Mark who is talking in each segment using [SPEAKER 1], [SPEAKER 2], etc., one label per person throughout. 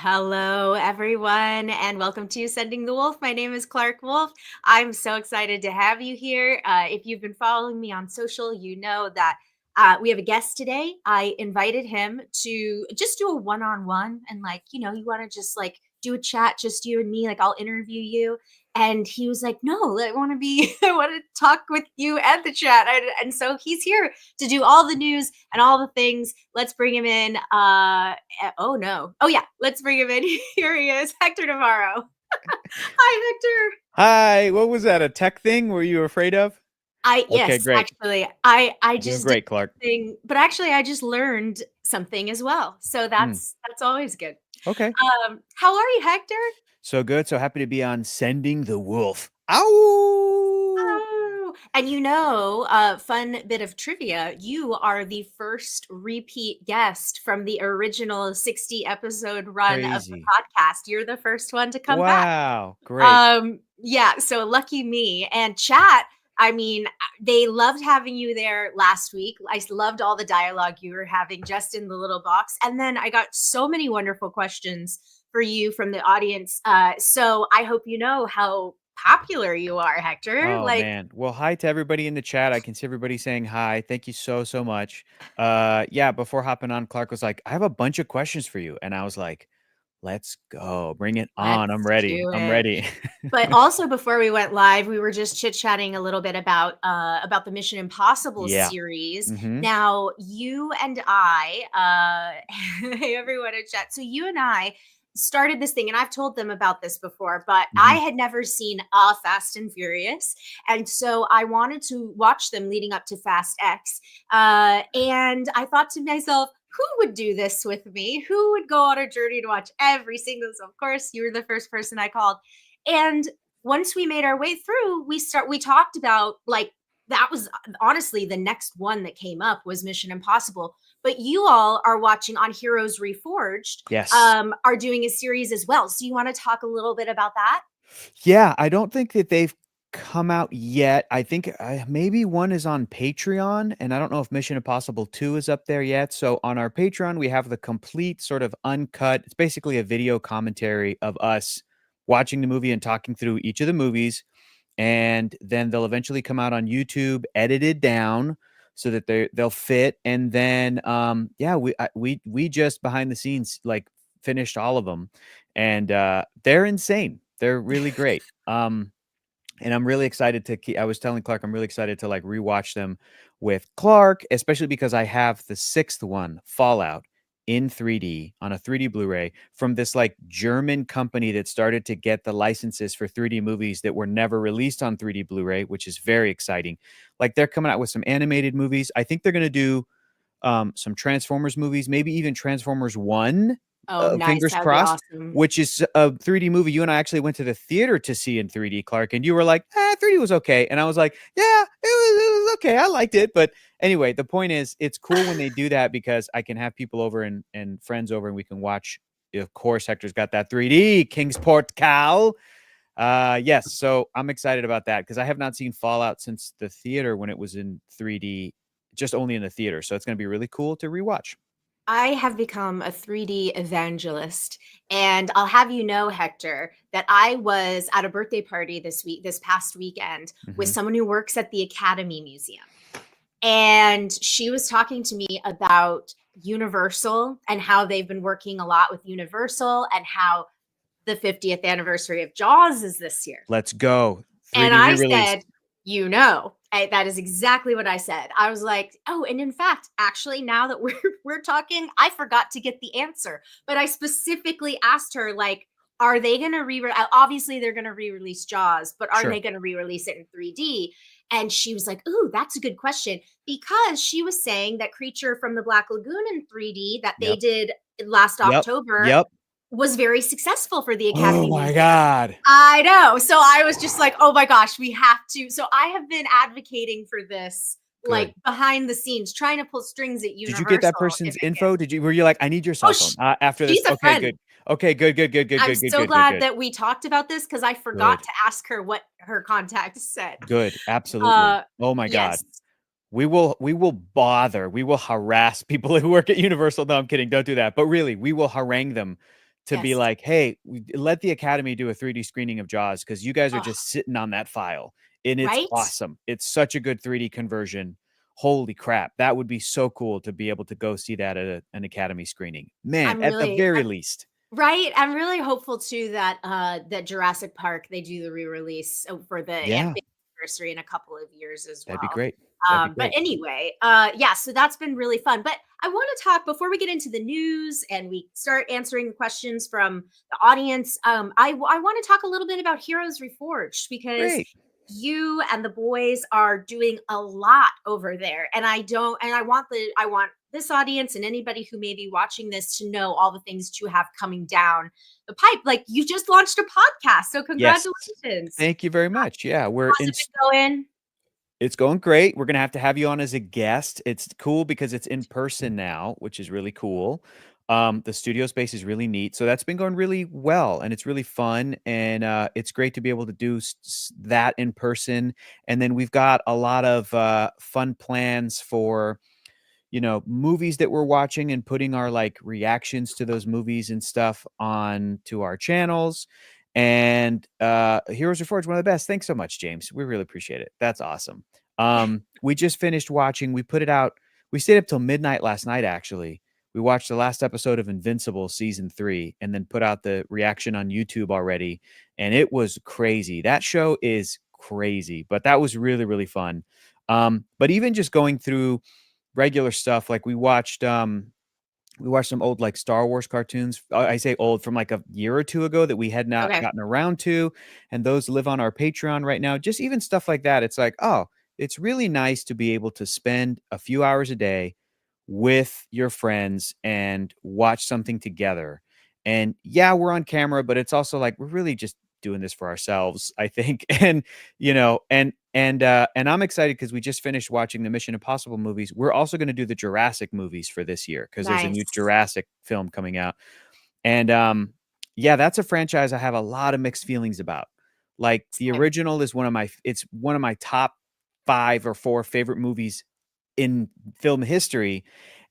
[SPEAKER 1] Hello, everyone, and welcome to Sending the Wolf. My name is Clarke Wolfe. I'm so excited to have you here. If you've been following me on social, you know that we have a guest today. I invited him to just do a one-on-one, and you want to just do a chat, just you and me. Like, I'll interview you. And he was like, "No, I want to be. I want to talk with you and the chat." And so he's here to do all the news and all the things. Let's bring him in. Oh no. Oh yeah, let's bring him in. Here he is, Hector Navarro. Hi, Hector.
[SPEAKER 2] Hi, what was that? A tech thing? Were you afraid of?
[SPEAKER 1] I
[SPEAKER 2] Okay,
[SPEAKER 1] yes,
[SPEAKER 2] great.
[SPEAKER 1] actually, I
[SPEAKER 2] You're doing
[SPEAKER 1] just did
[SPEAKER 2] great, Clark.
[SPEAKER 1] something, but actually I just learned something as well. So
[SPEAKER 2] Hmm.
[SPEAKER 1] that's always good.
[SPEAKER 2] Okay.
[SPEAKER 1] How are you, Hector?
[SPEAKER 2] So good. So happy to be on Sending the Wolf. Ow!
[SPEAKER 1] Oh, and fun bit of trivia, you are the first repeat guest from the original 60 episode run of the
[SPEAKER 2] Crazy.
[SPEAKER 1] podcast. You're the first one to come back.
[SPEAKER 2] Wow. Great.
[SPEAKER 1] Yeah, so lucky me. And chat, I mean, they loved having you there last week. I loved all the dialogue you were having just in the little box. And then I got so many wonderful questions for you from the audience. So I hope you know how popular you are, Hector.
[SPEAKER 2] Oh
[SPEAKER 1] Like,
[SPEAKER 2] man. Well, hi to everybody in the chat. I can see everybody saying hi. Thank you so much. Yeah, before hopping on, Clark was like, I have a bunch of questions for you. And I was like, let's go. Bring it on. I'm
[SPEAKER 1] let's
[SPEAKER 2] ready.
[SPEAKER 1] do
[SPEAKER 2] I'm
[SPEAKER 1] it.
[SPEAKER 2] ready.
[SPEAKER 1] But also before we went live, we were just chit-chatting a little bit about the Mission Impossible
[SPEAKER 2] Yeah.
[SPEAKER 1] series.
[SPEAKER 2] Mm-hmm.
[SPEAKER 1] Now, you and I, hey everyone in chat. So you and I started this thing, and I've told them about this before, but I
[SPEAKER 2] Mm-hmm.
[SPEAKER 1] had never seen a Fast and Furious, and so I wanted to watch them leading up to Fast X. And I thought to myself, who would do this with me? Who would go on a journey to watch every single? So of course, you were the first person I called. And once we made our way through, we talked about like that was honestly the next one that came up was Mission Impossible. But you all are watching on Heroes Reforged,
[SPEAKER 2] Yes.
[SPEAKER 1] are doing a series as well. So you want to talk a little bit about that?
[SPEAKER 2] Yeah, I don't think that they've come out yet. I think maybe one is on Patreon, and I don't know if Mission Impossible 2 is up there yet. So on our Patreon, we have the complete sort of uncut, it's basically a video commentary of us watching the movie and talking through each of the movies. And then they'll eventually come out on YouTube, edited down so that they'll fit. And then yeah, we just behind the scenes like finished all of them, and they're insane. They're really great. And I'm really excited to keep, I was telling Clark, I'm really excited to like rewatch them with Clark, especially because I have the sixth one, Fallout, in 3D on a 3D Blu-ray from this like German company that started to get the licenses for 3D movies that were never released on 3D Blu-ray, which is very exciting. Like they're coming out with some animated movies. I think they're going to do some Transformers movies, maybe even Transformers 1,
[SPEAKER 1] Oh, nice.
[SPEAKER 2] fingers
[SPEAKER 1] That would be
[SPEAKER 2] crossed,
[SPEAKER 1] awesome.
[SPEAKER 2] which is a 3D movie you and I actually went to the theater to see in 3D, Clark, and you were like, 3D was okay. And I was like, yeah, it was okay. I liked it. But anyway, the point is, it's cool when they do that because I can have people over and friends over and we can watch. Of course, Hector's got that 3D, Kingsport Cal. Yes, so I'm excited about that because I have not seen Fallout since the theater when it was in 3D, just only in the theater. So it's going to be really cool to rewatch.
[SPEAKER 1] I have become a 3D evangelist. And I'll have you know, Hector, that I was at a birthday party this past weekend, with
[SPEAKER 2] Hmm.
[SPEAKER 1] someone who works at the Academy Museum. And she was talking to me about Universal and how they've been working a lot with Universal and how the 50th anniversary of Jaws is this year.
[SPEAKER 2] Let's go.
[SPEAKER 1] And
[SPEAKER 2] 3D
[SPEAKER 1] I
[SPEAKER 2] re-release.
[SPEAKER 1] said, that is exactly what I said. I was like, oh, and in fact, actually, now that we're talking, I forgot to get the answer, but I specifically asked her, like, are they going to obviously they're going to re-release Jaws, but are
[SPEAKER 2] Sure.
[SPEAKER 1] they going to re-release it in 3D? And she was like, ooh, that's a good question, because she was saying that Creature from the Black Lagoon in 3D that they
[SPEAKER 2] Yep.
[SPEAKER 1] did last
[SPEAKER 2] Yep.
[SPEAKER 1] October
[SPEAKER 2] Yep.
[SPEAKER 1] was very successful for the
[SPEAKER 2] Oh
[SPEAKER 1] Academy
[SPEAKER 2] my
[SPEAKER 1] Museum.
[SPEAKER 2] God.
[SPEAKER 1] I know. So I was just like, oh my gosh, we have to. So I have been advocating for this, like
[SPEAKER 2] Good.
[SPEAKER 1] behind the scenes, trying to pull strings at
[SPEAKER 2] Did you get that
[SPEAKER 1] Universal if
[SPEAKER 2] person's
[SPEAKER 1] I can.
[SPEAKER 2] info? Were you like, I need your
[SPEAKER 1] Oh,
[SPEAKER 2] cell phone after this?
[SPEAKER 1] she's a
[SPEAKER 2] Okay,
[SPEAKER 1] friend.
[SPEAKER 2] good. Okay, good, good, good, good,
[SPEAKER 1] I'm
[SPEAKER 2] good, good,
[SPEAKER 1] so
[SPEAKER 2] good, good,
[SPEAKER 1] glad
[SPEAKER 2] good.
[SPEAKER 1] that we talked about this because I forgot
[SPEAKER 2] Good.
[SPEAKER 1] to ask her what her contact said.
[SPEAKER 2] Good. Absolutely.
[SPEAKER 1] Uh,
[SPEAKER 2] Oh my God.
[SPEAKER 1] yes.
[SPEAKER 2] We will bother. We will harass people who work at Universal. No, I'm kidding. Don't do that. But really, we will harangue them to be
[SPEAKER 1] Yes.
[SPEAKER 2] like, hey, let the Academy do a 3D screening of Jaws because you guys are
[SPEAKER 1] Oh,
[SPEAKER 2] just sitting on that file. And it's
[SPEAKER 1] right?
[SPEAKER 2] awesome. It's such a good 3D conversion. Holy crap. That would be so cool to be able to go see that at an Academy screening. Man,
[SPEAKER 1] I'm
[SPEAKER 2] at the
[SPEAKER 1] really
[SPEAKER 2] very
[SPEAKER 1] I'm
[SPEAKER 2] least.
[SPEAKER 1] right, I'm really hopeful too that, that Jurassic Park, they do the re-release, for the
[SPEAKER 2] Yeah,
[SPEAKER 1] big anniversary in a couple of years as
[SPEAKER 2] that'd be
[SPEAKER 1] well.
[SPEAKER 2] great. That'd be
[SPEAKER 1] But
[SPEAKER 2] great.
[SPEAKER 1] anyway, yeah, so that's been really fun. But I want to talk before we get into the news and we start answering questions from the audience. I want to talk a little bit about Heroes Reforged because
[SPEAKER 2] Great.
[SPEAKER 1] you and the boys are doing a lot over there, and I want this audience and anybody who may be watching this to know all the things that you have coming down the pipe. Like you just launched a podcast, so
[SPEAKER 2] Yes.
[SPEAKER 1] congratulations.
[SPEAKER 2] Thank you very much. Yeah,
[SPEAKER 1] How's it been going?
[SPEAKER 2] it's going great. We're gonna have you on as a guest. It's cool because it's in person now, which is really cool. The studio space is really neat, so that's been going really well, and it's really fun, and it's great to be able to do that in person. And then we've got a lot of fun plans for movies that we're watching and putting our like reactions to those movies and stuff on to our channels. And Heroes Reforged, one of the best. Thanks so much, James. We really appreciate it. That's awesome. We just finished watching, we put it out, we stayed up till midnight last night, actually. We watched the last episode of Invincible season 3 and then put out the reaction on YouTube already. And it was crazy. That show is crazy, but that was really, really fun. But even just going through regular stuff. Like we watched some old like Star Wars cartoons. I say old from like a year or two ago that we had not
[SPEAKER 1] Okay.
[SPEAKER 2] gotten around to, and those live on our Patreon right now. Just even stuff like that. It's like, oh, it's really nice to be able to spend a few hours a day with your friends and watch something together. And yeah, we're on camera, but it's also like we're really just doing this for ourselves, I think. And and I'm excited because we just finished watching the Mission Impossible movies. We're also going to do the Jurassic movies for this year because there's a new
[SPEAKER 1] Nice.
[SPEAKER 2] Jurassic film coming out. And yeah, that's a franchise I have a lot of mixed feelings about. Like the
[SPEAKER 1] Same.
[SPEAKER 2] original is it's one of my top 5 or 4 favorite movies in film history.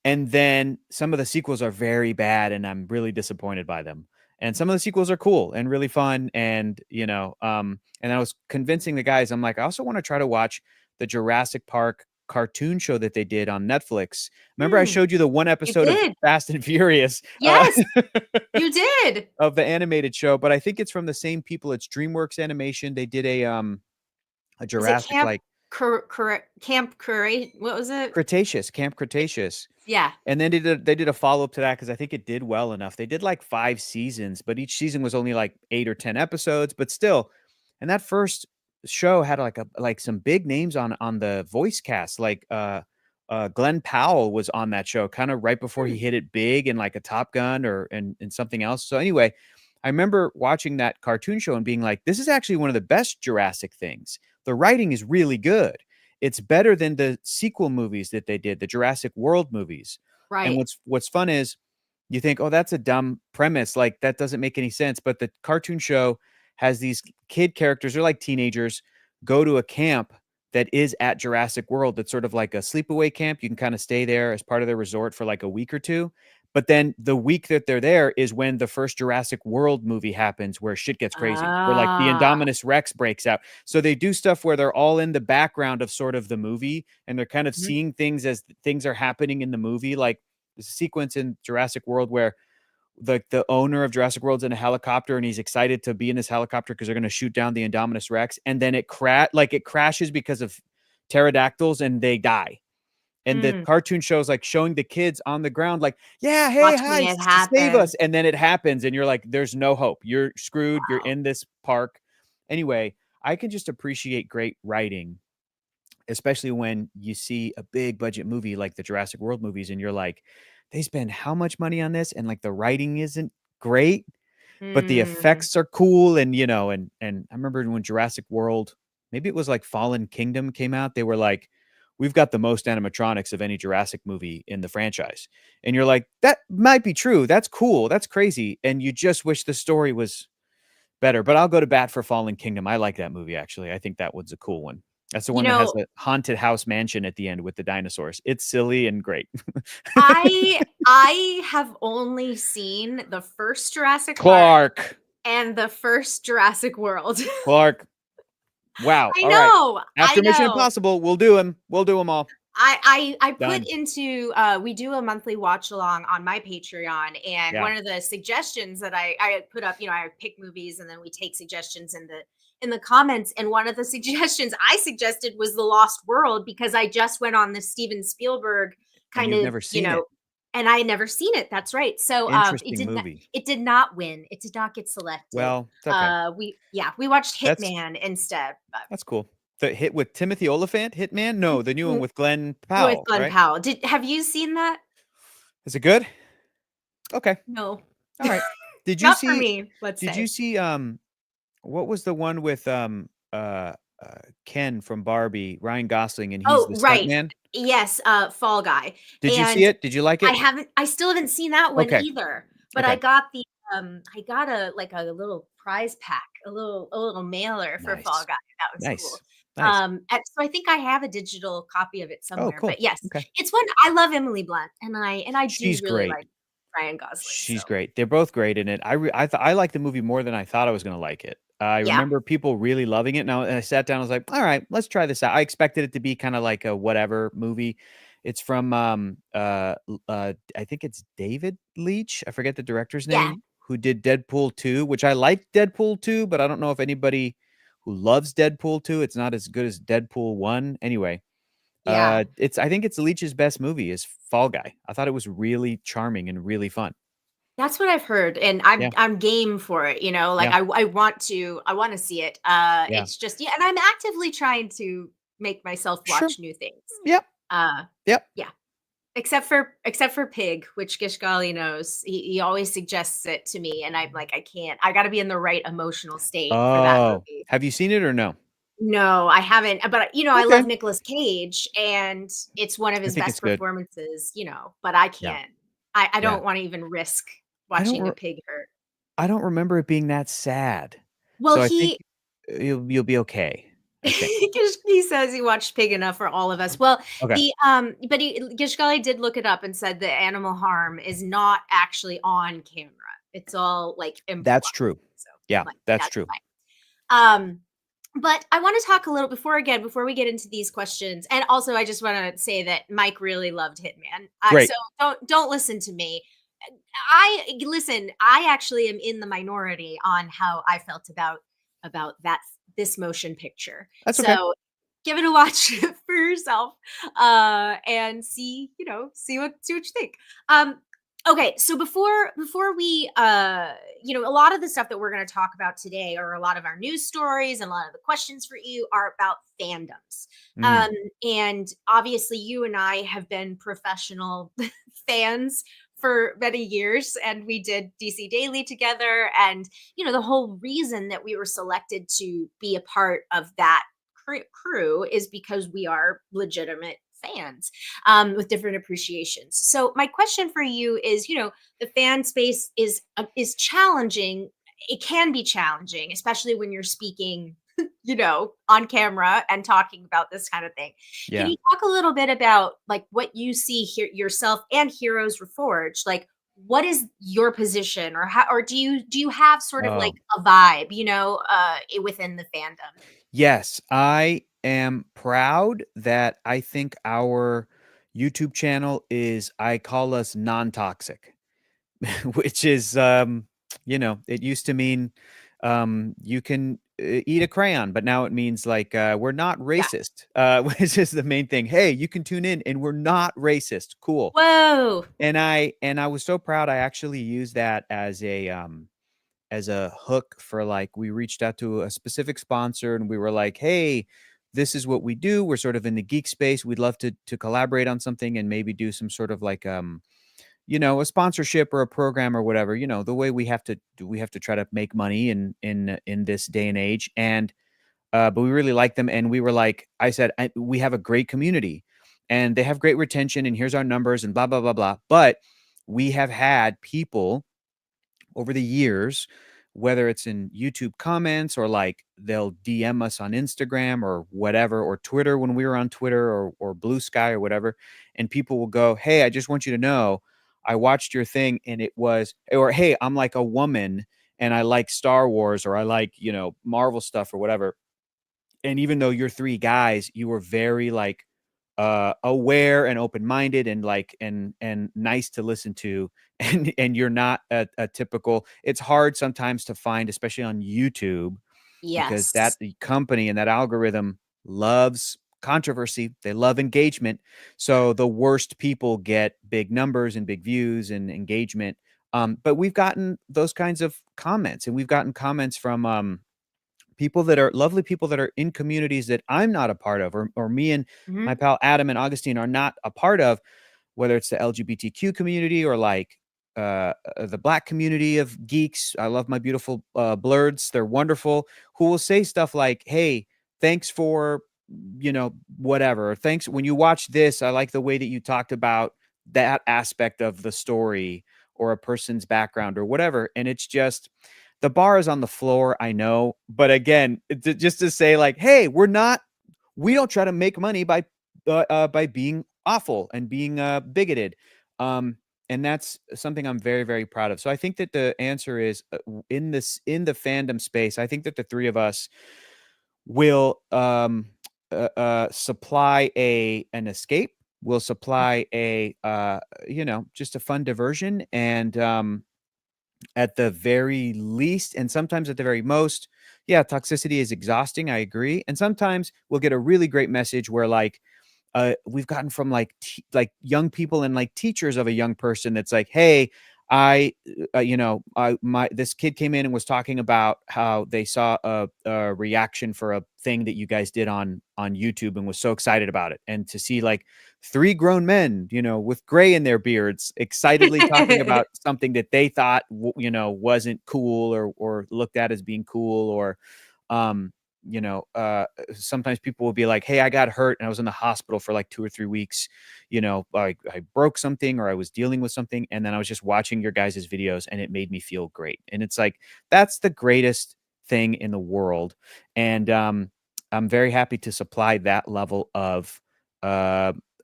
[SPEAKER 2] And then some of the sequels are very bad and I'm really disappointed by them. And some of the sequels are cool and really fun. And, and I was convincing the guys, I'm like, I also want to try to watch the Jurassic Park cartoon show that they did on Netflix. Remember I
[SPEAKER 1] Hmm,
[SPEAKER 2] showed you the one
[SPEAKER 1] you
[SPEAKER 2] episode of
[SPEAKER 1] did.
[SPEAKER 2] Fast and Furious
[SPEAKER 1] Yes, you did.
[SPEAKER 2] of the animated show, but I think it's from the same people. It's DreamWorks Animation. They did a
[SPEAKER 1] Is it
[SPEAKER 2] Jurassic like
[SPEAKER 1] Camp Curry? What was it?
[SPEAKER 2] Cretaceous, Camp Cretaceous.
[SPEAKER 1] Yeah.
[SPEAKER 2] And then they did a follow-up to that because I think it did well enough. They did like 5 seasons, but each season was only like 8 or 10 episodes, but still. And that first show had like some big names on the voice cast. Like Glenn Powell was on that show kind of right before he
[SPEAKER 1] Hmm,
[SPEAKER 2] hit it big in like a Top Gun or and something else. So anyway, I remember watching that cartoon show and being like, this is actually one of the best Jurassic things. The writing is really good. It's better than the sequel movies that they did, the Jurassic World movies. And
[SPEAKER 1] right.
[SPEAKER 2] what's fun is you think, "Oh, that's a dumb premise, like, that doesn't make any sense," but the cartoon show has these kid characters, they're like teenagers, go to a camp that is at Jurassic World that's sort of like a sleepaway camp. You can kinda stay there as part of their resort for, like, a week or 2, but then the week that they're there is when the first Jurassic World movie happens where shit gets crazy, where, like, the
[SPEAKER 1] Ah.
[SPEAKER 2] Indominus Rex breaks out. So they do stuff where they're all in the background of sort of the movie, and they're kind of
[SPEAKER 1] Mhm,
[SPEAKER 2] seeing things as things are happening in the movie. Like there's a sequence in Jurassic World where the owner of Jurassic World's in a helicopter and he's excited to be in this helicopter because they're going to shoot down the Indominus Rex, and then it crashes because of pterodactyls and they die. And the
[SPEAKER 1] mm,
[SPEAKER 2] cartoon shows like showing the kids on the ground, like, yeah, hey,
[SPEAKER 1] watching
[SPEAKER 2] hi,
[SPEAKER 1] it
[SPEAKER 2] save
[SPEAKER 1] happen.
[SPEAKER 2] us. And then it happens, and you're like, there's no hope. You're screwed. You're
[SPEAKER 1] Wow.
[SPEAKER 2] in this park. Anyway, I can just appreciate great writing, especially when you see a big budget movie like the Jurassic World movies, and you're like, they spend how much money on this? And like the writing isn't great, but the
[SPEAKER 1] Mm,
[SPEAKER 2] effects are cool. And and I remember when Jurassic World, maybe it was like Fallen Kingdom came out, they were like, we've got the most animatronics of any Jurassic movie in the franchise. And you're like, that might be true. That's cool. That's crazy. And you just wish the story was better. But I'll go to bat for Fallen Kingdom. I like that movie actually. I think that one's a cool one. That's the
[SPEAKER 1] You
[SPEAKER 2] one that has
[SPEAKER 1] know,
[SPEAKER 2] the haunted house mansion at the end with the dinosaurs. It's silly and great.
[SPEAKER 1] I have only seen the first Jurassic Park
[SPEAKER 2] Clarke.
[SPEAKER 1] and the first Jurassic World.
[SPEAKER 2] Clarke. Wow.
[SPEAKER 1] I
[SPEAKER 2] All right.
[SPEAKER 1] know, I
[SPEAKER 2] After Mission
[SPEAKER 1] know.
[SPEAKER 2] Impossible, we'll do them. We'll do them all.
[SPEAKER 1] I put
[SPEAKER 2] Done.
[SPEAKER 1] into we do a monthly watch along on my Patreon, and
[SPEAKER 2] Yeah.
[SPEAKER 1] one of the suggestions that I put up, I pick movies and then we take suggestions in the comments, and one of the suggestions I suggested was The Lost World because I just went on the Steven Spielberg
[SPEAKER 2] And
[SPEAKER 1] kind
[SPEAKER 2] you've
[SPEAKER 1] of,
[SPEAKER 2] never seen it.
[SPEAKER 1] and I had never seen it. That's right. So
[SPEAKER 2] Interesting movie.
[SPEAKER 1] it did not win. It did not get selected.
[SPEAKER 2] Well, it's okay.
[SPEAKER 1] We watched
[SPEAKER 2] That's
[SPEAKER 1] Hitman instead.
[SPEAKER 2] that's cool. The hit with Timothy Oliphant, Hitman? No, the new one with Glenn
[SPEAKER 1] With
[SPEAKER 2] Powell,
[SPEAKER 1] Glenn
[SPEAKER 2] right?
[SPEAKER 1] Powell. Have you seen that?
[SPEAKER 2] Is it good? Okay.
[SPEAKER 1] No.
[SPEAKER 2] All right. Did you
[SPEAKER 1] Not for
[SPEAKER 2] see
[SPEAKER 1] me, let's
[SPEAKER 2] did you
[SPEAKER 1] say.
[SPEAKER 2] see what was the one with Ken from Barbie, Ryan Gosling, and he's
[SPEAKER 1] Oh,
[SPEAKER 2] the
[SPEAKER 1] right.
[SPEAKER 2] stuntman?
[SPEAKER 1] Yes, Fall Guy,
[SPEAKER 2] Did you see
[SPEAKER 1] and
[SPEAKER 2] it? Did you like it?
[SPEAKER 1] I still haven't seen that one
[SPEAKER 2] Okay.
[SPEAKER 1] either, but
[SPEAKER 2] Okay.
[SPEAKER 1] I got a little prize pack, a little mailer for Fall
[SPEAKER 2] Nice.
[SPEAKER 1] Guy. That was cool.
[SPEAKER 2] Nice. Nice.
[SPEAKER 1] And so I think I have a digital copy of it
[SPEAKER 2] Oh,
[SPEAKER 1] somewhere,
[SPEAKER 2] cool.
[SPEAKER 1] but yes,
[SPEAKER 2] Okay.
[SPEAKER 1] it's one I love Emily Blunt, and I do
[SPEAKER 2] She's
[SPEAKER 1] really
[SPEAKER 2] great.
[SPEAKER 1] like Ryan Gosling, so
[SPEAKER 2] She's great. They're both great in it. I liked the movie more than I thought I was gonna like it. I
[SPEAKER 1] yeah,
[SPEAKER 2] remember people really loving it. Now, and I sat down, I was like, all right, let's try this out. I expected it to be kind of like a whatever movie. It's from I think it's David Leitch. I forget the director's
[SPEAKER 1] yeah,
[SPEAKER 2] name, who did Deadpool 2, which I liked Deadpool 2, but I don't know if anybody who loves Deadpool 2, it's not as good as Deadpool 1. Anyway,
[SPEAKER 1] yeah.
[SPEAKER 2] it's I think it's Leitch's best movie is Fall Guy. I thought it was really charming and really fun.
[SPEAKER 1] That's what I've heard, and
[SPEAKER 2] Yeah.
[SPEAKER 1] I'm game for it, like,
[SPEAKER 2] Yeah.
[SPEAKER 1] I wanna see it,
[SPEAKER 2] Yeah.
[SPEAKER 1] it's just, yeah, and I'm actively trying to make myself
[SPEAKER 2] Sure.
[SPEAKER 1] watch new things.
[SPEAKER 2] Yep.
[SPEAKER 1] Uh,
[SPEAKER 2] Yep.
[SPEAKER 1] yeah, except for Pig, which Gish golly knows, he always suggests it to me, and I'm like, "I can't, I gotta be in the right emotional state for that
[SPEAKER 2] Oh,
[SPEAKER 1] movie."
[SPEAKER 2] have you seen it or no?
[SPEAKER 1] No, I haven't, but, I
[SPEAKER 2] Okay.
[SPEAKER 1] love Nicolas Cage, and it's one of
[SPEAKER 2] I
[SPEAKER 1] his
[SPEAKER 2] think
[SPEAKER 1] best
[SPEAKER 2] it's good.
[SPEAKER 1] performances, but I
[SPEAKER 2] Yeah.
[SPEAKER 1] can't. I
[SPEAKER 2] Yeah.
[SPEAKER 1] don't wanna even risk
[SPEAKER 2] I don't
[SPEAKER 1] watching a
[SPEAKER 2] re
[SPEAKER 1] pig hurt.
[SPEAKER 2] I don't remember it being that sad.
[SPEAKER 1] Well,
[SPEAKER 2] So I think
[SPEAKER 1] he
[SPEAKER 2] you'll be okay, I think.
[SPEAKER 1] he says he watched Pig enough for all of us. Well,
[SPEAKER 2] Okay.
[SPEAKER 1] but Gishgali did look it up and said the animal harm is not actually on camera. It's all like
[SPEAKER 2] That's
[SPEAKER 1] improvised.
[SPEAKER 2] true.
[SPEAKER 1] So
[SPEAKER 2] Yeah,
[SPEAKER 1] like
[SPEAKER 2] that's
[SPEAKER 1] that's
[SPEAKER 2] true.
[SPEAKER 1] fine. But I want to talk a little before we get into these questions, and also I just want to say that Mike really loved Hitman.
[SPEAKER 2] Great.
[SPEAKER 1] So don't listen to me. I listen. I actually am in the minority on how I felt about this motion picture.
[SPEAKER 2] That's okay.
[SPEAKER 1] So give it a watch for yourself, and see what you think. Okay, so before we a lot of the stuff that we're going to talk about today, or a lot of our news stories and a lot of the questions for you, are about fandoms.
[SPEAKER 2] Mm,
[SPEAKER 1] um and obviously you and I have been professional fans for many years, and we did DC Daily together, and the whole reason that we were selected to be a part of that crew is because we are legitimate fans, with different appreciations. So my question for you is, the fan space is challenging. It can be challenging, especially when you're speaking, on camera and talking about this kind of thing. Can
[SPEAKER 2] yeah.
[SPEAKER 1] you talk a little bit about like what you see here yourself and Heroes Reforged? Like, what is your position, or how, or do you have sort of like
[SPEAKER 2] Oh.
[SPEAKER 1] a vibe, within the fandom?
[SPEAKER 2] Yes, I am proud that I think our YouTube channel is I call us non-toxic. Which is, it used to mean, you can, eat a crayon, but now it means like, we're not
[SPEAKER 1] Yeah.
[SPEAKER 2] racist, which is the main thing. Hey, you can tune in and we're not racist. Cool.
[SPEAKER 1] Whoa.
[SPEAKER 2] And I was so proud. I actually used that as a hook for like, we reached out to a specific sponsor and we were like, hey, this is what we do. We're sort of in the geek space. We'd love to collaborate on something and maybe do some sort of like, a sponsorship or a program or whatever, the way we have to try to make money in this day and age. And but we really like them. And we were like, I said, we have a great community and they have great retention. And here's our numbers and blah, blah, blah, blah. But we have had people over the years whether it's in YouTube comments or like they'll DM us on Instagram or whatever, or Twitter when we were on Twitter, or Blue Sky or whatever. And people will go, "Hey, I just want you to know I watched your thing and it was," or "Hey, I'm like a woman and I like Star Wars, or I like, Marvel stuff or whatever." And even though you're three guys, you were very like aware and open-minded and like and nice to listen to. And you're not a typical. It's hard sometimes to find, especially on YouTube, because that
[SPEAKER 1] Yes.
[SPEAKER 2] the company and that algorithm loves controversy. They love engagement. So the worst people get big numbers and big views and engagement. But we've gotten those kinds of comments, and we've gotten comments from people that are lovely, people that are in communities that I'm not a part of, or me and my
[SPEAKER 1] Mhm.
[SPEAKER 2] pal Adam and Augustine are not a part of, whether it's the LGBTQ community or like the Black community of geeks. I love my beautiful blurs. They're wonderful. Who will say stuff like, "Hey, thanks for, whatever. Thanks. When you watch this, I like the way that you talked about that aspect of the story or a person's background or whatever." And it's just, the bar is on the floor, I know. But again, just to say like, "Hey, we don't try to make money by being awful and being bigoted." Um, and that's something I'm very, very proud of. So I think that the answer is, in the fandom space, I think that the three of us will supply a an escape. Will supply a just a fun diversion, and at the very least, and sometimes at the very most, yeah, toxicity is exhausting. I agree. And sometimes we'll get a really great message where like we've gotten from like like young people and like teachers of a young person that's like, "Hey, I I my this kid came in and was talking about how they saw a reaction for a thing that you guys did on YouTube and was so excited about it." And to see like three grown men, with gray in their beards, excitedly talking about something that they thought wasn't cool, or looked at as being cool, or um you know, sometimes people will be like, "Hey, I got hurt and I was in the hospital for like 2 or 3 weeks. I broke something, or I was dealing with something. And then I was just watching your guys' videos and it made me feel great." And it's like, that's the greatest thing in the world. And I'm very happy to supply that level uh,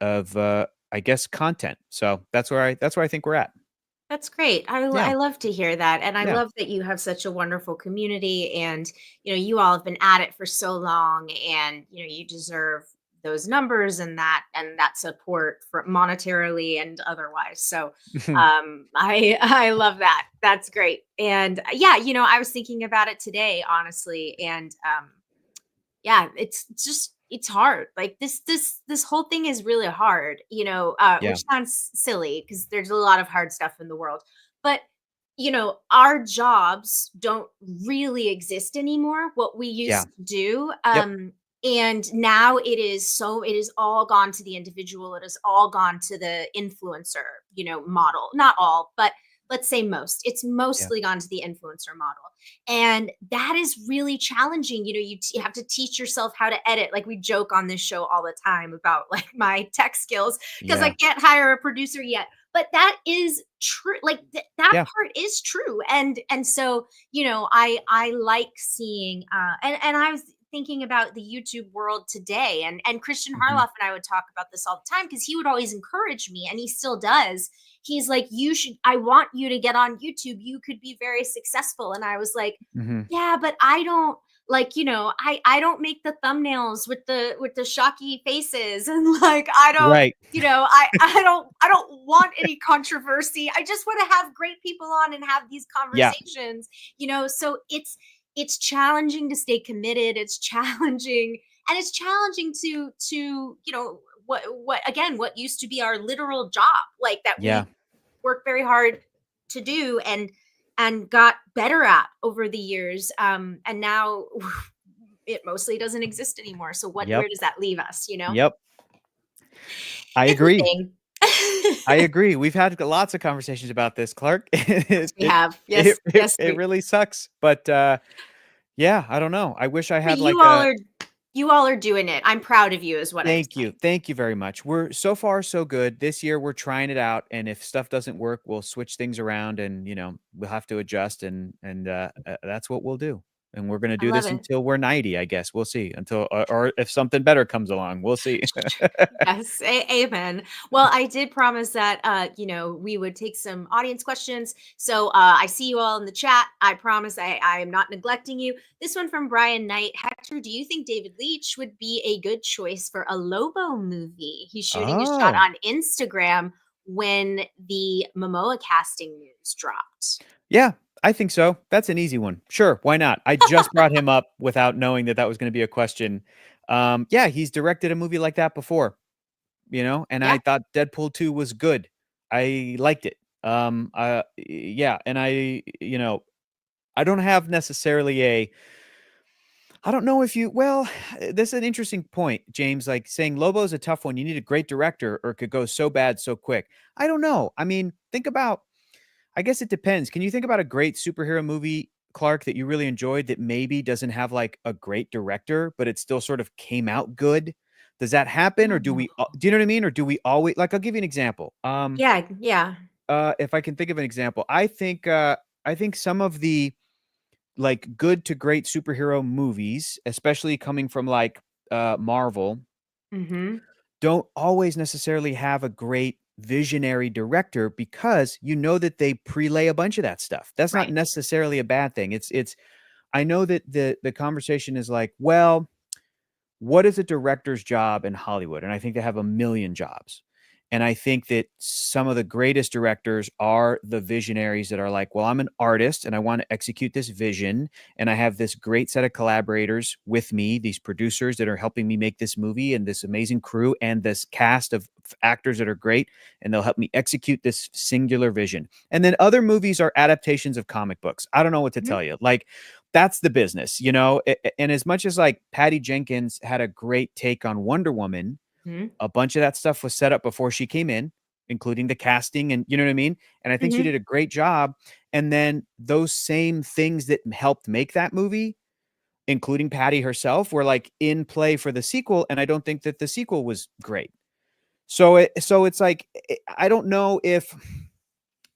[SPEAKER 2] I guess, content. So that's where I think we're at.
[SPEAKER 1] That's great.
[SPEAKER 2] Yeah.
[SPEAKER 1] I love to hear that, and I
[SPEAKER 2] Yeah.
[SPEAKER 1] love that you have such a wonderful community, and you all have been at it for so long, and you deserve those numbers and that support for monetarily and otherwise. So, I love that. That's great. And yeah, I was thinking about it today, honestly, and yeah, it's just it's hard. Like this whole thing is really hard,
[SPEAKER 2] Yeah.
[SPEAKER 1] which sounds silly because there's a lot of hard stuff in the world. But our jobs don't really exist anymore, what we
[SPEAKER 2] Yeah.
[SPEAKER 1] used to do.
[SPEAKER 2] Yep.
[SPEAKER 1] And now it is all gone to the individual. It has all gone to the influencer, model. Not all, but let's say most. It's
[SPEAKER 2] Yeah.
[SPEAKER 1] mostly gone to the influencer model. And that is really challenging. You have to teach yourself how to edit. Like we joke on this show all the time about like my tech skills because I
[SPEAKER 2] Yeah.
[SPEAKER 1] can't hire a producer yet. But that is true. Like that
[SPEAKER 2] Yeah.
[SPEAKER 1] part is true. And so, I like seeing and I was thinking about the YouTube world today, and Christian
[SPEAKER 2] Hmm.
[SPEAKER 1] Harloff and I would talk about this all the time because he would always encourage me, and he still does. He's like, I want you to get on YouTube. You could be very successful. And I was like,
[SPEAKER 2] Hmm.
[SPEAKER 1] yeah, but I don't like, I don't make the thumbnails with the shocky faces. And like, I don't,
[SPEAKER 2] Right.
[SPEAKER 1] I don't want any controversy. I just want to have great people on and have these
[SPEAKER 2] Yeah.
[SPEAKER 1] conversations, so it's challenging to stay committed. It's challenging, and it's challenging to what again, what used to be our literal job, like that
[SPEAKER 2] Yeah.
[SPEAKER 1] we worked very hard to do and got better at over the years. And now it mostly doesn't exist anymore. So where
[SPEAKER 2] Yep.
[SPEAKER 1] does that leave us?
[SPEAKER 2] Yep. I
[SPEAKER 1] It's a
[SPEAKER 2] agree.
[SPEAKER 1] thing.
[SPEAKER 2] I agree. We've had lots of conversations about this, Clark.
[SPEAKER 1] Yes,
[SPEAKER 2] It
[SPEAKER 1] we
[SPEAKER 2] it
[SPEAKER 1] have.
[SPEAKER 2] it
[SPEAKER 1] Yes,
[SPEAKER 2] it,
[SPEAKER 1] yes,
[SPEAKER 2] it really sucks, but yeah, I don't know. I wish I
[SPEAKER 1] but
[SPEAKER 2] had
[SPEAKER 1] you
[SPEAKER 2] like
[SPEAKER 1] all
[SPEAKER 2] a
[SPEAKER 1] are You all are doing it. I'm proud of you is what I'm
[SPEAKER 2] Thank you.
[SPEAKER 1] saying.
[SPEAKER 2] Thank you very much. We're so far so good. This year we're trying it out, and if stuff doesn't work, we'll switch things around, and we'll have to adjust, and that's what we'll do. And we're gonna
[SPEAKER 1] I
[SPEAKER 2] do
[SPEAKER 1] love
[SPEAKER 2] this
[SPEAKER 1] it.
[SPEAKER 2] until we're 90, I guess. We'll see. Until or if something better comes along, we'll see.
[SPEAKER 1] Yes, amen. Well, I did promise that we would take some audience questions. So I see you all in the chat. I promise I am not neglecting you. This one from Brian Knight. Hector, do you think David Leitch would be a good choice for a Lobo movie? He's shooting a shot
[SPEAKER 2] Oh.
[SPEAKER 1] on Instagram when the Momoa casting news dropped.
[SPEAKER 2] Yeah, I think so. That's an easy one. Sure, why not? I just brought him up without knowing that that was gonna be a question. Yeah, he's directed a movie like that before. And I
[SPEAKER 1] Yeah.
[SPEAKER 2] thought Deadpool 2 was good. I liked it. Yeah, and I don't have necessarily a I don't know if you well, this is an interesting point, James, like saying Lobo's a tough one. You need a great director or it could go so bad so quick. I don't know. I mean, think about I guess it depends. Can you think about a great superhero movie, Clark, that you really enjoyed that maybe doesn't have like a great director, but it still sort of came out good? Does that happen, or do you know what I mean? Or do we always like? I'll give you an example.
[SPEAKER 1] Yeah, yeah.
[SPEAKER 2] If I can think of an example, I think some of the like good to great superhero movies, especially coming from like Marvel,
[SPEAKER 1] Mm-hmm.
[SPEAKER 2] don't always necessarily have a great visionary director because you know that they prelay a bunch of that stuff. That's not
[SPEAKER 1] Right.
[SPEAKER 2] necessarily a bad thing. It's I know that the conversation is like, well, what is a director's job in Hollywood? And I think they have a million jobs. And I think that some of the greatest directors are the visionaries that are like, well, I'm an artist and I want to execute this vision. And I have this great set of collaborators with me, these producers that are helping me make this movie and this amazing crew and this cast of actors that are great. And they'll help me execute this singular vision. And then other movies are adaptations of comic books. I don't know what to
[SPEAKER 1] Mm-hmm.
[SPEAKER 2] tell you. Like, that's the business, and as much as like Patty Jenkins had a great take on Wonder Woman, a bunch of that stuff was set up before she came in, including the casting and you know what I mean? And I think she
[SPEAKER 1] Mm-hmm.
[SPEAKER 2] did a great job. And then those same things that helped make that movie, including Patty herself, were like in play for the sequel. And I don't think that the sequel was great. So it's like I don't know if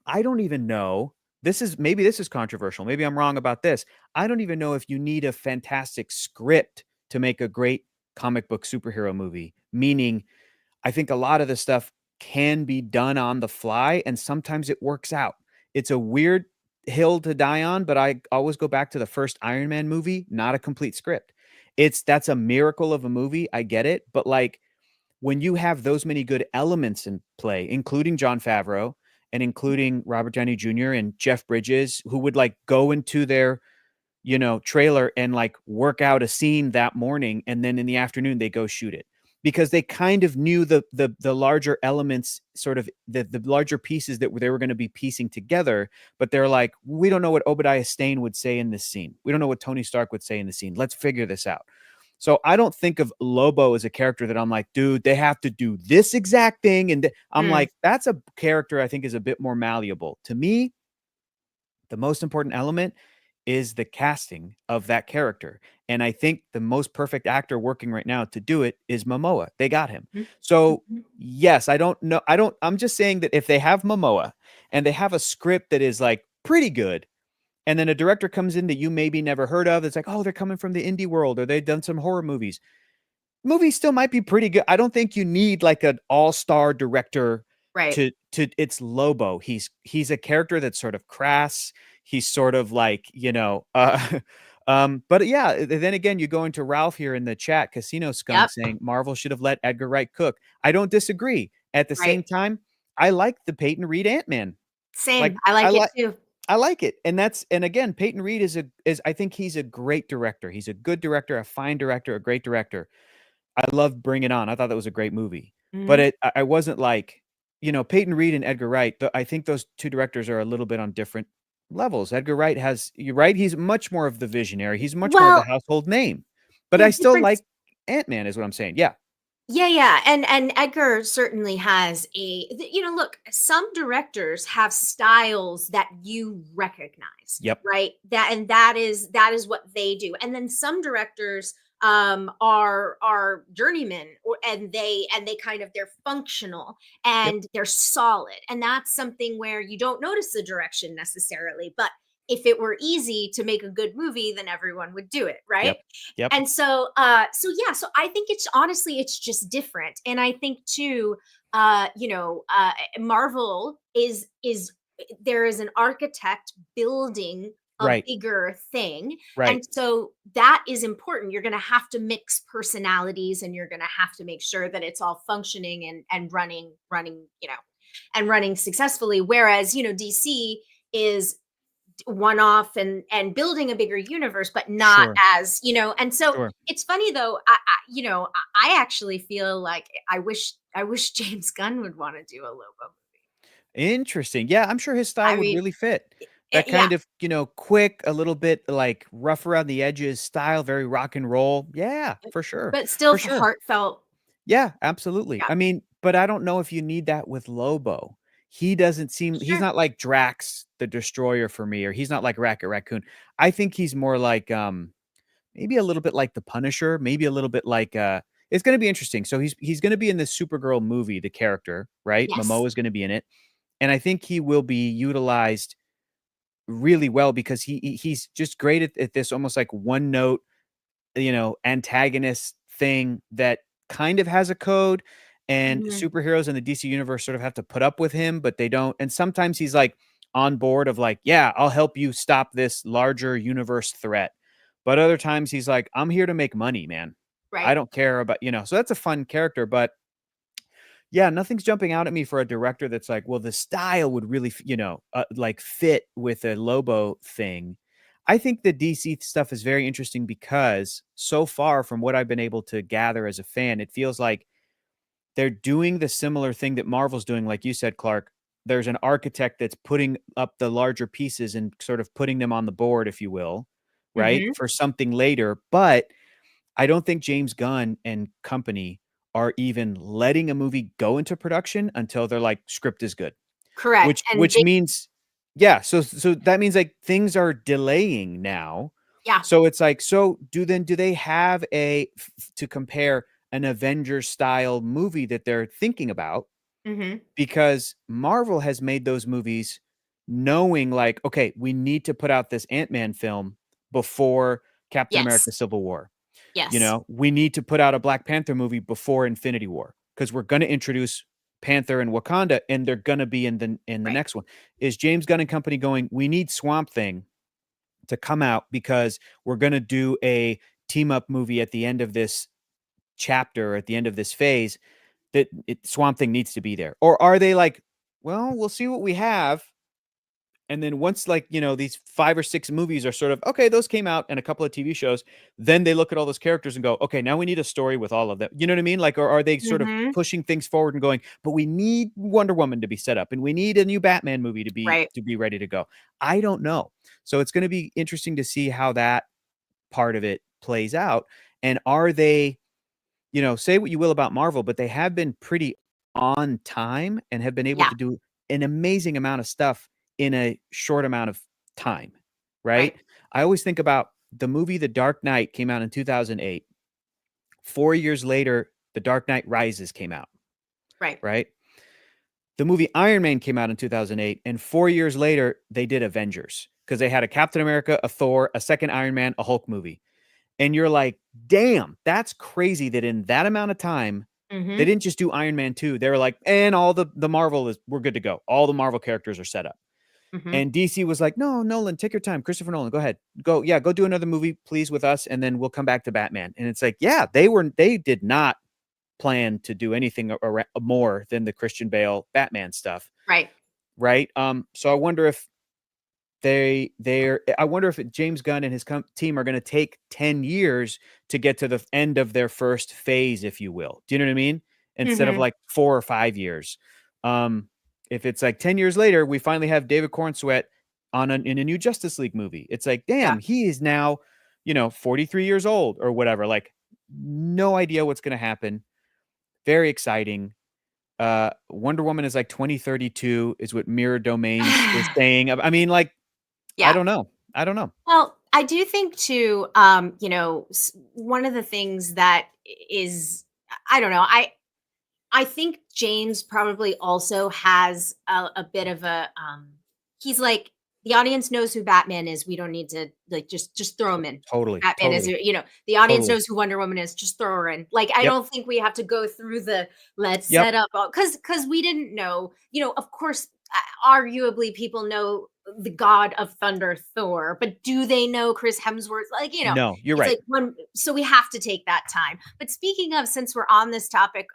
[SPEAKER 2] I don't even know. This is controversial. Maybe I'm wrong about this. I don't even know if you need a fantastic script to make a great comic book superhero movie. Meaning, I think a lot of the stuff can be done on the fly and sometimes it works out. It's a weird hill to die on, but I always go back to the first Iron Man movie, not a complete script. That's a miracle of a movie. I get it, but like when you have those many good elements in play, including John Favreau and including Robert Downey Jr. and Jeff Bridges, who would like go into their, trailer and like work out a scene that morning, and then in the afternoon they go shoot it because they kind of knew the larger elements, sort of the larger pieces that they were going to be piecing together. But they're like, we don't know what Obadiah Stane would say in this scene. We don't know what Tony Stark would say in the scene. Let's figure this out. So I don't think of Lobo as a character that I'm like, dude, they have to do this exact thing. And I'm
[SPEAKER 1] Mm.
[SPEAKER 2] like, that's a character I think is a bit more malleable. To me, the most important element is the casting of that character. And I think the most perfect actor working right now to do it is Momoa. They got him.
[SPEAKER 1] Mhm.
[SPEAKER 2] So,
[SPEAKER 1] Mhm.
[SPEAKER 2] yes, I don't know. I'm just saying that if they have Momoa and they have a script that is like pretty good, and then a director comes in that you maybe never heard of, it's like, oh, they're coming from the indie world or they've done some horror movies. Movie still might be pretty good. I don't think you need like an all-star director
[SPEAKER 1] Right.
[SPEAKER 2] to it's Lobo. He's a character that's sort of crass. He's sort of like, but yeah, then again, you go into Ralph here in the chat, Casino Skunk
[SPEAKER 1] Yep.
[SPEAKER 2] saying Marvel should have let Edgar Wright cook. I don't disagree. At the
[SPEAKER 1] Right.
[SPEAKER 2] same time, I like the Peyton Reed Ant-Man. Like
[SPEAKER 1] Same. I
[SPEAKER 2] I
[SPEAKER 1] like it
[SPEAKER 2] like
[SPEAKER 1] too.
[SPEAKER 2] I like it. And again, Peyton Reed is I think he's a great director. He's a good director, a fine director, a great director. I love Bring It On. I thought that was a great movie. But
[SPEAKER 1] Mhm.
[SPEAKER 2] I wasn't like, Peyton Reed and Edgar Wright, I think those two directors are a little bit on different levels. Edgar Wright you're right, he's much more of the visionary. He's much more of the
[SPEAKER 1] Well,
[SPEAKER 2] household name. But
[SPEAKER 1] the
[SPEAKER 2] I still
[SPEAKER 1] difference.
[SPEAKER 2] like Ant-Man is what I'm saying. Yeah.
[SPEAKER 1] Yeah, yeah, and Edgar certainly has look, some directors have styles that you recognize,
[SPEAKER 2] Yep.
[SPEAKER 1] right? That is what they do. And then some directors are journeymen, and they kind of, they're functional
[SPEAKER 2] Yep.
[SPEAKER 1] and they're solid, and that's something where you don't notice the direction necessarily, but if it were easy to make a good movie, then everyone would do it, right?
[SPEAKER 2] Yep. Yep.
[SPEAKER 1] And so so yeah, so I think it's honestly, it's just different. And I think too, Marvel is there is an architect building a
[SPEAKER 2] Right.
[SPEAKER 1] bigger thing.
[SPEAKER 2] Right.
[SPEAKER 1] And so that is important. You're going to have to mix personalities, and you're going to have to make sure that it's all functioning and running, and running successfully. Whereas, DC is one off and building a bigger universe, but not
[SPEAKER 2] Sure.
[SPEAKER 1] as, and so
[SPEAKER 2] Sure.
[SPEAKER 1] it's funny though. I actually feel like I wish James Gunn would want to do a Lobo.
[SPEAKER 2] Interesting. Yeah, I'm sure his style
[SPEAKER 1] I
[SPEAKER 2] would
[SPEAKER 1] mean,
[SPEAKER 2] really fit. That
[SPEAKER 1] yeah,
[SPEAKER 2] kind of, quick, a little bit like rough around the edges style, very rock and roll. Yeah, for sure.
[SPEAKER 1] but still
[SPEAKER 2] For sure.
[SPEAKER 1] heartfelt.
[SPEAKER 2] Yeah, absolutely.
[SPEAKER 1] Yeah,
[SPEAKER 2] I mean, but I don't know if you need that with Lobo. He's
[SPEAKER 1] sure.
[SPEAKER 2] not like Drax the Destroyer for me, or he's not like Rocket Raccoon. I think he's more like maybe a little bit like the Punisher, maybe a little bit like it's gonna be interesting. So he's gonna be in this Supergirl movie, the character, right?
[SPEAKER 1] Yes.
[SPEAKER 2] Momoa is gonna be in it. And I think he will be utilized really well because he's just great at this almost like one note, antagonist thing that kind of has a code, and
[SPEAKER 1] Mhm.
[SPEAKER 2] superheroes in the DC universe sort of have to put up with him, but they don't. And sometimes he's like on board of like, yeah, I'll help you stop this larger universe threat. But other times he's like, I'm here to make money, man. I
[SPEAKER 1] Right.
[SPEAKER 2] don't care about, so that's a fun character, but yeah, nothing's jumping out at me for a director that's like, well, the style would really, like fit with a Lobo thing. I think the DC stuff is very interesting because so far from what I've been able to gather as a fan, it feels like they're doing the similar thing that Marvel's doing. Like you said, Clark, there's an architect that's putting up the larger pieces and sort of putting them on the board, if you will, right,
[SPEAKER 1] Mhm.
[SPEAKER 2] for something later. But I don't think James Gunn and company are even letting a movie go into production until they're like, "Script is good."
[SPEAKER 1] Correct. And
[SPEAKER 2] Which means yeah, so that means, like, things are delaying now.
[SPEAKER 1] yeah.
[SPEAKER 2] So it's like, so do they have to compare an Avengers style movie that they're thinking about?
[SPEAKER 1] Mhm.
[SPEAKER 2] Because Marvel has made those movies knowing, like, "Okay, we need to put out this Ant-Man film before Captain
[SPEAKER 1] Yes.
[SPEAKER 2] America: Civil War."
[SPEAKER 1] Yes.
[SPEAKER 2] We need to put out a Black Panther movie before Infinity War because we're going to introduce Panther and Wakanda, and they're going to be in the
[SPEAKER 1] Right.
[SPEAKER 2] next one. Is James Gunn and company going, we need Swamp Thing to come out because we're going to do a team up movie at the end of this chapter, at the end of this phase, that Swamp Thing needs to be there? Or are they like, well, we'll see what we have, and then once, like, these 5 or 6 movies are sort of, okay, those came out, and a couple of TV shows, then they look at all those characters and go, okay, now we need a story with all of them. You know what I mean? Like, or are they sort of
[SPEAKER 1] Mhm.
[SPEAKER 2] pushing things forward and going, but we need Wonder Woman to be set up, and we need a new Batman movie to be
[SPEAKER 1] Right.
[SPEAKER 2] ready to go. I don't know. So it's going to be interesting to see how that part of it plays out. And are they, say what you will about Marvel, but they have been pretty on time and have been able
[SPEAKER 1] Yeah.
[SPEAKER 2] to do an amazing amount of stuff in a short amount of time, right?
[SPEAKER 1] Right.
[SPEAKER 2] I always think about the movie The Dark Knight came out in 2008. 4 years later, The Dark Knight Rises came out,
[SPEAKER 1] Right.
[SPEAKER 2] right? The movie Iron Man came out in 2008, and 4 years later, they did Avengers because they had a Captain America, a Thor, a second Iron Man, a Hulk movie. And you're like, damn, that's crazy that in that amount of time, they
[SPEAKER 1] Mhm.
[SPEAKER 2] didn't just do Iron Man 2. They were like, and all the Marvel we're good to go. All the Marvel characters are set up.
[SPEAKER 1] Mhm.
[SPEAKER 2] And DC was like, no, Nolan, take your time. Christopher Nolan, go ahead. Go do another movie, please, with us, and then we'll come back to Batman. And it's like, yeah, they did not plan to do anything more than the Christian Bale Batman stuff.
[SPEAKER 1] Right.
[SPEAKER 2] Right. So I wonder if I wonder if James Gunn and his team are going to take 10 years to get to the end of their first phase, if you will. Do you know what I mean? Instead of
[SPEAKER 1] Mhm.
[SPEAKER 2] like 4 or 5 years. Um, if it's like 10 years later, we finally have David Cornsweet in a new Justice League movie. It's like,
[SPEAKER 1] Yeah.
[SPEAKER 2] damn, he is now, 43 years old or whatever. Like, no idea what's going to happen. Very exciting. Wonder Woman is like 2032 is what Mirror Domains is saying. I mean, like, I
[SPEAKER 1] Yeah.
[SPEAKER 2] don't know. I don't know.
[SPEAKER 1] Well, I do think too, one of the things that is, I don't know, I think James probably also has a bit of a he's like the audience knows who Batman is. We don't need to like just throw him in.
[SPEAKER 2] Totally,
[SPEAKER 1] Batman is,
[SPEAKER 2] totally,
[SPEAKER 1] the audience
[SPEAKER 2] totally.
[SPEAKER 1] knows who Wonder Woman is. Just throw her in. Like I
[SPEAKER 2] Yep,
[SPEAKER 1] don't think we have to go through the let's
[SPEAKER 2] yep.
[SPEAKER 1] set up because we didn't know. Of course, arguably people know the God of Thunder, Thor, but do they know Chris Hemsworth? Like
[SPEAKER 2] No, you're
[SPEAKER 1] it's
[SPEAKER 2] right.
[SPEAKER 1] like one. So we have to take that time. But speaking of, since we're on this topic,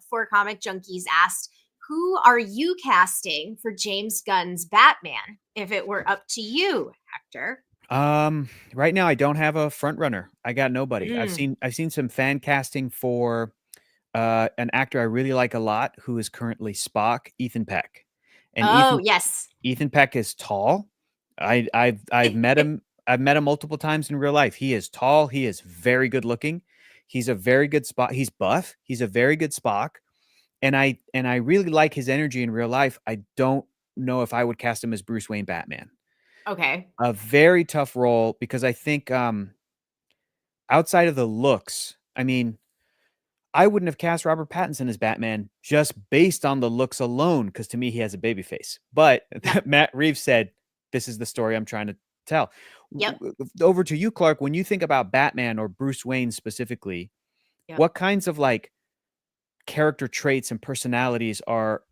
[SPEAKER 1] for Comic Junkies asked, who are you casting for James Gunn's Batman if it were up to you, Hector?
[SPEAKER 2] Right now I don't have a front runner. I got nobody.
[SPEAKER 1] Mm.
[SPEAKER 2] I've seen some fan casting for an actor I really like a lot who is currently Spock, Ethan Peck. And
[SPEAKER 1] Oh, yes.
[SPEAKER 2] Ethan Peck is tall. I've met him. I've met him multiple times in real life. He is tall. He is very good looking. He's a very good Spock. He's buff. He's a very good Spock. And I really like his energy in real life. I don't know if I would cast him as Bruce Wayne Batman.
[SPEAKER 1] Okay.
[SPEAKER 2] A very tough role because I think outside of the looks, I mean, I wouldn't have cast Robert Pattinson as Batman just based on the looks alone, because to me he has a baby face. But
[SPEAKER 1] Yep.
[SPEAKER 2] Matt Reeves said, "This is the story I'm trying to tell."
[SPEAKER 1] Yep.
[SPEAKER 2] Over to you, Clark. When you think about Batman or Bruce Wayne specifically,
[SPEAKER 1] Yep.
[SPEAKER 2] what kinds of like character traits and personalities are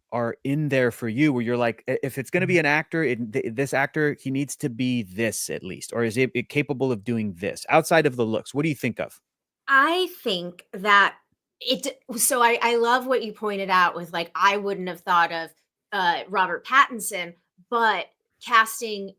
[SPEAKER 2] in there for you? Where you're like, if it's going to be an actor, this actor he needs to be this at least, or is it capable of doing this outside of the looks? What do you think of?
[SPEAKER 1] I think that so I love what you pointed out with like I wouldn't have thought of Robert Pattinson, but casting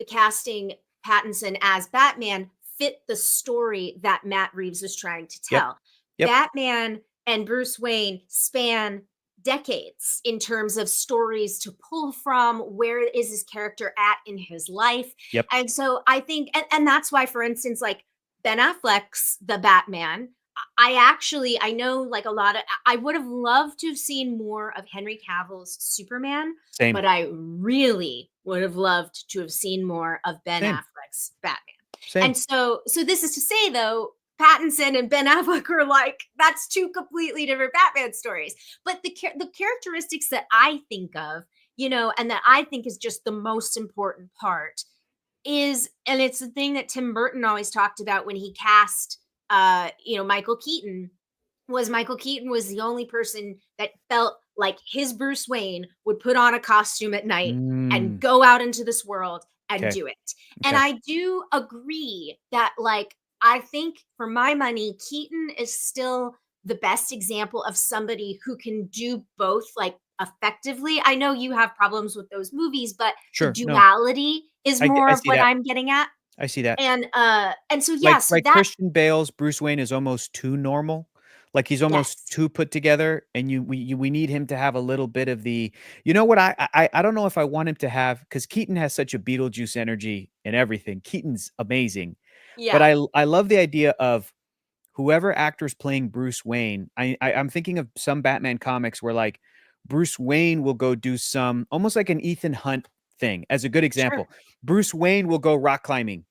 [SPEAKER 1] casting Pattinson as Batman fit the story that Matt Reeves was trying to
[SPEAKER 2] Yep,
[SPEAKER 1] tell.
[SPEAKER 2] yep,
[SPEAKER 1] Batman and Bruce Wayne span decades in terms of stories to pull from. Where is his character at in his life?
[SPEAKER 2] yep.
[SPEAKER 1] And so I think, and that's why, for instance, like Ben Affleck's The Batman. I know like a lot of I would have loved to have seen more of Henry Cavill's Superman,
[SPEAKER 2] Same,
[SPEAKER 1] but I really would have loved to have seen more of Ben
[SPEAKER 2] same,
[SPEAKER 1] Affleck's Batman.
[SPEAKER 2] same.
[SPEAKER 1] And so this is to say though, Pattinson and Ben Affleck are like that's two completely different Batman stories. But the characteristics that I think of, and that I think is just the most important part is, and it's the thing that Tim Burton always talked about when he cast Michael Keaton, was Michael Keaton was the only person that felt like his Bruce Wayne would put on a costume at night and
[SPEAKER 2] Mm,
[SPEAKER 1] go out into this world and
[SPEAKER 2] okay,
[SPEAKER 1] do it. And
[SPEAKER 2] okay.
[SPEAKER 1] I do agree that like I think for my money Keaton is still the best example of somebody who can do both like effectively. I know you have problems with those movies, but the
[SPEAKER 2] Sure, no,
[SPEAKER 1] duality is more
[SPEAKER 2] I
[SPEAKER 1] of
[SPEAKER 2] see
[SPEAKER 1] what
[SPEAKER 2] that,
[SPEAKER 1] I'm getting at.
[SPEAKER 2] I see that.
[SPEAKER 1] And so yeah, so
[SPEAKER 2] Like
[SPEAKER 1] that
[SPEAKER 2] Christian Bale's Bruce Wayne is almost too normal, like, he's almost
[SPEAKER 1] yes.
[SPEAKER 2] too put together, and we need him to have a little bit of the you know what, I don't know if I want him to have, because Keaton has such a Beetlejuice energy and everything. Keaton's amazing, but
[SPEAKER 1] Yeah.
[SPEAKER 2] I love the idea of whoever actor's playing Bruce Wayne. I'm thinking of some Batman comics where, like, Bruce Wayne will go do some almost like an Ethan Hunt thing, as a good
[SPEAKER 1] Sure.
[SPEAKER 2] example. Bruce Wayne will go rock climbing,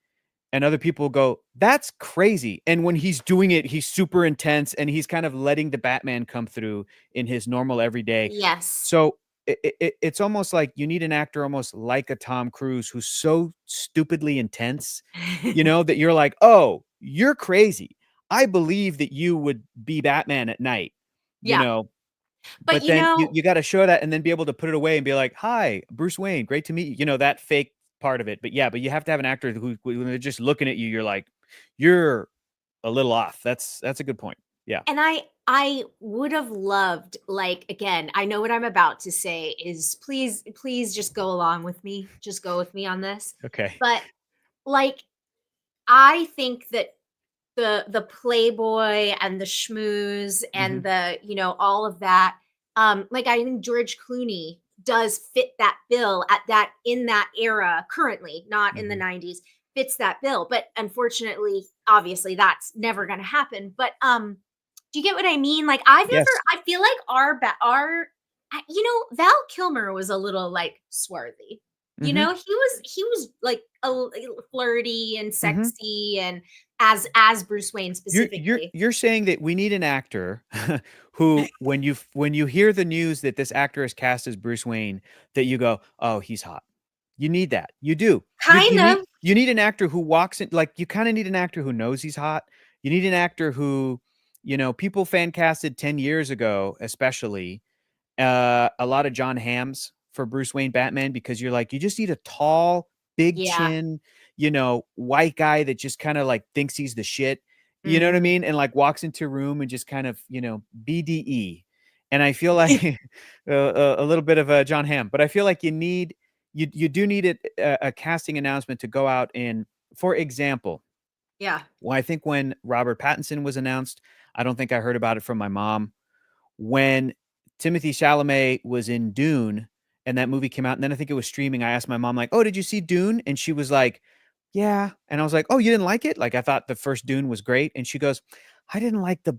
[SPEAKER 2] and other people go, "That's crazy." And when he's doing it, he's super intense and he's kind of letting the Batman come through in his normal everyday.
[SPEAKER 1] Yes.
[SPEAKER 2] So it's almost like you need an actor almost like a Tom Cruise who's so stupidly intense, that you're like, "Oh, you're crazy. I believe that you would be Batman at night." You
[SPEAKER 1] Yeah.
[SPEAKER 2] know,
[SPEAKER 1] But
[SPEAKER 2] but then you gotta show that and then be able to put it away and be like, "Hi, Bruce Wayne, great to meet you." That fake part of it. But yeah, but you have to have an actor who when they're just looking at you, you're like, "You're a little off." That's a good point. Yeah.
[SPEAKER 1] and I would have loved, like, again, I know what I'm about to say is please just go along with me. Just go with me on this.
[SPEAKER 2] Okay.
[SPEAKER 1] But like I think that the playboy and the schmooze and
[SPEAKER 2] Mhm.
[SPEAKER 1] all of that, like I think George Clooney does fit that bill at that in that era currently, not in the
[SPEAKER 2] Mhm.
[SPEAKER 1] 90s, fits that bill. But unfortunately, obviously that's never going to happen. But do you get what I mean? Like
[SPEAKER 2] Yes.
[SPEAKER 1] I feel like our Val Kilmer was a little like swarthy. You
[SPEAKER 2] Mhm.
[SPEAKER 1] know, he was like flirty and
[SPEAKER 2] Mhm.
[SPEAKER 1] sexy and as Bruce Wayne specifically.
[SPEAKER 2] You're saying that we need an actor who, when you hear the news that this actor is cast as Bruce Wayne, that you go, "Oh, he's hot." You need that. You do.
[SPEAKER 1] Kind of.
[SPEAKER 2] You need an actor who walks in, like, you kinda need an actor who knows he's hot. You need an actor who, people fan casted 10 years ago, especially, a lot of John Hams for Bruce Wayne Batman, because you're like, you just need a tall, big
[SPEAKER 1] Yeah.
[SPEAKER 2] chin, white guy that just kind of like thinks he's the shit. You know what I
[SPEAKER 1] Mhm.
[SPEAKER 2] mean? And like walks into a room and just kind of, BDE. And I feel like a little bit of a John Hamm, but I feel like you do need a casting announcement to go out in, for example,
[SPEAKER 1] Yeah.
[SPEAKER 2] well, I think when Robert Pattinson was announced, I don't think I heard about it from my mom. When Timothy Chalamet was in Dune and that movie came out, and then I think it was streaming, I asked my mom, like, "Oh, did you see Dune?" And she was like, "Yeah." And I was like, "Oh, you didn't like it?" Like, I thought the first Dune was great. And she goes, "I didn't like the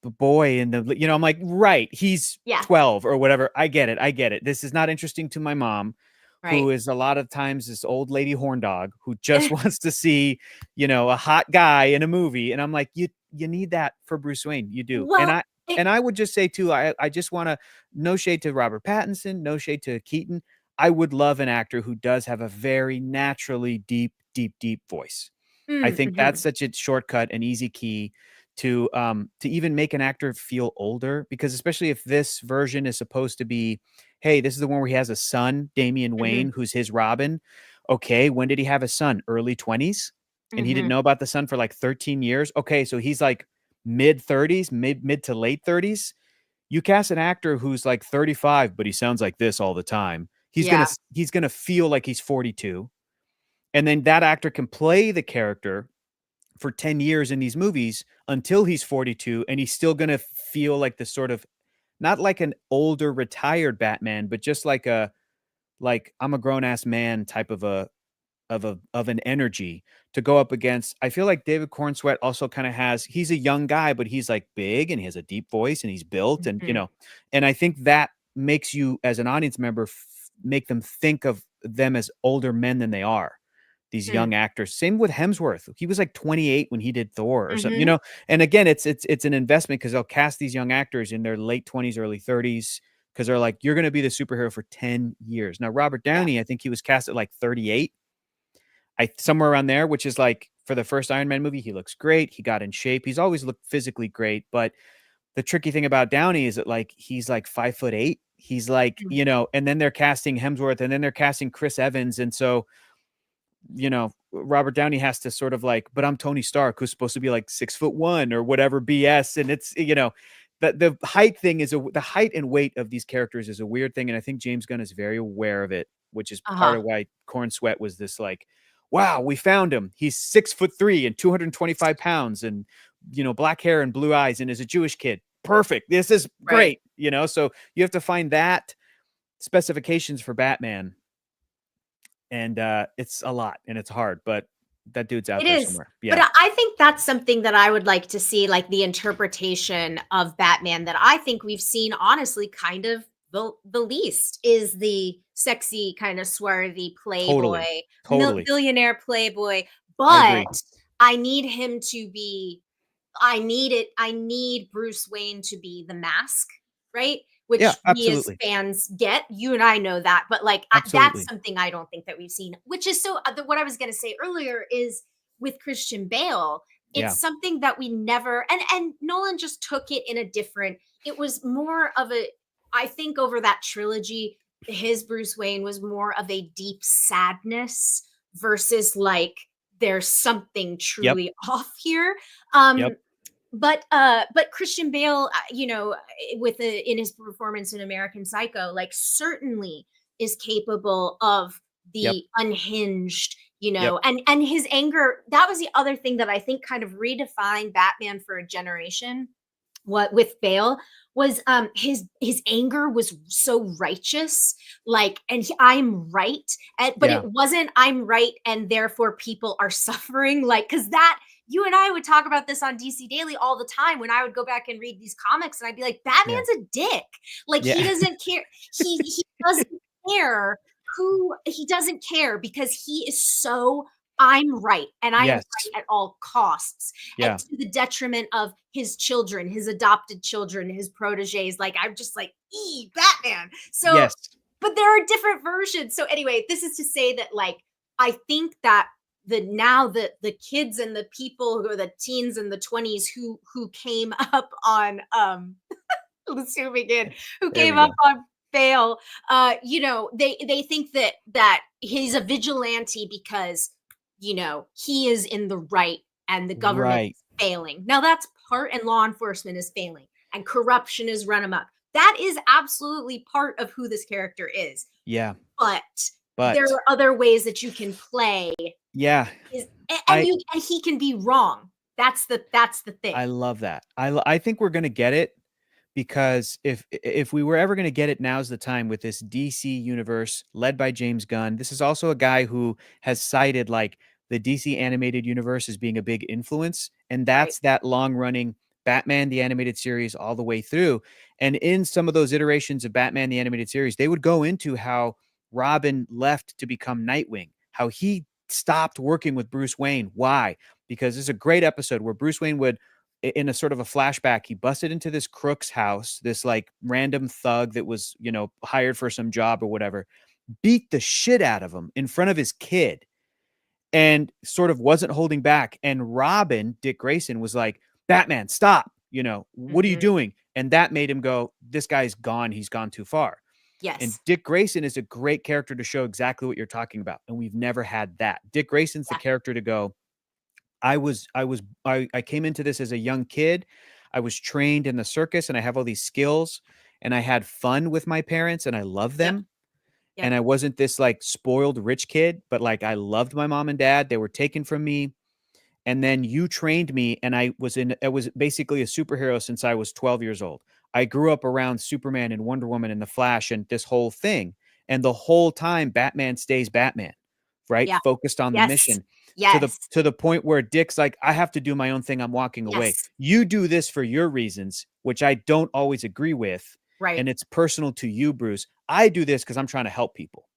[SPEAKER 2] boy and I'm like, "Right, he's
[SPEAKER 1] Yeah.
[SPEAKER 2] 12 or whatever. I get it. I get it. This is not interesting to my mom,
[SPEAKER 1] Right.
[SPEAKER 2] who is a lot of times this old lady horn dog who just wants to see, a hot guy in a movie." And I'm like, you need that for Bruce Wayne. You do. And
[SPEAKER 1] Well,
[SPEAKER 2] I
[SPEAKER 1] it
[SPEAKER 2] and I would just say too, I just wanna, no shade to Robert Pattinson, no shade to Keaton. I would love an actor who does have a very naturally deep, deep, deep voice. I think that's
[SPEAKER 1] mhm.
[SPEAKER 2] such a shortcut and easy key to even make an actor feel older, because especially if this version is supposed to be, hey, this is the one where he has a son, Damian
[SPEAKER 1] Mhm.
[SPEAKER 2] Wayne, who's his Robin. Okay, when did he have a son? Early 20s? And he didn't
[SPEAKER 1] Mhm.
[SPEAKER 2] know about the son for like 13 years. Okay, so he's like mid 30s, mid to late 30s. You cast an actor who's like 35, but he sounds like this all the time.
[SPEAKER 1] Yeah.
[SPEAKER 2] He's gonna feel like he's 42. And then that actor can play the character for 10 years in these movies until he's 42, and he's still gonna feel like this sort of, not like an older retired Batman, but just like I'm a grown ass man type of an energy to go up against. I feel like David Cornsweet also kind of he's a young guy, but he's like big and he has a deep voice and he's built, and
[SPEAKER 1] Mhm.
[SPEAKER 2] and I think that makes you as an audience member make them think of them as older men than they are. These
[SPEAKER 1] Mm.
[SPEAKER 2] young actors. Same with Hemsworth. He was like 28 when he did Thor or something,
[SPEAKER 1] Mhm.
[SPEAKER 2] And again, it's an investment because they'll cast these young actors in their late 20s, early 30s, because they're like, you're going to be the superhero for 10 years. Now, Robert
[SPEAKER 1] Yeah.
[SPEAKER 2] Downey, I think he was cast at like 38, somewhere around there, which is like for the first Iron Man movie, he looks great. He got in shape. He's always looked physically great. But the tricky thing about Downey is that like he's like 5'8". He's like,
[SPEAKER 1] Mm.
[SPEAKER 2] and then they're casting Hemsworth and then they're casting Chris Evans. And so, Robert Downey has to sort of like, but I'm Tony Stark, who's supposed to be like 6'1" or whatever BS. And it's, the height thing the height and weight of these characters is a weird thing. And I think James Gunn is very aware of it, which is part
[SPEAKER 1] Uh-huh.
[SPEAKER 2] of why Corn Sweat was this like, wow, we found him. He's 6'3" and 225 pounds and, black hair and blue eyes and is a Jewish kid. Perfect. This is
[SPEAKER 1] Right.
[SPEAKER 2] great. So you have to find that specifications for Batman, and it's a lot and it's hard, but that dude's out
[SPEAKER 1] It
[SPEAKER 2] there
[SPEAKER 1] is.
[SPEAKER 2] somewhere.
[SPEAKER 1] But
[SPEAKER 2] Yeah,
[SPEAKER 1] I think that's something that I would like to see, like the interpretation of Batman that I think we've seen honestly kind of the least is the sexy, kind of swarthy playboy,
[SPEAKER 2] totally, totally.
[SPEAKER 1] billionaire playboy.
[SPEAKER 2] I
[SPEAKER 1] But
[SPEAKER 2] agree.
[SPEAKER 1] I need him to be I need Bruce Wayne to be the mask, right?
[SPEAKER 2] Yeah,
[SPEAKER 1] Which we as
[SPEAKER 2] absolutely,
[SPEAKER 1] fans get. You and I know that, but like that's
[SPEAKER 2] absolutely.
[SPEAKER 1] something I don't think that we've seen. Which is so. What I was going to say earlier is with Christian Bale,
[SPEAKER 2] Yeah,
[SPEAKER 1] it's something that we never and Nolan just took it in a different. It was more of a. I think over that trilogy, his Bruce Wayne was more of a deep sadness versus like there's something
[SPEAKER 2] yep,
[SPEAKER 1] truly off here.
[SPEAKER 2] yep,
[SPEAKER 1] But Christian Bale, with in his performance in American Psycho, like certainly is capable of
[SPEAKER 2] yep,
[SPEAKER 1] the unhinged,
[SPEAKER 2] yep,
[SPEAKER 1] and his anger. That was the other thing that I think kind of redefined Batman for a generation. What with Bale was his anger was so righteous, like, and I'm right, but it
[SPEAKER 2] yeah,
[SPEAKER 1] wasn't I'm right and therefore people are suffering, like, because that you and I would talk about this on DC Daily all the time when I would go back and read these comics and I'd be like,
[SPEAKER 2] yeah,
[SPEAKER 1] Batman's a dick. Like he
[SPEAKER 2] yeah,
[SPEAKER 1] doesn't care. He doesn't care who he doesn't care because he is so I'm right and I am
[SPEAKER 2] Yes.
[SPEAKER 1] right at all costs, and
[SPEAKER 2] Yeah.
[SPEAKER 1] to the detriment of his children, his adopted children, his proteges. Like I'm just like, Batman. So,
[SPEAKER 2] Yes.
[SPEAKER 1] but there are different versions. So anyway, this is to say that like I think that the kids and the people who are the teens and the 20s who came up on zooming in, who
[SPEAKER 2] There
[SPEAKER 1] came
[SPEAKER 2] we
[SPEAKER 1] up
[SPEAKER 2] go.
[SPEAKER 1] on bail, they think that he's a vigilante because he is in the right and the government
[SPEAKER 2] Right.
[SPEAKER 1] is failing. Now that's part, and law enforcement is failing and corruption is run amok. That is absolutely part of who this character is.
[SPEAKER 2] Yeah.
[SPEAKER 1] But there
[SPEAKER 2] But
[SPEAKER 1] are other ways that you can play
[SPEAKER 2] yeah,
[SPEAKER 1] is,
[SPEAKER 2] I
[SPEAKER 1] and he can be wrong. That's the thing.
[SPEAKER 2] I love that. I think we're gonna get it because if we were ever gonna get it, now's the time with this DC universe led by James Gunn. This is also a guy who has cited like the DC animated universe as being a big influence, and
[SPEAKER 1] Right.
[SPEAKER 2] that's that long running Batman the animated series all the way through. And in some of those iterations of Batman the animated series, they would go into how Robin left to become Nightwing, how he stopped working with Bruce Wayne. Why? Because there's a great episode where Bruce Wayne would, in a sort of a flashback, he busted into this crook's house, this like random thug that was, hired for some job or whatever, beat the shit out of him in front of his kid and sort of wasn't holding back. And Robin, Dick Grayson, was like, Batman, stop. What are you
[SPEAKER 1] Mhm.
[SPEAKER 2] doing? And that made him go, this guy's gone. He's gone too far. And
[SPEAKER 1] Yes.
[SPEAKER 2] Dick Grayson is a great character to show exactly what you're talking about. And we've never had that. Dick Grayson's the
[SPEAKER 1] Yeah.
[SPEAKER 2] character to go, I came into this as a young kid. I was trained in the circus and I have all these skills and I had fun with my parents and I love
[SPEAKER 1] Yep.
[SPEAKER 2] them. And
[SPEAKER 1] Yep.
[SPEAKER 2] I wasn't this like spoiled rich kid, but like I loved my mom and dad. They were taken from me. And then you trained me and I was basically a superhero since I was 12 years old. I grew up around Superman and Wonder Woman and the Flash and this whole thing. And the whole time Batman stays Batman, right?
[SPEAKER 1] Yeah.
[SPEAKER 2] Focused on the
[SPEAKER 1] Yes.
[SPEAKER 2] mission to the
[SPEAKER 1] Yes.
[SPEAKER 2] to the point where Dick's like, I have to do my own thing. I'm walking away.
[SPEAKER 1] Yes.
[SPEAKER 2] You do this for your reasons, which I don't always agree with.
[SPEAKER 1] Right.
[SPEAKER 2] And it's personal to you, Bruce. I do this because I'm trying to help people.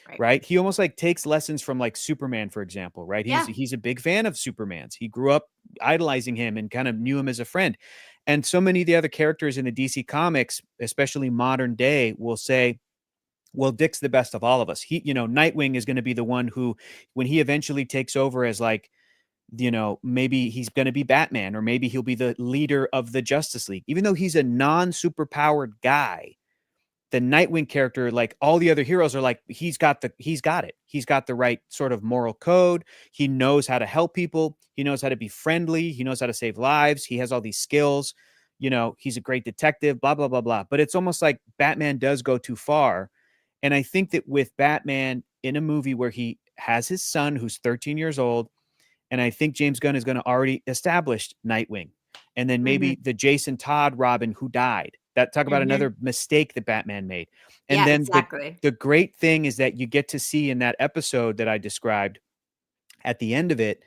[SPEAKER 1] Right.
[SPEAKER 2] Right? He almost like takes lessons from like Superman, for example, right?
[SPEAKER 1] Yeah.
[SPEAKER 2] He's a big fan of Superman's. He grew up idolizing him and kind of knew him as a friend. And so many of the other characters in the DC comics, especially modern day, will say, well, Dick's the best of all of us. Nightwing is going to be the one who, when he eventually takes over as like, maybe he's going to be Batman or maybe he'll be the leader of the Justice League, even though he's a non-superpowered guy. The Nightwing character, like all the other heroes, are like, he's got it. He's got the right sort of moral code. He knows how to help people. He knows how to be friendly. He knows how to save lives. He has all these skills. He's a great detective, blah, blah, blah, blah. But it's almost like Batman does go too far. And I think that with Batman in a movie where he has his son who's 13 years old, and I think James Gunn is going to already establish Nightwing. And then maybe
[SPEAKER 1] Mhm.
[SPEAKER 2] the Jason Todd Robin who died. That talk about
[SPEAKER 1] Mhm.
[SPEAKER 2] another mistake that Batman made. And
[SPEAKER 1] Yeah,
[SPEAKER 2] then
[SPEAKER 1] exactly.
[SPEAKER 2] the great thing is that you get to see in that episode that I described at the end of it,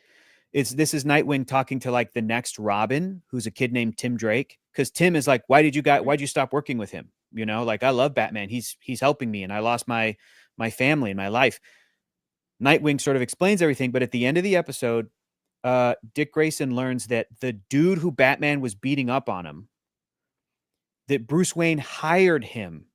[SPEAKER 2] this is Nightwing talking to like the next Robin, who's a kid named Tim Drake. Because Tim is like,
[SPEAKER 1] Mhm.
[SPEAKER 2] why'd you stop working with him? Like I love Batman. He's helping me and I lost my family and my life. Nightwing sort of explains everything, but at the end of the episode, Dick Grayson learns that the dude who Batman was beating up on him, that Bruce Wayne hired him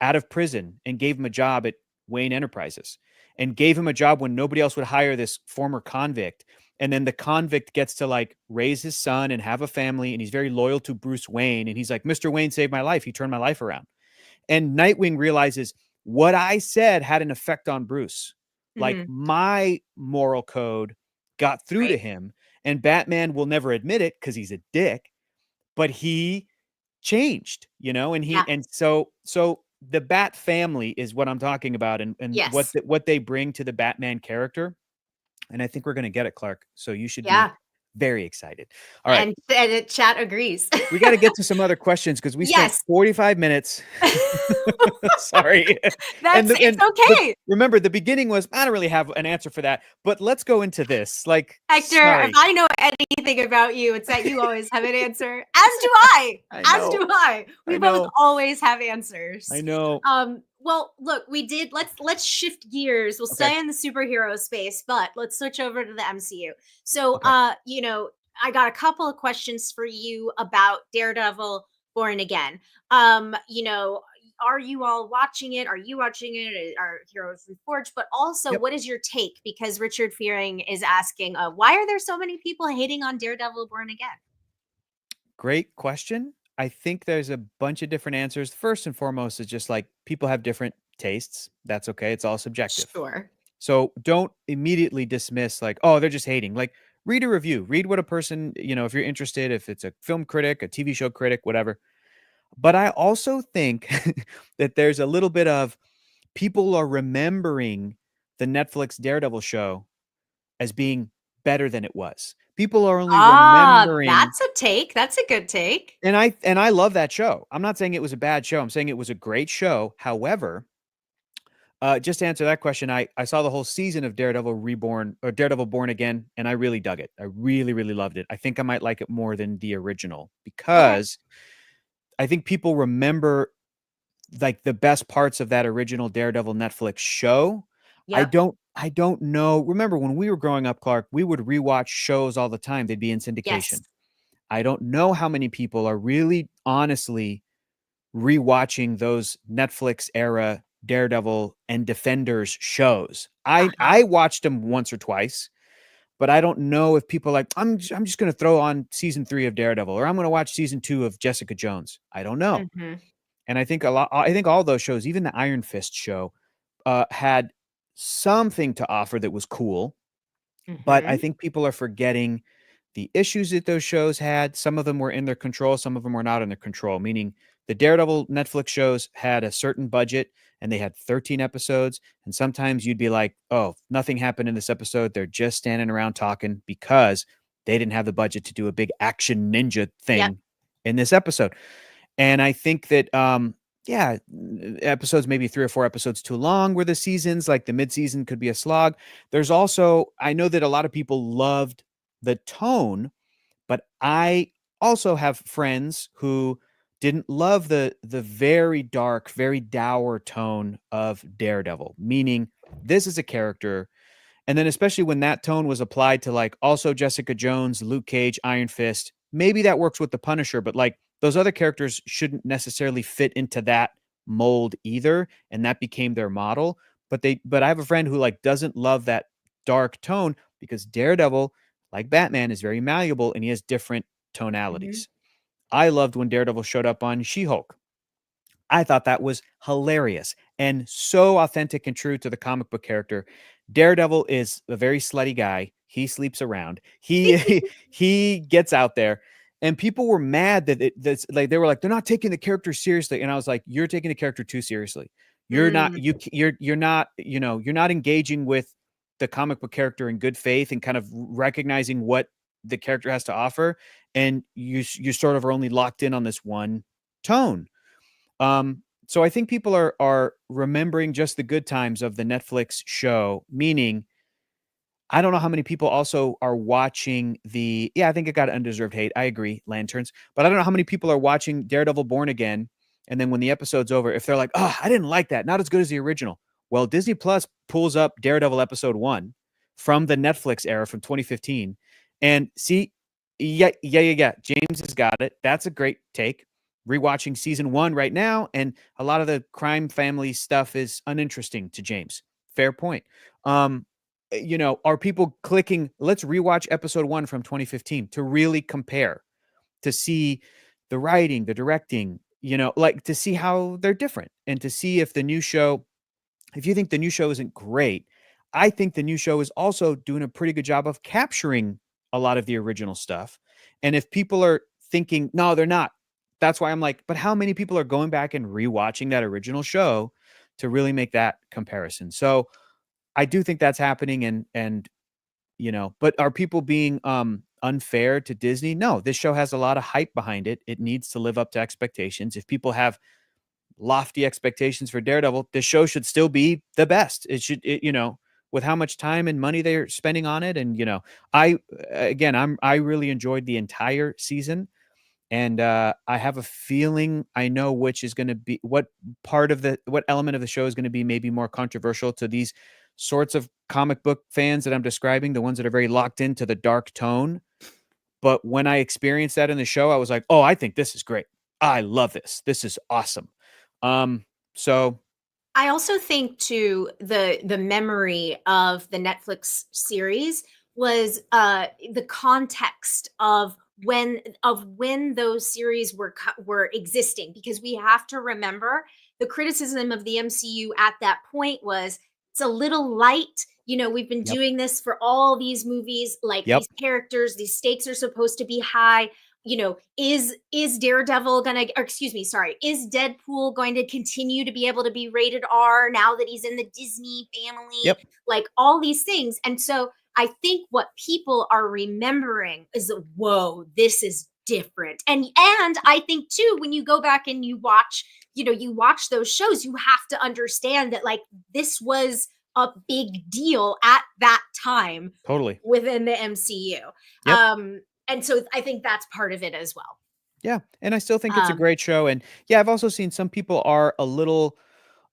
[SPEAKER 2] out of prison and gave him a job at Wayne Enterprises and gave him a job when nobody else would hire this former convict. And then the convict gets to like raise his son and have a family. And he's very loyal to Bruce Wayne. And he's like, Mr. Wayne saved my life. He turned my life around. And Nightwing realizes what I said had an effect on Bruce. Like
[SPEAKER 1] Mhm.
[SPEAKER 2] my moral code got through to
[SPEAKER 1] Right.
[SPEAKER 2] him. And Batman will never admit it because he's a dick, but he changed, and
[SPEAKER 1] Yeah.
[SPEAKER 2] so the Bat family is what I'm talking about and
[SPEAKER 1] Yes.
[SPEAKER 2] what they bring to the Batman character. And I think we're going to get it, Clark. So you should be
[SPEAKER 1] Yeah.
[SPEAKER 2] very excited. All right.
[SPEAKER 1] And chat agrees.
[SPEAKER 2] We got to get to some other questions because we spent
[SPEAKER 1] Yes.
[SPEAKER 2] 45 minutes. Sorry. And
[SPEAKER 1] It's okay.
[SPEAKER 2] remember, the beginning was, I don't really have an answer for that, but let's go into this. Like,
[SPEAKER 1] Hector, if
[SPEAKER 2] sorry.
[SPEAKER 1] I know anything about you, it's that you always have an answer. As do I.
[SPEAKER 2] I
[SPEAKER 1] As
[SPEAKER 2] know.
[SPEAKER 1] do I.
[SPEAKER 2] I
[SPEAKER 1] We both
[SPEAKER 2] know.
[SPEAKER 1] always have answers.
[SPEAKER 2] I know.
[SPEAKER 1] Well, look, we did. Let's shift gears. We'll
[SPEAKER 2] Okay.
[SPEAKER 1] stay in the superhero space, but let's switch over to the MCU. So,
[SPEAKER 2] Okay.
[SPEAKER 1] I got a couple of questions for you about Daredevil Born Again. Are you all watching it? Are you watching it? Are Heroes Reforged? But also,
[SPEAKER 2] Yep.
[SPEAKER 1] what is your take? Because Richard Fearing is asking, why are there so many people hating on Daredevil Born Again?
[SPEAKER 2] Great question. I think there's a bunch of different answers. First and foremost is just like people have different tastes. That's okay. It's all subjective.
[SPEAKER 1] Sure.
[SPEAKER 2] So don't immediately dismiss like, oh, they're just hating. Like read a review, read what a person, if you're interested, if it's a film critic, a TV show critic, whatever. But I also think that there's a little bit of people are remembering the Netflix Daredevil show as being better than it was. People are only
[SPEAKER 1] Ah,
[SPEAKER 2] remembering
[SPEAKER 1] that's a take. That's a good take.
[SPEAKER 2] and I love that show. I'm not saying it was a bad show. I'm saying it was a great show. However, just to answer that question, I saw the whole season of Daredevil Reborn or Daredevil Born Again, and I really dug it. I really, really loved it. I think I might like it more than the original
[SPEAKER 1] Okay.
[SPEAKER 2] because I think people remember like the best parts of that original Daredevil Netflix show. I
[SPEAKER 1] Yep.
[SPEAKER 2] don't I don't know. Remember when we were growing up, Clark, we would rewatch shows all the time. They'd be in
[SPEAKER 1] Yes.
[SPEAKER 2] syndication. I don't know how many people are really honestly rewatching those Netflix era Daredevil and Defenders shows.
[SPEAKER 1] Uh-huh.
[SPEAKER 2] I watched them once or twice, but I don't know if people are like I'm just going to throw on season 3 of Daredevil or I'm going to watch season 2 of Jessica Jones. I don't know.
[SPEAKER 1] Mhm.
[SPEAKER 2] And I think all those shows, even the Iron Fist show, had something to offer that was cool, but I
[SPEAKER 1] Mhm.
[SPEAKER 2] think people are forgetting the issues that those shows had. Some of them were in their control, some of them were not in their control, meaning the Daredevil Netflix shows had a certain budget and they had 13 episodes. And sometimes you'd be like, oh, nothing happened in this episode. They're just standing around talking because they didn't have the budget to do a big action ninja
[SPEAKER 1] Yep.
[SPEAKER 2] thing in this episode. And I think that, yeah, episodes, maybe 3 or 4 episodes too long were the seasons, like the mid-season could be a slog. There's also I know that a lot of people loved the tone, but I also have friends who didn't love the very dark, very dour tone of Daredevil, meaning this is a character and then especially when that tone was applied to like also Jessica Jones, Luke Cage, Iron Fist, maybe that works with the Punisher, but like those other characters shouldn't necessarily fit into that mold either. And that became their model. But I have a friend who like doesn't love that dark tone because Daredevil, like Batman, is very malleable and he has different
[SPEAKER 1] Mhm.
[SPEAKER 2] tonalities. I loved when Daredevil showed up on She-Hulk. I thought that was hilarious and so authentic and true to the comic book character. Daredevil is a very slutty guy. He sleeps around. He gets out there, and people were mad that that's like they were like they're not taking the character seriously, and I was like, you're taking the character too seriously. You're not
[SPEAKER 1] Mm.
[SPEAKER 2] you're not you're not engaging with the comic book character in good faith and kind of recognizing what the character has to offer, and you sort of are only locked in on this one tone. So I think people are remembering just the good times of the Netflix show, meaning I don't know how many people also are watching I think it got undeserved hate. I agree, Lanterns. But I don't know how many people are watching Daredevil Born Again. And then when the episode's over, if they're like, oh, I didn't like that, not as good as the original. Well, Disney Plus pulls up Daredevil episode 1 from the Netflix era from 2015. And see, yeah. James has got it. That's a great take. Rewatching season 1 right now, and a lot of the crime family stuff is uninteresting to James. Fair point. Um, are people clicking, let's rewatch episode 1 from 2015 to really compare, to see the writing, the directing, like to see how they're different and to see if the new show, if you think the new show isn't great, I think the new show is also doing a pretty good job of capturing a lot of the original stuff. And if people are thinking, no, they're not, that's why I'm like, but how many people are going back and rewatching that original show to really make that comparison? So I do think that's happening and but are people being unfair to Disney? No, this show has a lot of hype behind it. It needs to live up to expectations. If people have lofty expectations for Daredevil, this show should still be the best. With how much time and money they're spending on it and I again, I really enjoyed the entire season and I have a feeling I know which is going to be what element of the show is going to be maybe more controversial to these sorts of comic book fans that I'm describing, the ones that are very locked into the dark tone. But when I experienced that in the show, I was like, "Oh, I think this is great. I love this. This is awesome." Um, so
[SPEAKER 1] I also think too the memory of the Netflix series was the context of when those series were existing, because we have to remember the criticism of the MCU at that point was it's a little light. We've been
[SPEAKER 2] yep,
[SPEAKER 1] doing this for all these movies, like
[SPEAKER 2] yep,
[SPEAKER 1] these characters, these stakes are supposed to be high. Is Daredevil gonna, or excuse me, sorry, is Deadpool going to continue to be able to be rated R now that he's in the Disney family?
[SPEAKER 2] yep,
[SPEAKER 1] Like all these things. And so I think what people are remembering is, whoa, this is different. And I think too, when you go back and you watch those shows, you have to understand that, like, this was a big deal at that time
[SPEAKER 2] totally.
[SPEAKER 1] within the MCU.
[SPEAKER 2] Yep.
[SPEAKER 1] And so I think that's part of it as well.
[SPEAKER 2] Yeah, and I still think it's a
[SPEAKER 1] Um,
[SPEAKER 2] great show, and yeah, I've also seen some people are a little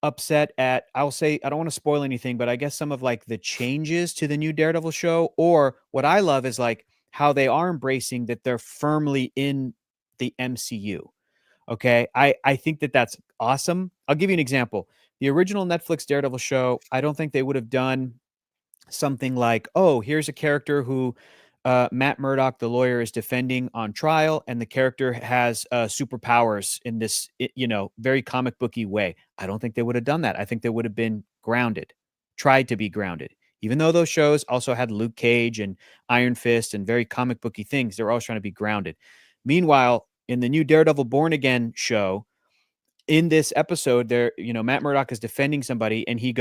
[SPEAKER 2] upset at, I'll say, I don't wanna spoil anything, but I guess some of, like, the changes to the new Daredevil show, or what I love is, like, how they are embracing that they're firmly in the MCU, okay? I think that that's awesome. I'll give you an example. The original Netflix Daredevil show, I don't think they would have done something like, oh, here's a character who Matt Murdock, the lawyer, is defending on trial, and the character has superpowers in this, very comic booky way. I don't think they would have done that. I think they would have been grounded, tried to be grounded. Even though those shows also had Luke Cage and Iron Fist and very comic booky things, they're always trying to be grounded. Meanwhile, in the new Daredevil Born Again show, in this episode there, Matt Murdock is defending somebody and he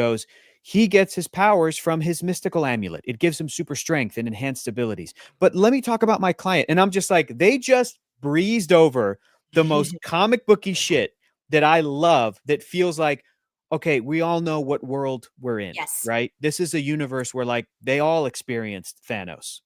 [SPEAKER 2] gets his powers from his mystical amulet. It gives him super strength and enhanced abilities. But let me talk about my client. And I'm just like, they just breezed over the most comic booky shit that I love, that feels like, okay, we all know what world we're in,
[SPEAKER 1] yes,
[SPEAKER 2] right? This is a universe where, like, they all experienced Thanos.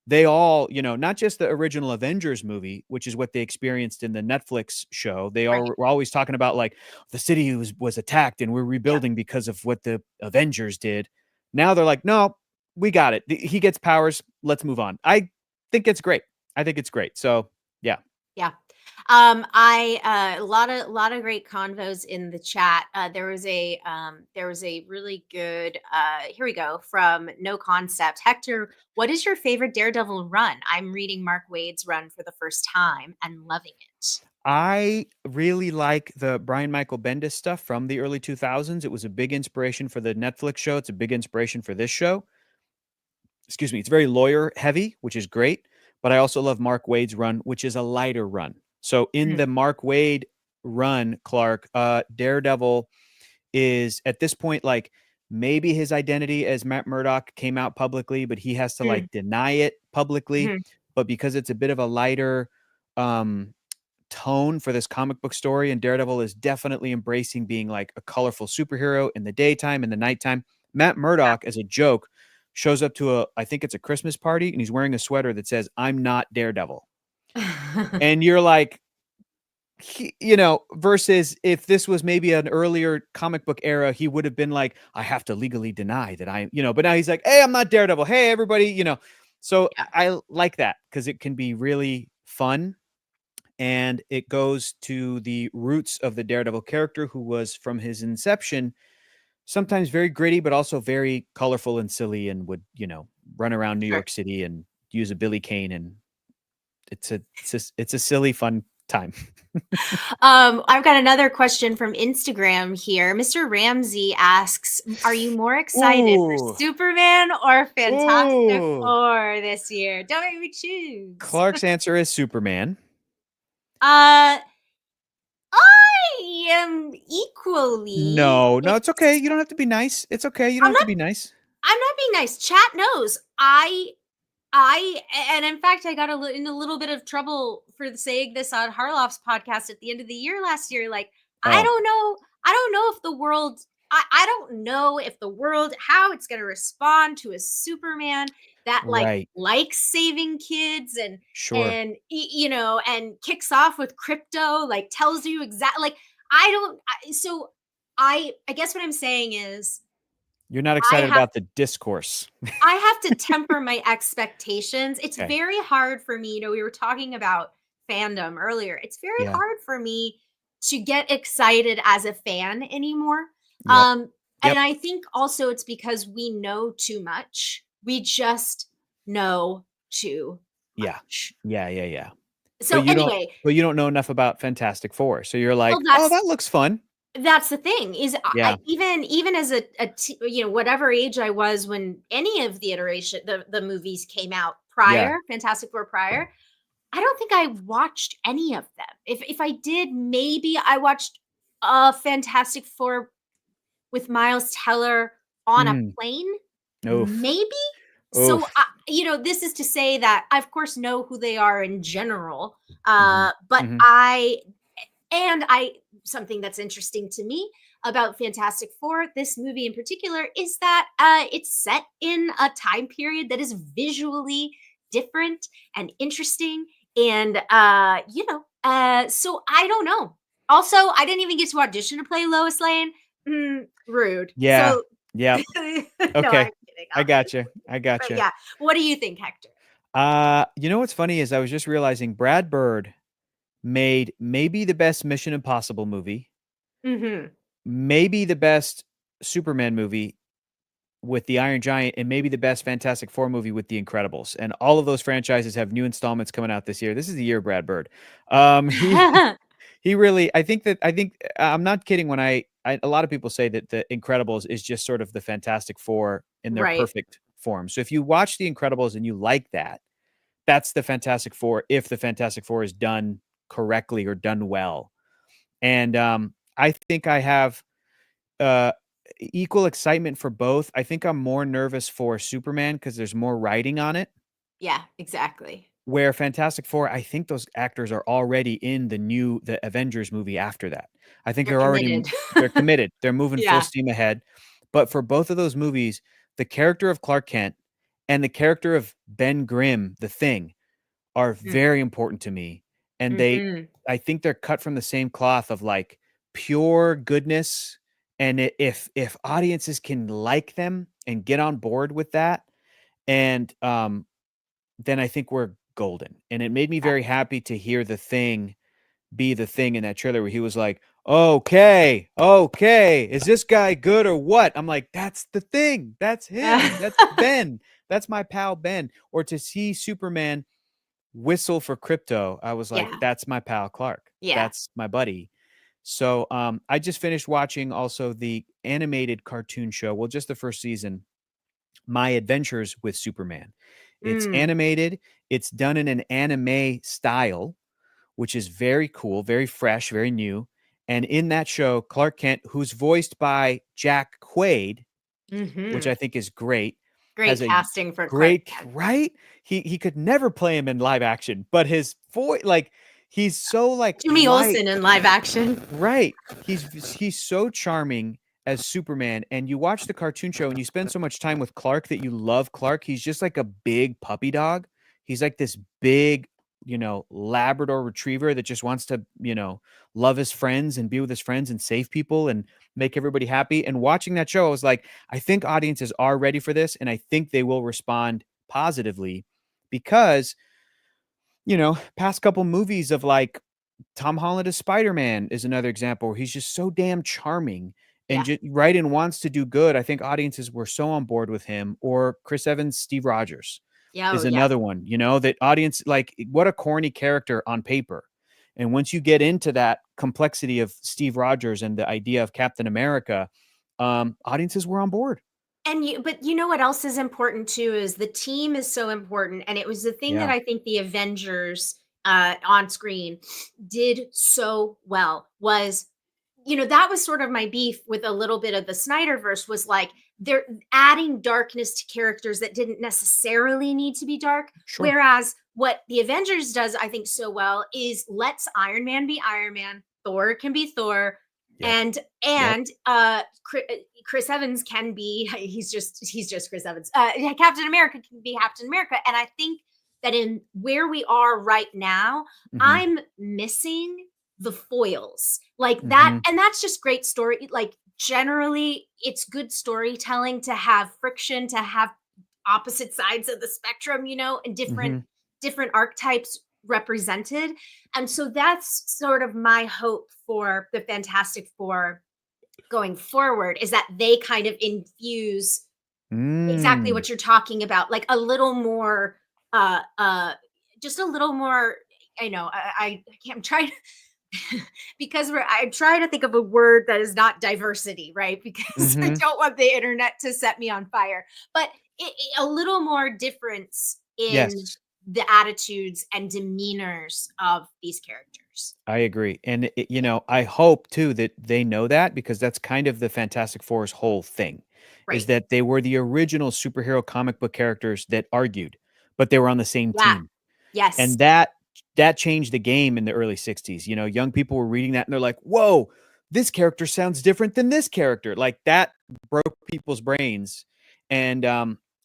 [SPEAKER 2] They all, not just the original Avengers movie, which is what they experienced in the Netflix show. They
[SPEAKER 1] right.
[SPEAKER 2] all were always talking about, like, the city was attacked and we're
[SPEAKER 1] Yeah.
[SPEAKER 2] rebuilding because of what the Avengers did. Now they're like, no, we got it. He gets powers. Let's move on. I think it's great. I think it's great. So yeah.
[SPEAKER 1] Yeah. I a lot of great convos in the chat. There was a really good, here we go, from No Concept. Hector, what is your favorite Daredevil run? I'm reading Mark Waid's run for the first time and loving it.
[SPEAKER 2] I really like the Brian Michael Bendis stuff from the early 2000s. It was a big inspiration for the Netflix show. It's a big inspiration for this show. Excuse me, it's very lawyer heavy, which is great. But I also love Mark Waid's run, which is a lighter run. So in
[SPEAKER 1] Mhm.
[SPEAKER 2] the Mark Waid run, Clarke, Daredevil is at this point, like, maybe his identity as Matt Murdock came out publicly, but he has to,
[SPEAKER 1] Mhm.
[SPEAKER 2] like, deny it publicly.
[SPEAKER 1] Mhm.
[SPEAKER 2] But because it's a bit of a lighter um tone for this comic book story, and Daredevil is definitely embracing being like a colorful superhero in the daytime and the nighttime. Matt Murdock, as a joke, shows up to I think it's a Christmas party, and he's wearing a sweater that says, "I'm not Daredevil." And you're like, versus if this was maybe an earlier comic book era, he would have been like, I have to legally deny that but now he's like, hey, I'm not Daredevil. Hey, everybody. So
[SPEAKER 1] Yeah,
[SPEAKER 2] I like that because it can be really fun, and it goes to the roots of the Daredevil character, who was from his inception sometimes very gritty, but also very colorful and silly, and would run around New
[SPEAKER 1] sure.
[SPEAKER 2] York City and use a billy cane, and it's a silly fun time.
[SPEAKER 1] I've got another question from Instagram here. Mr. Ramsey asks, "Are you more excited for
[SPEAKER 2] Ooh,
[SPEAKER 1] Superman or Fantastic
[SPEAKER 2] ooh.
[SPEAKER 1] Four this year? Don't make me choose."
[SPEAKER 2] Clark's answer is Superman.
[SPEAKER 1] Uh, I am equally
[SPEAKER 2] No, no, it's okay. You
[SPEAKER 1] excited.
[SPEAKER 2] don't have to be nice. It's okay. You don't
[SPEAKER 1] I'm
[SPEAKER 2] have to
[SPEAKER 1] not.
[SPEAKER 2] be nice.
[SPEAKER 1] I'm not being nice. Chat knows. And in fact, I got in a little bit of trouble for saying this on Harloff's podcast at the end of the year last year. Like, I
[SPEAKER 2] Oh,
[SPEAKER 1] don't know. I don't know if the world. I don't know if the world, how it's going to respond to a Superman that
[SPEAKER 2] Right.
[SPEAKER 1] likes saving kids
[SPEAKER 2] Sure.
[SPEAKER 1] and kicks off with crypto, like tells you exactly, like, I don't, so I guess what I'm saying is
[SPEAKER 2] You're not
[SPEAKER 1] I
[SPEAKER 2] excited
[SPEAKER 1] have
[SPEAKER 2] about the discourse.
[SPEAKER 1] I have to temper my expectations. It's
[SPEAKER 2] Okay.
[SPEAKER 1] very hard for me. We were talking about fandom earlier. It's very
[SPEAKER 2] Yeah.
[SPEAKER 1] hard for me to get excited as a fan anymore.
[SPEAKER 2] Yep.
[SPEAKER 1] Um, and
[SPEAKER 2] Yep.
[SPEAKER 1] I think also it's because we know too much. We just know too
[SPEAKER 2] Yeah.
[SPEAKER 1] much.
[SPEAKER 2] Yeah, yeah, yeah.
[SPEAKER 1] So anyway,
[SPEAKER 2] But you don't know enough about Fantastic Four, so you're
[SPEAKER 1] well,
[SPEAKER 2] like, "Oh, that looks fun."
[SPEAKER 1] that's the thing is
[SPEAKER 2] Yeah.
[SPEAKER 1] even as whatever age I was when any of the movies came out
[SPEAKER 2] Yeah.
[SPEAKER 1] prior, Fantastic Four prior, I don't think I watched any of them. If I did, maybe I watched Fantastic Four with Miles Teller on a
[SPEAKER 2] Mm.
[SPEAKER 1] plane,
[SPEAKER 2] Oof.
[SPEAKER 1] maybe. So
[SPEAKER 2] Oof.
[SPEAKER 1] this is to say that I of course know who they are in general,
[SPEAKER 2] Mhm.
[SPEAKER 1] but
[SPEAKER 2] Mhm.
[SPEAKER 1] I something that's interesting to me about Fantastic Four, this movie in particular, is that it's set in a time period that is visually different and interesting. And so I don't know. Also, I didn't even get to audition to play Lois Lane. Rude.
[SPEAKER 2] Yeah.
[SPEAKER 1] So
[SPEAKER 2] Yep.
[SPEAKER 1] no, I'm
[SPEAKER 2] Okay.
[SPEAKER 1] kidding,
[SPEAKER 2] I gotcha.
[SPEAKER 1] obviously.
[SPEAKER 2] I
[SPEAKER 1] But
[SPEAKER 2] gotcha.
[SPEAKER 1] yeah, what do you think, Hector?
[SPEAKER 2] You know what's funny is I was just realizing Brad Bird made maybe the best Mission Impossible movie,
[SPEAKER 1] Hmm.
[SPEAKER 2] maybe the best Superman movie with the Iron Giant, and maybe the best Fantastic Four movie with The Incredibles. And all of those franchises have new installments coming out this year. This is the year of Brad Bird. He he really, I think I'm not kidding when I a lot of people say that The Incredibles is just sort of the Fantastic Four in their
[SPEAKER 1] Right.
[SPEAKER 2] perfect form. So if you watch The Incredibles and you like that, that's the Fantastic Four if the Fantastic Four is done correctly or done well. And I think I have uh equal excitement for both. I think I'm more nervous for Superman because there's more writing on it.
[SPEAKER 1] Yeah, exactly.
[SPEAKER 2] Where Fantastic Four, I think those actors are already in the Avengers movie after that. I think
[SPEAKER 1] You're
[SPEAKER 2] they're already
[SPEAKER 1] committed.
[SPEAKER 2] they're committed. They're moving full
[SPEAKER 1] Yeah.
[SPEAKER 2] steam ahead. But for both of those movies, the character of Clark Kent and the character of Ben Grimm, the Thing, are very important to me. And
[SPEAKER 1] Mm-hmm.
[SPEAKER 2] I think they're cut from the same cloth of like pure goodness. And if audiences can like them and get on board with that, and then I think we're golden. And it made me very happy to hear the Thing be the Thing in that trailer where he was like, okay, okay, is this guy good or what? I'm like, that's the Thing. That's him. That's Ben. That's my pal Ben. Or to see Superman whistle for crypto, I was like,
[SPEAKER 1] Yeah.
[SPEAKER 2] that's my pal Clark.
[SPEAKER 1] Yeah.
[SPEAKER 2] That's my buddy. So I just finished watching also the animated cartoon show. Well, just the first season, My Adventures with Superman. It's
[SPEAKER 1] Mm.
[SPEAKER 2] animated, it's done in an anime style, which is very cool, very fresh, very new. And in that show, Clark Kent, who's voiced by Jack Quaid, which
[SPEAKER 1] Mhm.
[SPEAKER 2] I think is great,
[SPEAKER 1] Great
[SPEAKER 2] has a
[SPEAKER 1] casting for Clark
[SPEAKER 2] great
[SPEAKER 1] Kent.
[SPEAKER 2] right? He could never play him in live action, but his voice, like, he's so, like,
[SPEAKER 1] Jimmy
[SPEAKER 2] light.
[SPEAKER 1] Olsen in live action.
[SPEAKER 2] Right. He's so charming as Superman, and you watch the cartoon show and you spend so much time with Clark that you love Clark. He's just like a big puppy dog. He's like this big, Labrador retriever that just wants to, love his friends and be with his friends and save people and make everybody happy. And watching that show, I was like, I think audiences are ready for this, and I think they will respond positively because, past couple movies of like Tom Holland as Spider-Man is another example where he's just so damn charming and
[SPEAKER 1] Yeah.
[SPEAKER 2] just right and wants to do good. I think audiences were so on board with him. Or Chris Evans, Steve Rogers
[SPEAKER 1] Yeah, oh,
[SPEAKER 2] is
[SPEAKER 1] yeah.
[SPEAKER 2] another one, that audience, like, what a corny character on paper. And once you get into that complexity of Steve Rogers and the idea of Captain America, audiences were on board.
[SPEAKER 1] But you know what else is important too is the team is so important, and it was the thing that
[SPEAKER 2] Yeah,
[SPEAKER 1] I think the Avengers on screen did so well was, that was sort of my beef with a little bit of the Snyderverse, was like they're adding darkness to characters that didn't necessarily need to be dark.
[SPEAKER 2] sure.
[SPEAKER 1] Whereas what the Avengers does, I think, so well is lets Iron Man be Iron Man, Thor can be Thor,
[SPEAKER 2] Yep.
[SPEAKER 1] And
[SPEAKER 2] Yep.
[SPEAKER 1] Chris Evans can be he's just Chris Evans. Captain America can be Captain America, and I think that in where we are right now,
[SPEAKER 2] Mhm.
[SPEAKER 1] I'm missing the foils like that,
[SPEAKER 2] Mhm.
[SPEAKER 1] and that's just great story. Like generally, it's good storytelling to have friction, to have opposite sides of the spectrum, and different
[SPEAKER 2] Mhm.
[SPEAKER 1] different archetypes represented. And so that's sort of my hope for the Fantastic Four going forward, is that they kind of infuse exactly
[SPEAKER 2] Mm.
[SPEAKER 1] what you're talking about, like a little more, just a little more. I know I can't. I'm trying because I'm trying to think of a word that is not diversity, right? Because I
[SPEAKER 2] Mhm.
[SPEAKER 1] don't want the internet to set me on fire. But a little more difference in
[SPEAKER 2] Yes.
[SPEAKER 1] the attitudes and demeanors of these characters.
[SPEAKER 2] I agree. And I hope too that they know that, because that's kind of the Fantastic Four's whole thing, is
[SPEAKER 1] Right.
[SPEAKER 2] that they were the original superhero comic book characters that argued, but they were on the same
[SPEAKER 1] Yeah.
[SPEAKER 2] team.
[SPEAKER 1] Yes.
[SPEAKER 2] And that changed the game in the early 60s. Young people were reading that and they're like, "Whoa, this character sounds different than this character." Like that broke people's brains, and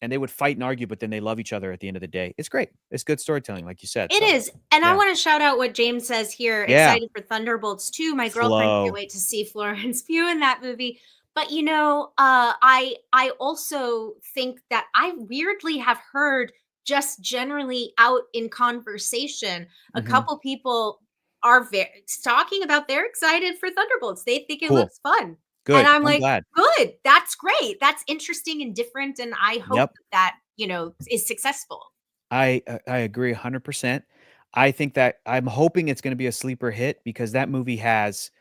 [SPEAKER 2] they would fight and argue, but then they love each other at the end of the day. It's great. It's good storytelling, like you said.
[SPEAKER 1] It
[SPEAKER 2] So,
[SPEAKER 1] is. And I
[SPEAKER 2] yeah.
[SPEAKER 1] want to shout out what James says here.
[SPEAKER 2] Yeah.
[SPEAKER 1] Excited for Thunderbolts 2. My girlfriend can't
[SPEAKER 2] Flow.
[SPEAKER 1] wait to see Florence Pugh in that movie. But I also think that I weirdly have heard, just generally out in conversation, a
[SPEAKER 2] Mhm.
[SPEAKER 1] couple people are talking about they're excited for Thunderbolts. They think it
[SPEAKER 2] Cool.
[SPEAKER 1] looks fun. And
[SPEAKER 2] Good.
[SPEAKER 1] I'm
[SPEAKER 2] I'm
[SPEAKER 1] like,
[SPEAKER 2] glad.
[SPEAKER 1] good. That's great. That's interesting and different. And I hope
[SPEAKER 2] Yep.
[SPEAKER 1] that is successful.
[SPEAKER 2] I agree 100%. I think that I'm hoping it's gonna be a sleeper hit, because that movie it has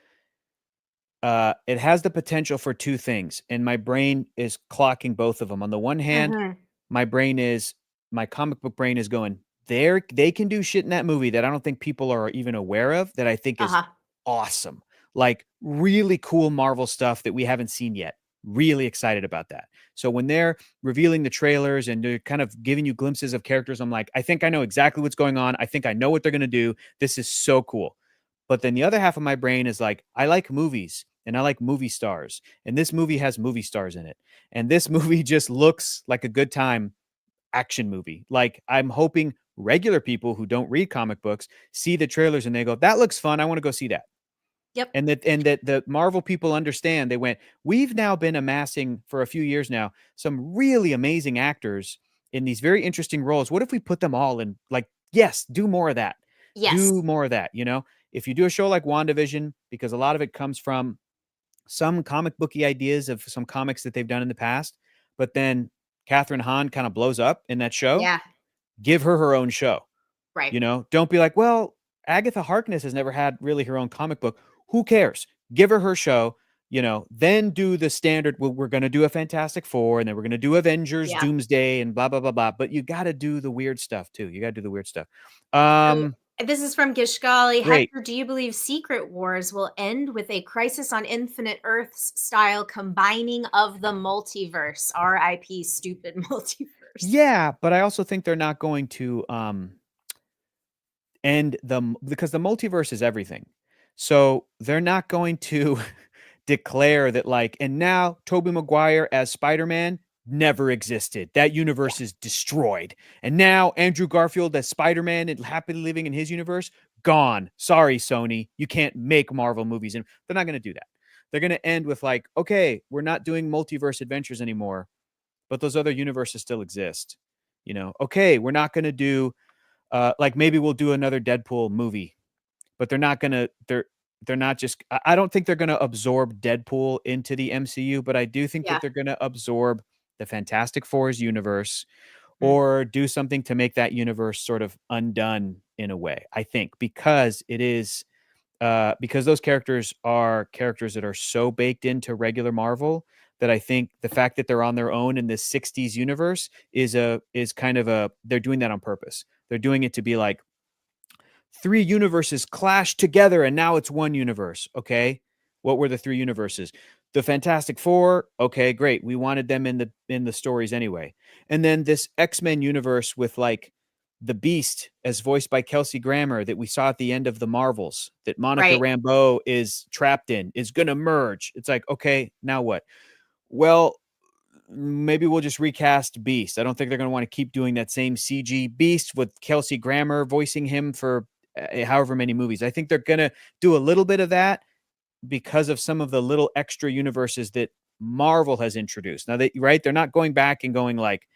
[SPEAKER 2] the potential for 2 things, and my brain is clocking both of them. On the one hand,
[SPEAKER 1] Mhm.
[SPEAKER 2] my brain is my comic book brain is going, they can do shit in that movie that I don't think people are even aware of, that I think is
[SPEAKER 1] Uh-huh.
[SPEAKER 2] awesome. Like, really cool Marvel stuff that we haven't seen yet. Really excited about that. So when they're revealing the trailers and they're kind of giving you glimpses of characters, I'm like, I think I know exactly what's going on. I think I know what they're gonna do. This is so cool. But then the other half of my brain is like, I like movies and I like movie stars. And this movie has movie stars in it. And this movie just looks like a good time action movie. Like, I'm hoping regular people who don't read comic books see the trailers and they go, "That looks fun. I want to go see that."
[SPEAKER 1] Yep.
[SPEAKER 2] And that the Marvel people understand. They went, "We've now been amassing for a few years now some really amazing actors in these very interesting roles. What if we put them all in, like, yes, do more of that.
[SPEAKER 1] Yes.
[SPEAKER 2] Do more of that. If you do a show like WandaVision, because a lot of it comes from some comic booky ideas of some comics that they've done in the past, but then Catherine Hahn kind of blows up in that show.
[SPEAKER 1] Yeah.
[SPEAKER 2] Give her her own show.
[SPEAKER 1] Right.
[SPEAKER 2] Don't be like, well, Agatha Harkness has never had really her own comic book. Who cares? Give her her show. Then do the standard. Well, we're going to do a Fantastic Four, and then we're going to do Avengers,
[SPEAKER 1] Yeah.
[SPEAKER 2] Doomsday, and blah blah blah blah. But you got to do the weird stuff too. You got to do the weird stuff.
[SPEAKER 1] So this is from Gishgali.
[SPEAKER 2] Great.
[SPEAKER 1] Hector, do you believe Secret Wars will end with a Crisis on Infinite Earths style combining of the multiverse? RIP, stupid multiverse.
[SPEAKER 2] Yeah, but I also think they're not going to end because the multiverse is everything. So they're not going to declare that, like, and now Tobey Maguire as Spider-Man never existed. That
[SPEAKER 1] Yeah.
[SPEAKER 2] universe is destroyed. And now Andrew Garfield as Spider-Man and happily living in his universe, gone. Sorry, Sony. You can't make Marvel movies. And they're not going to do that. They're going to end with, like, okay, we're not doing multiverse adventures anymore, but those other universes still exist. Okay, we're not going to do like, maybe we'll do another Deadpool movie, but they're not just I don't think they're gonna absorb Deadpool into the MCU, but I do think
[SPEAKER 1] Yeah.
[SPEAKER 2] that they're gonna absorb the Fantastic Four's universe,
[SPEAKER 1] Mm.
[SPEAKER 2] or do something to make that universe sort of undone in a way. I think because those characters are characters that are so baked into regular Marvel, that I think the fact that they're on their own in this 60s universe is kind of they're doing that on purpose. They're doing it to be like, 3 universes clash together and now it's one universe. Okay. What were the 3 universes? The Fantastic Four. Okay, great. We wanted them in the stories anyway. And then this X-Men universe with, like, the Beast, as voiced by Kelsey Grammer, that we saw at the end of the Marvels, that Monica
[SPEAKER 1] Right.
[SPEAKER 2] Rambeau is trapped in, is going to merge. It's like, okay, now what? Well, maybe we'll just recast Beast. I don't think they're going to want to keep doing that same CG Beast with Kelsey Grammer voicing him for however many movies. I think they're going to do a little bit of that because of some of the little extra universes that Marvel has introduced. Now, they're not going back and going like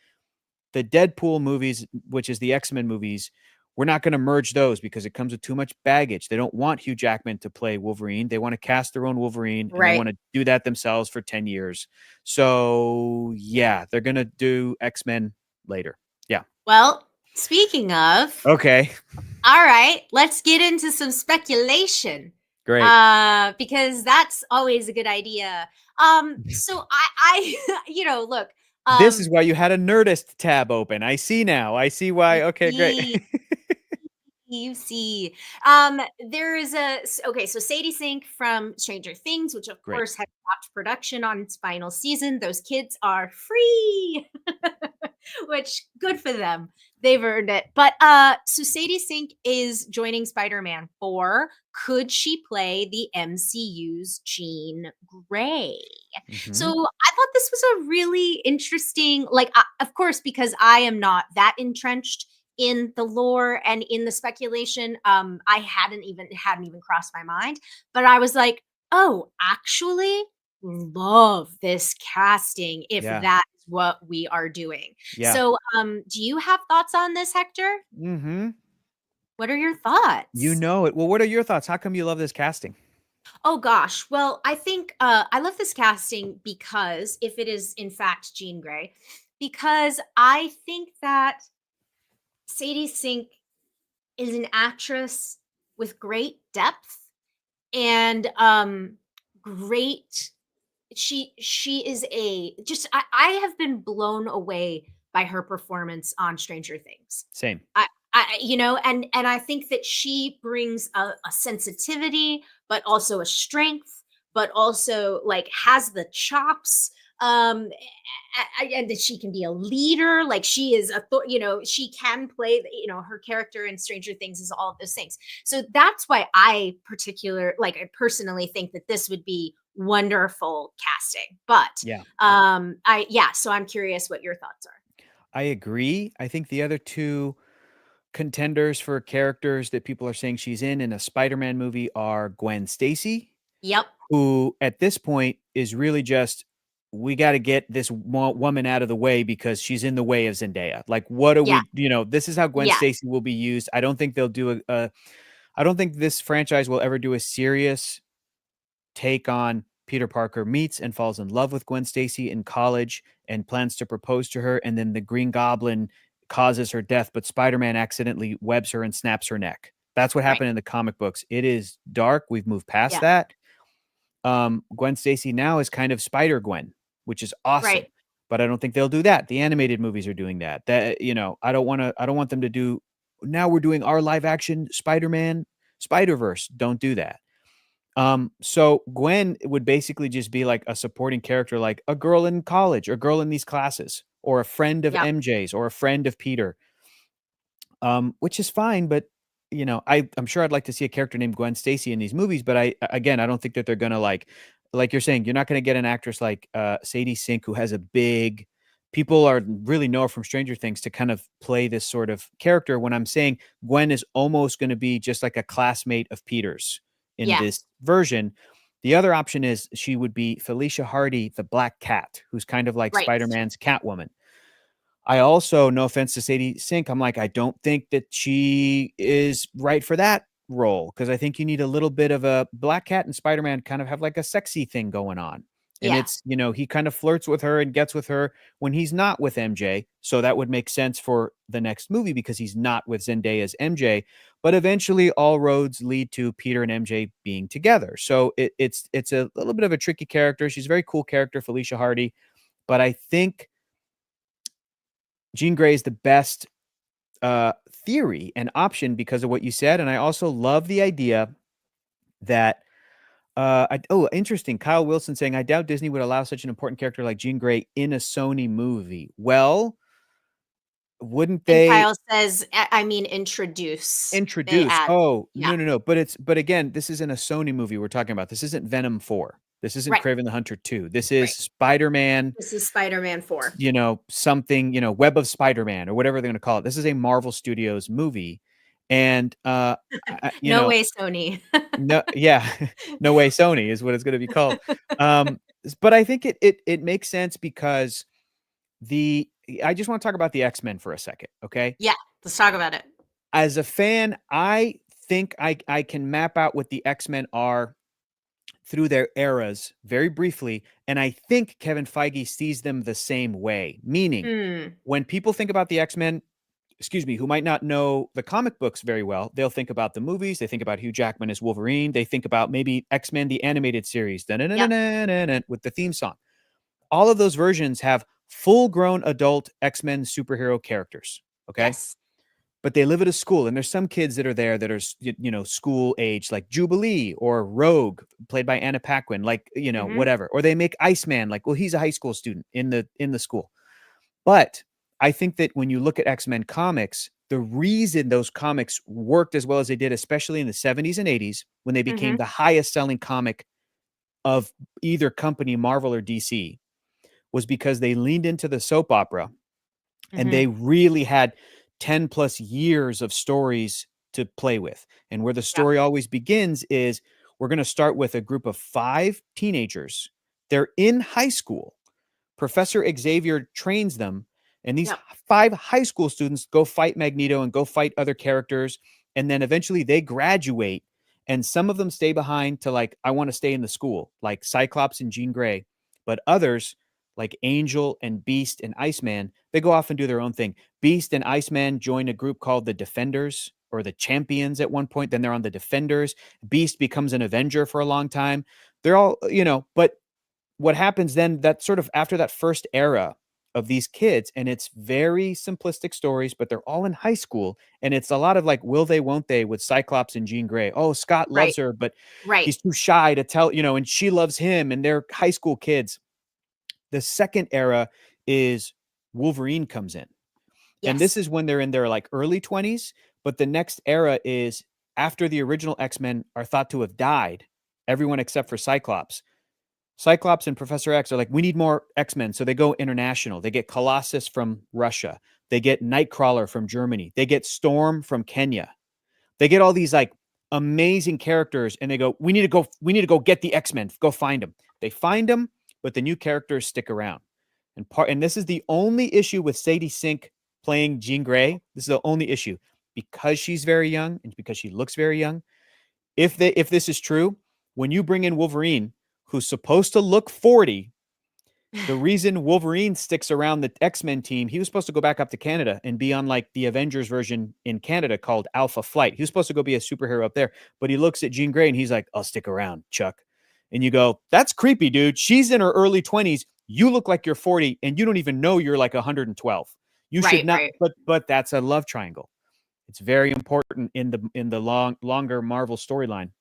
[SPEAKER 2] the Deadpool movies, which is the X-Men movies. We're not going to merge those because it comes with too much baggage. They don't want Hugh Jackman to play Wolverine. They want to cast their own Wolverine, and they
[SPEAKER 1] Right.
[SPEAKER 2] want to do that themselves for 10 years. So, yeah, they're going to do X-Men later. Yeah.
[SPEAKER 1] Well, speaking of,
[SPEAKER 2] Okay.
[SPEAKER 1] all right, let's get into some speculation.
[SPEAKER 2] Great.
[SPEAKER 1] Because that's always a good idea. So look,
[SPEAKER 2] This is
[SPEAKER 1] um,
[SPEAKER 2] why you had a Nerdist tab open. I see now. I see why. Okay, great.
[SPEAKER 1] see, you see, there is okay, so Sadie Sink from Stranger Things, which of
[SPEAKER 2] Great.
[SPEAKER 1] course has stopped production on its final season. Those kids are free, which good for them. They've earned it. But so Sadie Sink is joining Spider-Man 4. Could she play the MCU's Jean Grey? So
[SPEAKER 2] Mhm.
[SPEAKER 1] I thought this was a really interesting, like, of course, because I am not that entrenched in the lore and in the speculation, I hadn't even crossed my mind. But I was like, oh, actually, love this casting if
[SPEAKER 2] Yeah.
[SPEAKER 1] that is what we are doing.
[SPEAKER 2] Yeah.
[SPEAKER 1] So, do you have thoughts on this, Hector?
[SPEAKER 2] Mhm.
[SPEAKER 1] What are your
[SPEAKER 2] You
[SPEAKER 1] thoughts?
[SPEAKER 2] know it. Well, what are your thoughts? How come you love this casting?
[SPEAKER 1] Oh gosh. Well, I think I love this casting because if it is in fact Jean Grey, because I think that Sadie Sink is an actress with great depth and great she is a just I have been blown away by her performance on Stranger Things.
[SPEAKER 2] Same.
[SPEAKER 1] And I think that she brings a sensitivity, but also a strength, but also like has the chops. And that she can be a leader. Like she is she can play. Her character in Stranger Things is all of those things. So that's why I personally think that this would be wonderful casting. But
[SPEAKER 2] Yeah.
[SPEAKER 1] so I'm curious what your thoughts are.
[SPEAKER 2] I agree. I think the other two contenders for characters that people are saying she's in a Spider-Man movie are Gwen Stacy,
[SPEAKER 1] Yep.
[SPEAKER 2] who at this point is really just, we got to get this woman out of the way because she's in the way of Zendaya. Like, what are
[SPEAKER 1] Yeah.
[SPEAKER 2] we, this is how Gwen
[SPEAKER 1] Yeah.
[SPEAKER 2] Stacy will be used. I don't think they'll do I don't think this franchise will ever do a serious take on Peter Parker meets and falls in love with Gwen Stacy in college and plans to propose to her, and then the Green Goblin causes her death, but Spider-Man accidentally webs her and snaps her neck. That's what
[SPEAKER 1] Right.
[SPEAKER 2] happened in the comic books. It is dark. We've moved past
[SPEAKER 1] Yeah.
[SPEAKER 2] that. Gwen Stacy now is kind of Spider Gwen, which is
[SPEAKER 1] Right.
[SPEAKER 2] awesome. But I don't think they'll do that. The animated movies are doing that. I don't want them to do, now we're doing our live action Spider-Man Spider-Verse. Don't do that. So Gwen would basically just be like a supporting character, like a girl in college, or a girl in these classes, or a friend of
[SPEAKER 1] Yep.
[SPEAKER 2] MJ's, or a friend of Peter. Which is fine, but I'm sure I'd like to see a character named Gwen Stacy in these movies, but I don't think that they're gonna like you're saying, you're not gonna get an actress like Sadie Sink, who has a big, people are really know her from Stranger Things, to kind of play this sort of character, when I'm saying Gwen is almost gonna be just like a classmate of Peter's in
[SPEAKER 1] Yeah.
[SPEAKER 2] this version. The other option is she would be Felicia Hardy, the Black Cat, who's kind of like
[SPEAKER 1] Right.
[SPEAKER 2] Spider-Man's Catwoman. I also, no offense to Sadie Sink, I'm like, I don't think that she is right for that role, because I think you need a little bit of a Black Cat, and Spider-Man kind of have like a sexy thing going on. And
[SPEAKER 1] Yeah.
[SPEAKER 2] it's, he kind of flirts with her and gets with her when he's not with MJ. So that would make sense for the next movie because he's not with Zendaya's MJ. But eventually all roads lead to Peter and MJ being together. So it's a little bit of a tricky character. She's a very cool character, Felicia Hardy. But I think Jean Grey is the best theory and option because of what you said. And I also love the idea that, interesting. Kyle Wilson saying, I doubt Disney would allow such an important character like Jean Grey in a Sony movie. Well, wouldn't
[SPEAKER 1] And
[SPEAKER 2] they
[SPEAKER 1] Kyle says, I mean, introduce. They
[SPEAKER 2] introduce?
[SPEAKER 1] add.
[SPEAKER 2] Oh,
[SPEAKER 1] Yeah.
[SPEAKER 2] no. But again, this isn't a Sony movie we're talking about. This isn't Venom 4. This isn't
[SPEAKER 1] Right.
[SPEAKER 2] Kraven the Hunter 2. This is
[SPEAKER 1] Right.
[SPEAKER 2] Spider-Man,
[SPEAKER 1] This is Spider-Man 4.
[SPEAKER 2] something, Web of Spider-Man or whatever they're going to call it. This is a Marvel Studios movie. And,
[SPEAKER 1] No way, Sony.
[SPEAKER 2] no, yeah, no way Sony is what it's going to be called. Um, but I think it makes sense because the I just want to talk about the X-Men for a second, okay?
[SPEAKER 1] Yeah, let's talk about it.
[SPEAKER 2] As a fan, I think I can map out what the X-Men are through their eras very briefly, and I think Kevin Feige sees them the same way. Meaning,
[SPEAKER 1] Hmm.
[SPEAKER 2] when people think about the X-Men, excuse me, who might not know the comic books very well, they'll think about the movies. They think about Hugh Jackman as Wolverine. They think about maybe X-Men, the animated series,
[SPEAKER 1] Yep.
[SPEAKER 2] with the theme song. All of those versions have full grown adult X-Men superhero characters. Okay.
[SPEAKER 1] Yes.
[SPEAKER 2] But they live at a school, and there's some kids that are there that are, school age, like Jubilee or Rogue, played by Anna Paquin, like,
[SPEAKER 1] Hmm.
[SPEAKER 2] whatever. Or they make Iceman, like, well, he's a high school student in the school. But I think that when you look at X-Men comics, the reason those comics worked as well as they did, especially in the 70s and 80s, when they became
[SPEAKER 1] Hmm.
[SPEAKER 2] the highest selling comic of either company, Marvel or DC, was because they leaned into the soap opera and
[SPEAKER 1] Hmm.
[SPEAKER 2] they really had 10 plus years of stories to play with. And where the
[SPEAKER 1] Yep.
[SPEAKER 2] story always begins is we're going to start with a group of 5 teenagers. They're in high school. Professor Xavier trains them, and these
[SPEAKER 1] Yep.
[SPEAKER 2] 5 high school students go fight Magneto and go fight other characters. And then eventually they graduate, and some of them stay behind to, like, I want to stay in the school, like Cyclops and Jean Grey. But others, like Angel and Beast and Iceman, they go off and do their own thing. Beast and Iceman join a group called the Defenders or the Champions at one point. Then they're on the Defenders. Beast becomes an Avenger for a long time. They're all, but what happens then, that sort of after that first era of these kids, and it's very simplistic stories, but they're all in high school, and it's a lot of like will they won't they with Cyclops and Jean Grey. Oh, Scott
[SPEAKER 1] Right.
[SPEAKER 2] loves her, but
[SPEAKER 1] Right.
[SPEAKER 2] he's too shy to tell, and she loves him, and they're high school kids. The second era is Wolverine comes in, and this
[SPEAKER 1] Yes.
[SPEAKER 2] is when they're in their like early 20s. But the next era is after the original X-Men are thought to have died, everyone except for Cyclops. Cyclops and Professor X are like, we need more X-Men. So they go international. They get Colossus from Russia. They get Nightcrawler from Germany. They get Storm from Kenya. They get all these like amazing characters, and they go, we need to go get the X-Men. Go find them. They find them, but the new characters stick around. And this is the only issue with Sadie Sink playing Jean Grey. This is the only issue. Because she's very young and because she looks very young, if this is true, when you bring in Wolverine, who's supposed to look 40, the reason Wolverine sticks around the X-Men team, he was supposed to go back up to Canada and be on like the Avengers version in Canada called Alpha Flight. He was supposed to go be a superhero up there, but he looks at Jean Grey and he's like, I'll stick around, Chuck. And you go, that's creepy, dude. She's in her early 20s. You look like you're 40 and you don't even know you're like 112. You should
[SPEAKER 1] Right.
[SPEAKER 2] not,
[SPEAKER 1] Right.
[SPEAKER 2] but that's a love triangle. It's very important in the longer Marvel storyline.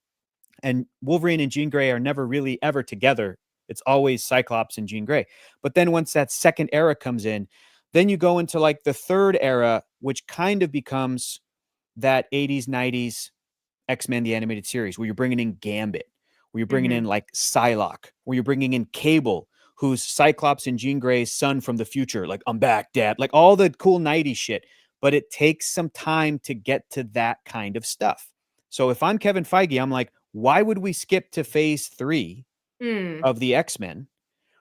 [SPEAKER 2] And Wolverine and Jean Grey are never really ever together. It's always Cyclops and Jean Grey. But then once that second era comes in, then you go into like the third era, which kind of becomes that 80s, 90s X-Men, the animated series, where you're bringing in Gambit, where you're bringing
[SPEAKER 1] Hmm.
[SPEAKER 2] in like Psylocke, where you're bringing in Cable, who's Cyclops and Jean Grey's son from the future. Like, I'm back, Dad. Like all the cool 90s shit. But it takes some time to get to that kind of stuff. So if I'm Kevin Feige, I'm like, why would we skip to phase 3
[SPEAKER 1] Hmm.
[SPEAKER 2] of the X-Men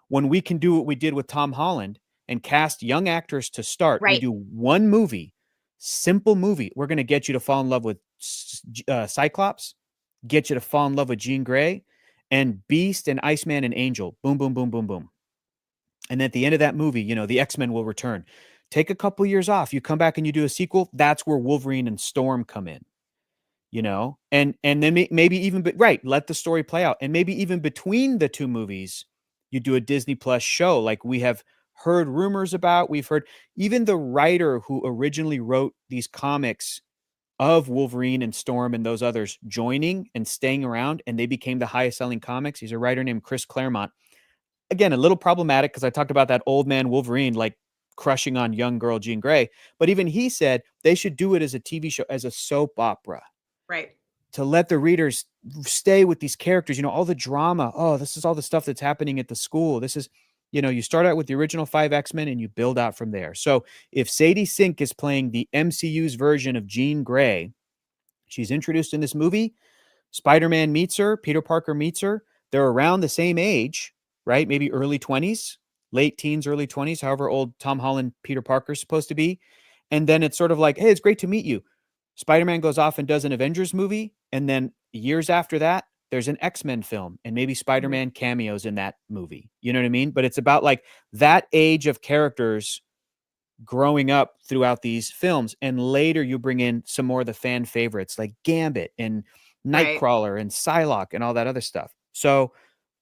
[SPEAKER 2] when we can do what we did with Tom Holland and cast young actors to start? We
[SPEAKER 1] Right.
[SPEAKER 2] do one movie, simple movie. We're going to get you to fall in love with Cyclops, get you to fall in love with Jean Grey, and Beast and Iceman and Angel. Boom, boom, boom, boom, boom. And at the end of that movie, the X-Men will return. Take a couple years off. You come back and you do a sequel. That's where Wolverine and Storm come in. And then maybe even, but right, let the story play out, and maybe even between the two movies you do a Disney Plus show like we have heard rumors about. We've heard even the writer who originally wrote these comics of Wolverine and Storm and those others joining and staying around, and they became the highest selling comics. He's a writer named Chris Claremont. Again, a little problematic because I talked about that old man Wolverine. Like, crushing on young girl Jean Grey. But even he said they should do it as a TV show, as a soap opera,
[SPEAKER 1] Right.
[SPEAKER 2] to let the readers stay with these characters, all the drama. Oh, this is all the stuff that's happening at the school. This is, you start out with the original 5 X-Men and you build out from there. So if Sadie Sink is playing the MCU's version of Jean Grey, she's introduced in this movie. Spider-Man meets her, Peter Parker meets her. They're around the same age, right? Maybe early 20s, late teens, early 20s, however old Tom Holland, Peter Parker's supposed to be. And then it's sort of like, hey, it's great to meet you. Spider-Man goes off and does an Avengers movie. And then years after that, there's an X-Men film. And maybe Spider-Man cameos in that movie. You know what I mean? But it's about like that age of characters growing up throughout these films. And later you bring in some more of the fan favorites like Gambit and
[SPEAKER 1] Right.
[SPEAKER 2] Nightcrawler and Psylocke and all that other stuff. So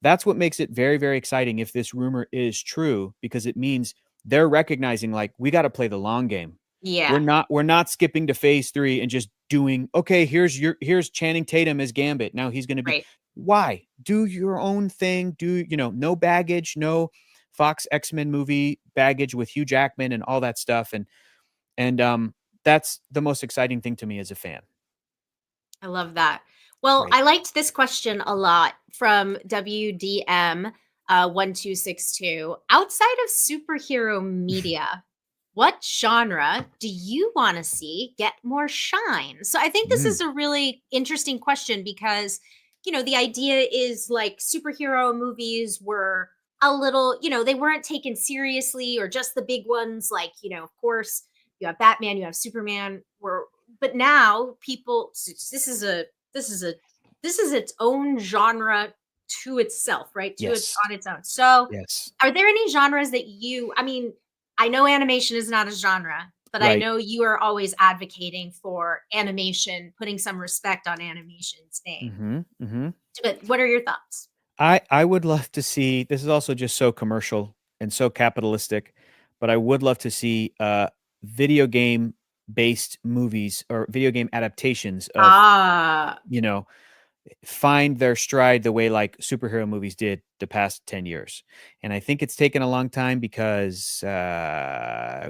[SPEAKER 2] that's what makes it very, very exciting if this rumor is true, because it means they're recognizing like we got to play the long game.
[SPEAKER 1] Yeah.
[SPEAKER 2] We're not skipping to phase 3 and just doing, okay, here's Channing Tatum as Gambit. Now he's going to be,
[SPEAKER 1] Right.
[SPEAKER 2] why? Do your own thing. Do, no baggage, no Fox X-Men movie baggage with Hugh Jackman and all that stuff. And that's the most exciting thing to me as a fan.
[SPEAKER 1] I love that. Well,
[SPEAKER 2] Right.
[SPEAKER 1] I liked this question a lot from WDM 1262. Outside of superhero media, what genre do you want to see get more shine? So I think this
[SPEAKER 2] Mm,
[SPEAKER 1] is a really interesting question because, the idea is like superhero movies were a little, they weren't taken seriously, or just the big ones. Like, of course, you have Batman, you have Superman, but now people, this is a this is its own genre to itself, right? To its
[SPEAKER 2] yes.
[SPEAKER 1] on its own. So,
[SPEAKER 2] Yes.
[SPEAKER 1] are there any genres that I mean, I know animation is not a genre, but I
[SPEAKER 2] Right.
[SPEAKER 1] know you are always advocating for animation, putting some respect on animation's name.
[SPEAKER 2] Mm-hmm. Mm-hmm.
[SPEAKER 1] But what are your thoughts?
[SPEAKER 2] I would love to see, this is also just so commercial and so capitalistic, but I would love to see video game based movies or video game adaptations of,
[SPEAKER 1] Ah,
[SPEAKER 2] you know, find their stride the way like superhero movies did the past 10 years. And I think it's taken a long time because when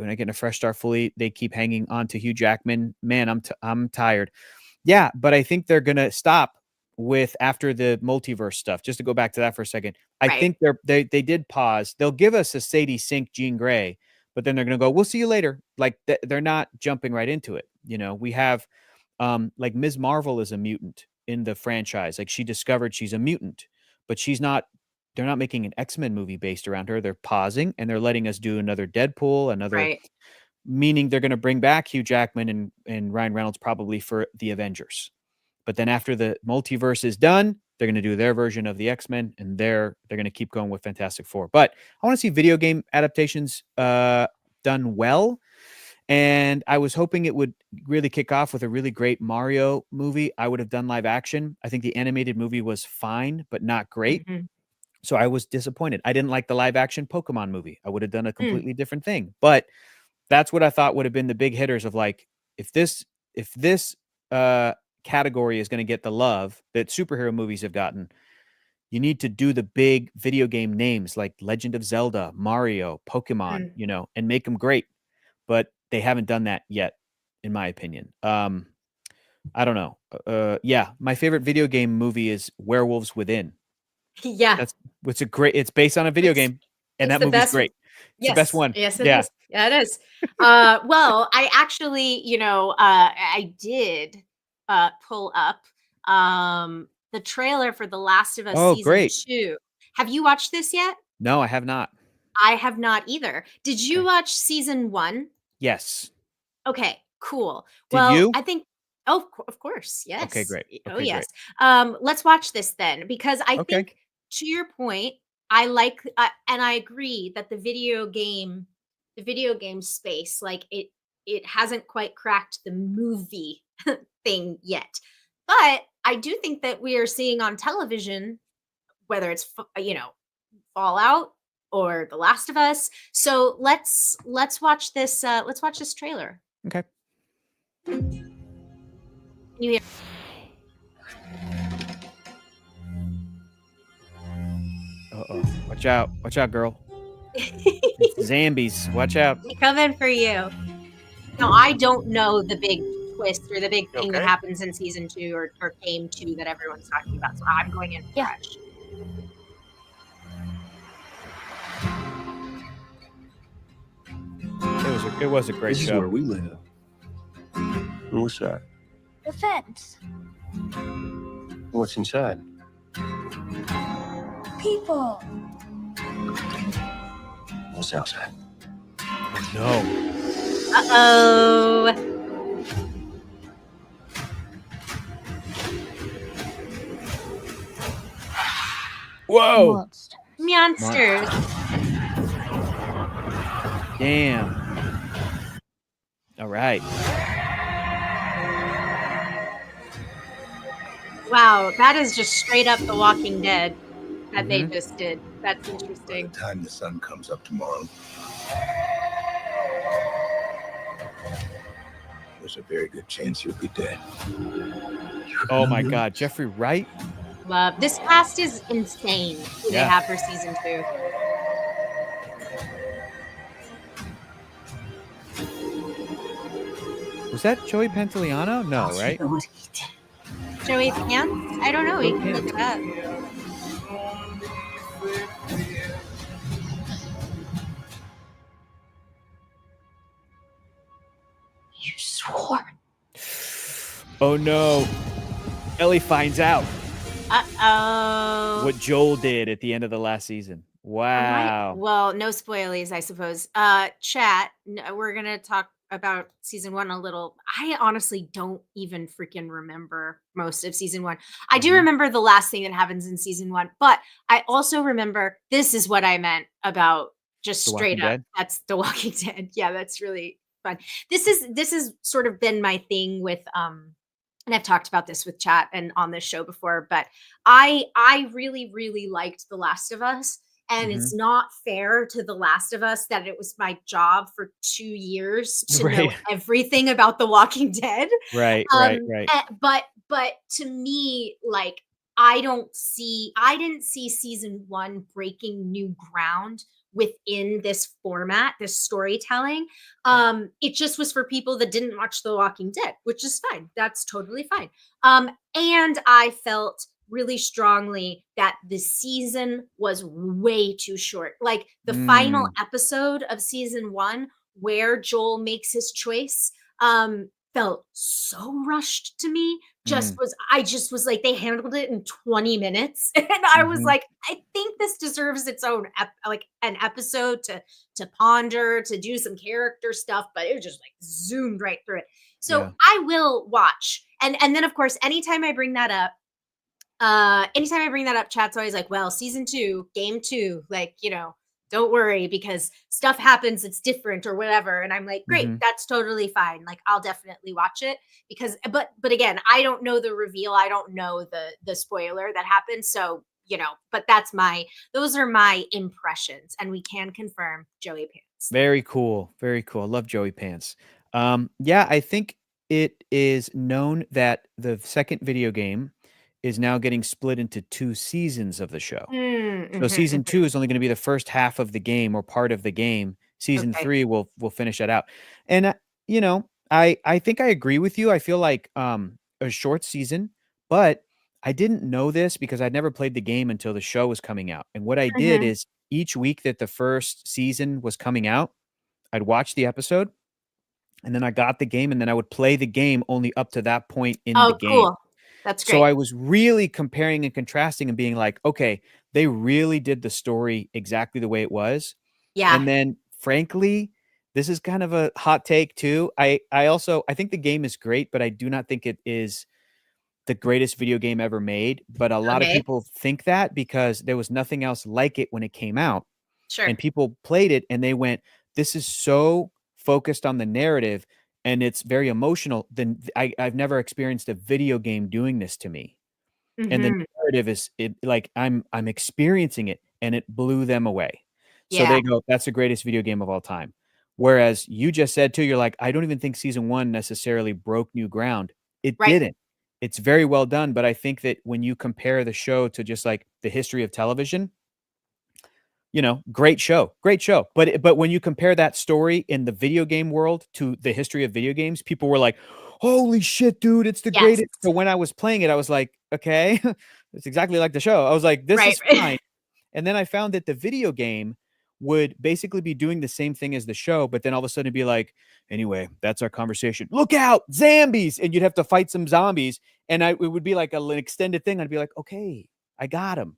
[SPEAKER 2] I get a fresh start fully, they keep hanging on to Hugh Jackman. Man, I'm tired. Yeah, but I think they're gonna stop with after the multiverse stuff. Just to go back to that for a second, I
[SPEAKER 1] right,
[SPEAKER 2] think they did pause. They'll give us a Sadie Sink, Jean Grey, but then they're gonna go, "We'll see you later." Like they're not jumping right into it. We have like Ms. Marvel is a mutant in the franchise. Like she discovered she's a mutant, but she's not. They're not making an X-Men movie based around her. They're pausing and they're letting us do another Deadpool, another,
[SPEAKER 1] right,
[SPEAKER 2] meaning they're going to bring back Hugh Jackman and Ryan Reynolds probably for the Avengers. But then after the multiverse is done, they're going to do their version of the X-Men, and they're going to keep going with Fantastic Four. But I want to see video game adaptations done well. And I was hoping it would really kick off with a really great Mario movie. I would have done live action. I think the animated movie was fine, but not great.
[SPEAKER 1] mhm,
[SPEAKER 2] So I was disappointed. I didn't like the live action Pokemon movie. I would have done a
[SPEAKER 1] mm,
[SPEAKER 2] completely different thing. But that's what I thought would have been the big hitters of like, if this category is going to get the love that superhero movies have gotten, you need to do the big video game names like Legend of Zelda, Mario, Pokemon,
[SPEAKER 1] mm.
[SPEAKER 2] and make them great. But they haven't done that yet, in my opinion. I don't know. Yeah, my favorite video game movie is Werewolves Within.
[SPEAKER 1] Yeah,
[SPEAKER 2] That's what's a great. It's based on a video
[SPEAKER 1] it's
[SPEAKER 2] game, and
[SPEAKER 1] it's
[SPEAKER 2] that
[SPEAKER 1] the
[SPEAKER 2] movie's
[SPEAKER 1] best.
[SPEAKER 2] great. It's the best
[SPEAKER 1] Yes,
[SPEAKER 2] one.
[SPEAKER 1] yes, it
[SPEAKER 2] Yeah.
[SPEAKER 1] is. Yeah, it is. Well, I actually, I did pull up the trailer for The Last of Us
[SPEAKER 2] Oh,
[SPEAKER 1] season
[SPEAKER 2] great.
[SPEAKER 1] 2. Have you watched this yet?
[SPEAKER 2] No, I have not.
[SPEAKER 1] I have not either. Did you
[SPEAKER 2] Okay.
[SPEAKER 1] watch season 1?
[SPEAKER 2] Yes.
[SPEAKER 1] Okay, cool.
[SPEAKER 2] Did
[SPEAKER 1] Well,
[SPEAKER 2] you?
[SPEAKER 1] I think, oh, of course,
[SPEAKER 2] Okay,
[SPEAKER 1] yes.
[SPEAKER 2] great.
[SPEAKER 1] Oh,
[SPEAKER 2] Okay,
[SPEAKER 1] yes.
[SPEAKER 2] great.
[SPEAKER 1] Let's watch this then, because I
[SPEAKER 2] Okay.
[SPEAKER 1] think, to your point, I like, and I agree that the video game space, like it hasn't quite cracked the movie thing yet. But I do think that we are seeing on television, whether it's Fallout or The Last of Us. So let's watch this. Let's watch this trailer.
[SPEAKER 2] Okay.
[SPEAKER 1] Can you
[SPEAKER 2] Uh-oh. Watch out. Watch out, girl.
[SPEAKER 1] hear?
[SPEAKER 2] It's zombies. Watch out.
[SPEAKER 1] Coming for you. Now, I don't know the big twist or the big
[SPEAKER 3] You
[SPEAKER 1] thing that
[SPEAKER 3] okay?
[SPEAKER 1] happens in season 2 or game 2 that everyone's talking about. So I'm going in
[SPEAKER 4] Yeah.
[SPEAKER 1] fresh.
[SPEAKER 2] It was a great
[SPEAKER 5] This is
[SPEAKER 2] show.
[SPEAKER 5] where we live.
[SPEAKER 3] What's that?
[SPEAKER 4] The fence.
[SPEAKER 3] What's inside?
[SPEAKER 4] People.
[SPEAKER 3] What's outside?
[SPEAKER 2] No.
[SPEAKER 1] Uh-oh.
[SPEAKER 2] Whoa.
[SPEAKER 4] Monsters.
[SPEAKER 1] Monsters.
[SPEAKER 2] Damn. All right.
[SPEAKER 1] Wow, that is just straight up The Walking Dead that they
[SPEAKER 2] Mhm.
[SPEAKER 1] just did. That's
[SPEAKER 6] By
[SPEAKER 1] interesting.
[SPEAKER 6] the time the sun comes up tomorrow, there's a very good chance you'll be dead.
[SPEAKER 2] Oh my God, Jeffrey Wright.
[SPEAKER 1] Love. This cast is insane who they
[SPEAKER 2] Yeah.
[SPEAKER 1] have for season 2.
[SPEAKER 2] Was that Joey Pantoliano? No, right?
[SPEAKER 1] Joey Pants? I don't know. We can look it up.
[SPEAKER 4] You swore.
[SPEAKER 2] Oh no. Ellie finds out
[SPEAKER 1] Uh-oh.
[SPEAKER 2] what Joel did at the end of the last season. Wow.
[SPEAKER 1] Well, no spoilies, I suppose. Chat, we're going to talk about season 1 a little. I honestly don't even freaking remember most of season 1. I do
[SPEAKER 2] Mhm.
[SPEAKER 1] remember the last thing that happens in season 1, but I also remember this is what I meant about just
[SPEAKER 2] The
[SPEAKER 1] straight
[SPEAKER 2] Walking
[SPEAKER 1] up.
[SPEAKER 2] Dead?
[SPEAKER 1] That's The Walking Dead. Yeah, that's really fun. This is sort of been my thing with and I've talked about this with chat and on this show before, but I really liked The Last of Us. And it's not fair to The Last of Us that it was my job for 2 years to know
[SPEAKER 2] Right.
[SPEAKER 1] everything about The Walking Dead.
[SPEAKER 2] Right.
[SPEAKER 1] But to me, like I didn't see season 1 breaking new ground within this format, this storytelling. It just was for people that didn't watch The Walking Dead, which is fine. That's totally fine. And I felt really strongly that the season was way too short. Like the final episode of season 1 where Joel makes his choice felt so rushed to me. I just was like, they handled it in 20 minutes. And I was
[SPEAKER 2] Mhm.
[SPEAKER 1] like, I think this deserves its own like an episode to ponder, to do some character stuff, but it was just like zoomed right through it. So
[SPEAKER 2] Yeah.
[SPEAKER 1] I will watch. And then of course, anytime I bring that up, chat's always like, well, season 2, game 2, like, don't worry because stuff happens, it's different or whatever. And I'm like, great,
[SPEAKER 2] Mhm.
[SPEAKER 1] that's totally fine. Like, I'll definitely watch it because, but again, I don't know the reveal. I don't know the spoiler that happens. So, but those are my impressions, and we can confirm Joey Pants.
[SPEAKER 2] Very cool. Very cool. I love Joey Pants. Yeah, I think it is known that the second video game is now getting split into 2 seasons of the show. So season 2 is only going to be the first half of the game or part of the game. Season
[SPEAKER 1] Okay.
[SPEAKER 2] 3 will finish that out. And I think I agree with you. I feel like a short season, but I didn't know this because I'd never played the game until the show was coming out. And what I did is each week that the first season was coming out, I'd watch the episode and then I got the game and then I would play the game only up to that point in the game.
[SPEAKER 1] Cool. That's great.
[SPEAKER 2] So I was really comparing and contrasting and being like, okay, they really did the story exactly the way it was.
[SPEAKER 1] Yeah.
[SPEAKER 2] And then frankly, this is kind of a hot take too. I think the game is great, but I do not think it is the greatest video game ever made. But a lot of
[SPEAKER 1] Okay.
[SPEAKER 2] people think that because there was nothing else like it when it came out.
[SPEAKER 1] Sure.
[SPEAKER 2] And people played it and they went, this is so focused on the narrative and it's very emotional. Then I've never experienced a video game doing this to me. And the narrative is like I'm experiencing it and it blew them away. So
[SPEAKER 1] Yeah.
[SPEAKER 2] they go, that's the greatest video game of all time. Whereas you just said too, you're like, I don't even think season 1 necessarily broke new ground. It
[SPEAKER 1] Right.
[SPEAKER 2] didn't. It's very well done, but I think that when you compare the show to just like the history of television, Great show, great show. But when you compare that story in the video game world to the history of video games, people were like, "Holy shit, dude, it's the
[SPEAKER 1] Yes.
[SPEAKER 2] greatest." So when I was playing it, I was like, "Okay, it's exactly like the show." I was like, "This
[SPEAKER 1] Right.
[SPEAKER 2] is fine." And then I found that the video game would basically be doing the same thing as the show, but then all of a sudden it'd be like, "Anyway, that's our conversation. Look out, zombies!" And you'd have to fight some zombies, and it would be like an extended thing. I'd be like, "Okay, I got him.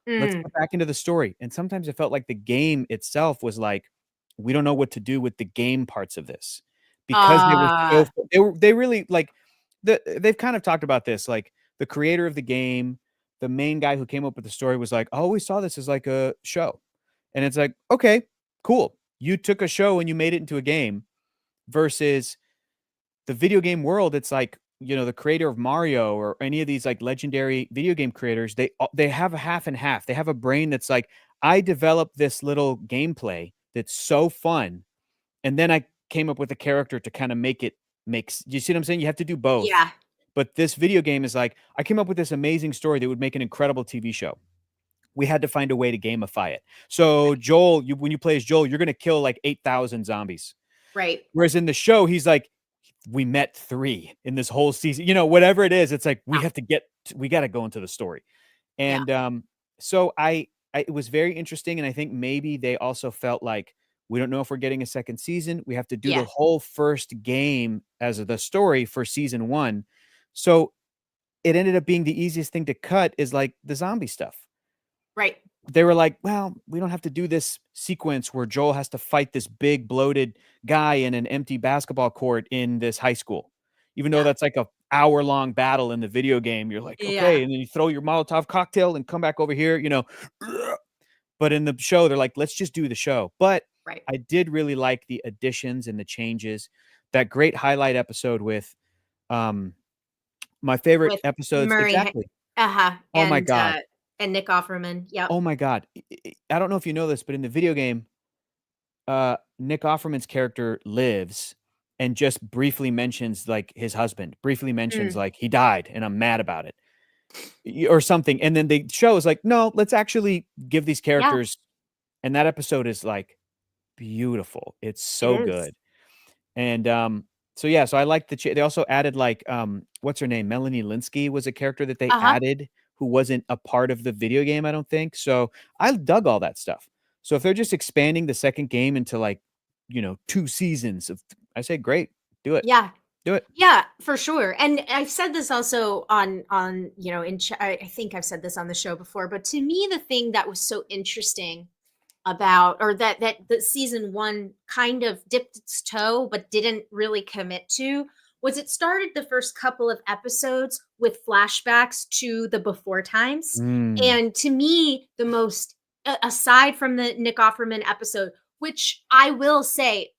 [SPEAKER 2] Let's
[SPEAKER 1] Mm.
[SPEAKER 2] get back into the story." And sometimes it felt like the game itself was like, we don't know what to do with the game parts of this because they were so
[SPEAKER 1] Ah,
[SPEAKER 2] they really like they've kind of talked about this, like the creator of the game, the main guy who came up with the story was like, "I always saw this as like a show." And it's like, "Okay, cool. You took a show and you made it into a game." Versus the video game world, it's like, the creator of Mario or any of these like legendary video game creators, they have a half and half. They have a brain that's like, I developed this little gameplay that's so fun, and then I came up with a character to kind of make it makes. You see what I'm saying? You have to do both.
[SPEAKER 1] yeah.
[SPEAKER 2] But this video game is like, I came up with this amazing story that would make an incredible TV show. We had to find a way to gamify it. So Joel, when you play as Joel, you're going to kill like 8,000 zombies.
[SPEAKER 1] Right.
[SPEAKER 2] Whereas in the show, he's like, we met 3 in this whole season, whatever it is, it's like, we got to go into the story.
[SPEAKER 1] Yeah.
[SPEAKER 2] And, so it was very interesting. And I think maybe they also felt like, we don't know if we're getting a second season. We have to do
[SPEAKER 1] Yeah.
[SPEAKER 2] the whole first game as the story for season 1. So it ended up being the easiest thing to cut is like the zombie stuff.
[SPEAKER 1] Right.
[SPEAKER 2] They were like, well, we don't have to do this sequence where Joel has to fight this big bloated guy in an empty basketball court in this high school. Even though
[SPEAKER 1] Yeah.
[SPEAKER 2] that's like a hour-long battle in the video game, you're like,
[SPEAKER 1] Yeah.
[SPEAKER 2] okay, and then you throw your Molotov cocktail and come back over here, But in the show, they're like, let's just do the show. But
[SPEAKER 1] Right.
[SPEAKER 2] I did really like the additions and the changes. That great highlight episode with my favorite
[SPEAKER 1] With
[SPEAKER 2] episodes.
[SPEAKER 1] Murray.
[SPEAKER 2] Exactly.
[SPEAKER 1] Uh-huh.
[SPEAKER 2] Oh my God.
[SPEAKER 1] And Nick Offerman. Yep.
[SPEAKER 2] Oh my God. I don't know if you know this, but in the video game, Nick Offerman's character lives and just briefly mentions like his husband, briefly mentions
[SPEAKER 1] Mm.
[SPEAKER 2] like he died and I'm mad about it or something. And then the show is like, no, let's actually give these characters. And that episode is like beautiful. It's so
[SPEAKER 1] It is.
[SPEAKER 2] good. And, so I like they also added like, what's her name? Melanie Linsky was a character that they
[SPEAKER 1] Uh-huh.
[SPEAKER 2] added who wasn't a part of the video game, I don't think. So I dug all that stuff. So if they're just expanding the second game into like, 2 seasons I say, great, do it.
[SPEAKER 1] Yeah.
[SPEAKER 2] Do it.
[SPEAKER 1] Yeah, for sure. And I've said this also on I think I've said this on the show before, but to me the thing that was so interesting about or that season 1 kind of dipped its toe but didn't really commit to was it started the first couple of episodes with flashbacks to the before times.
[SPEAKER 2] Mm,
[SPEAKER 1] And to me the most aside from the Nick Offerman episode, which I will say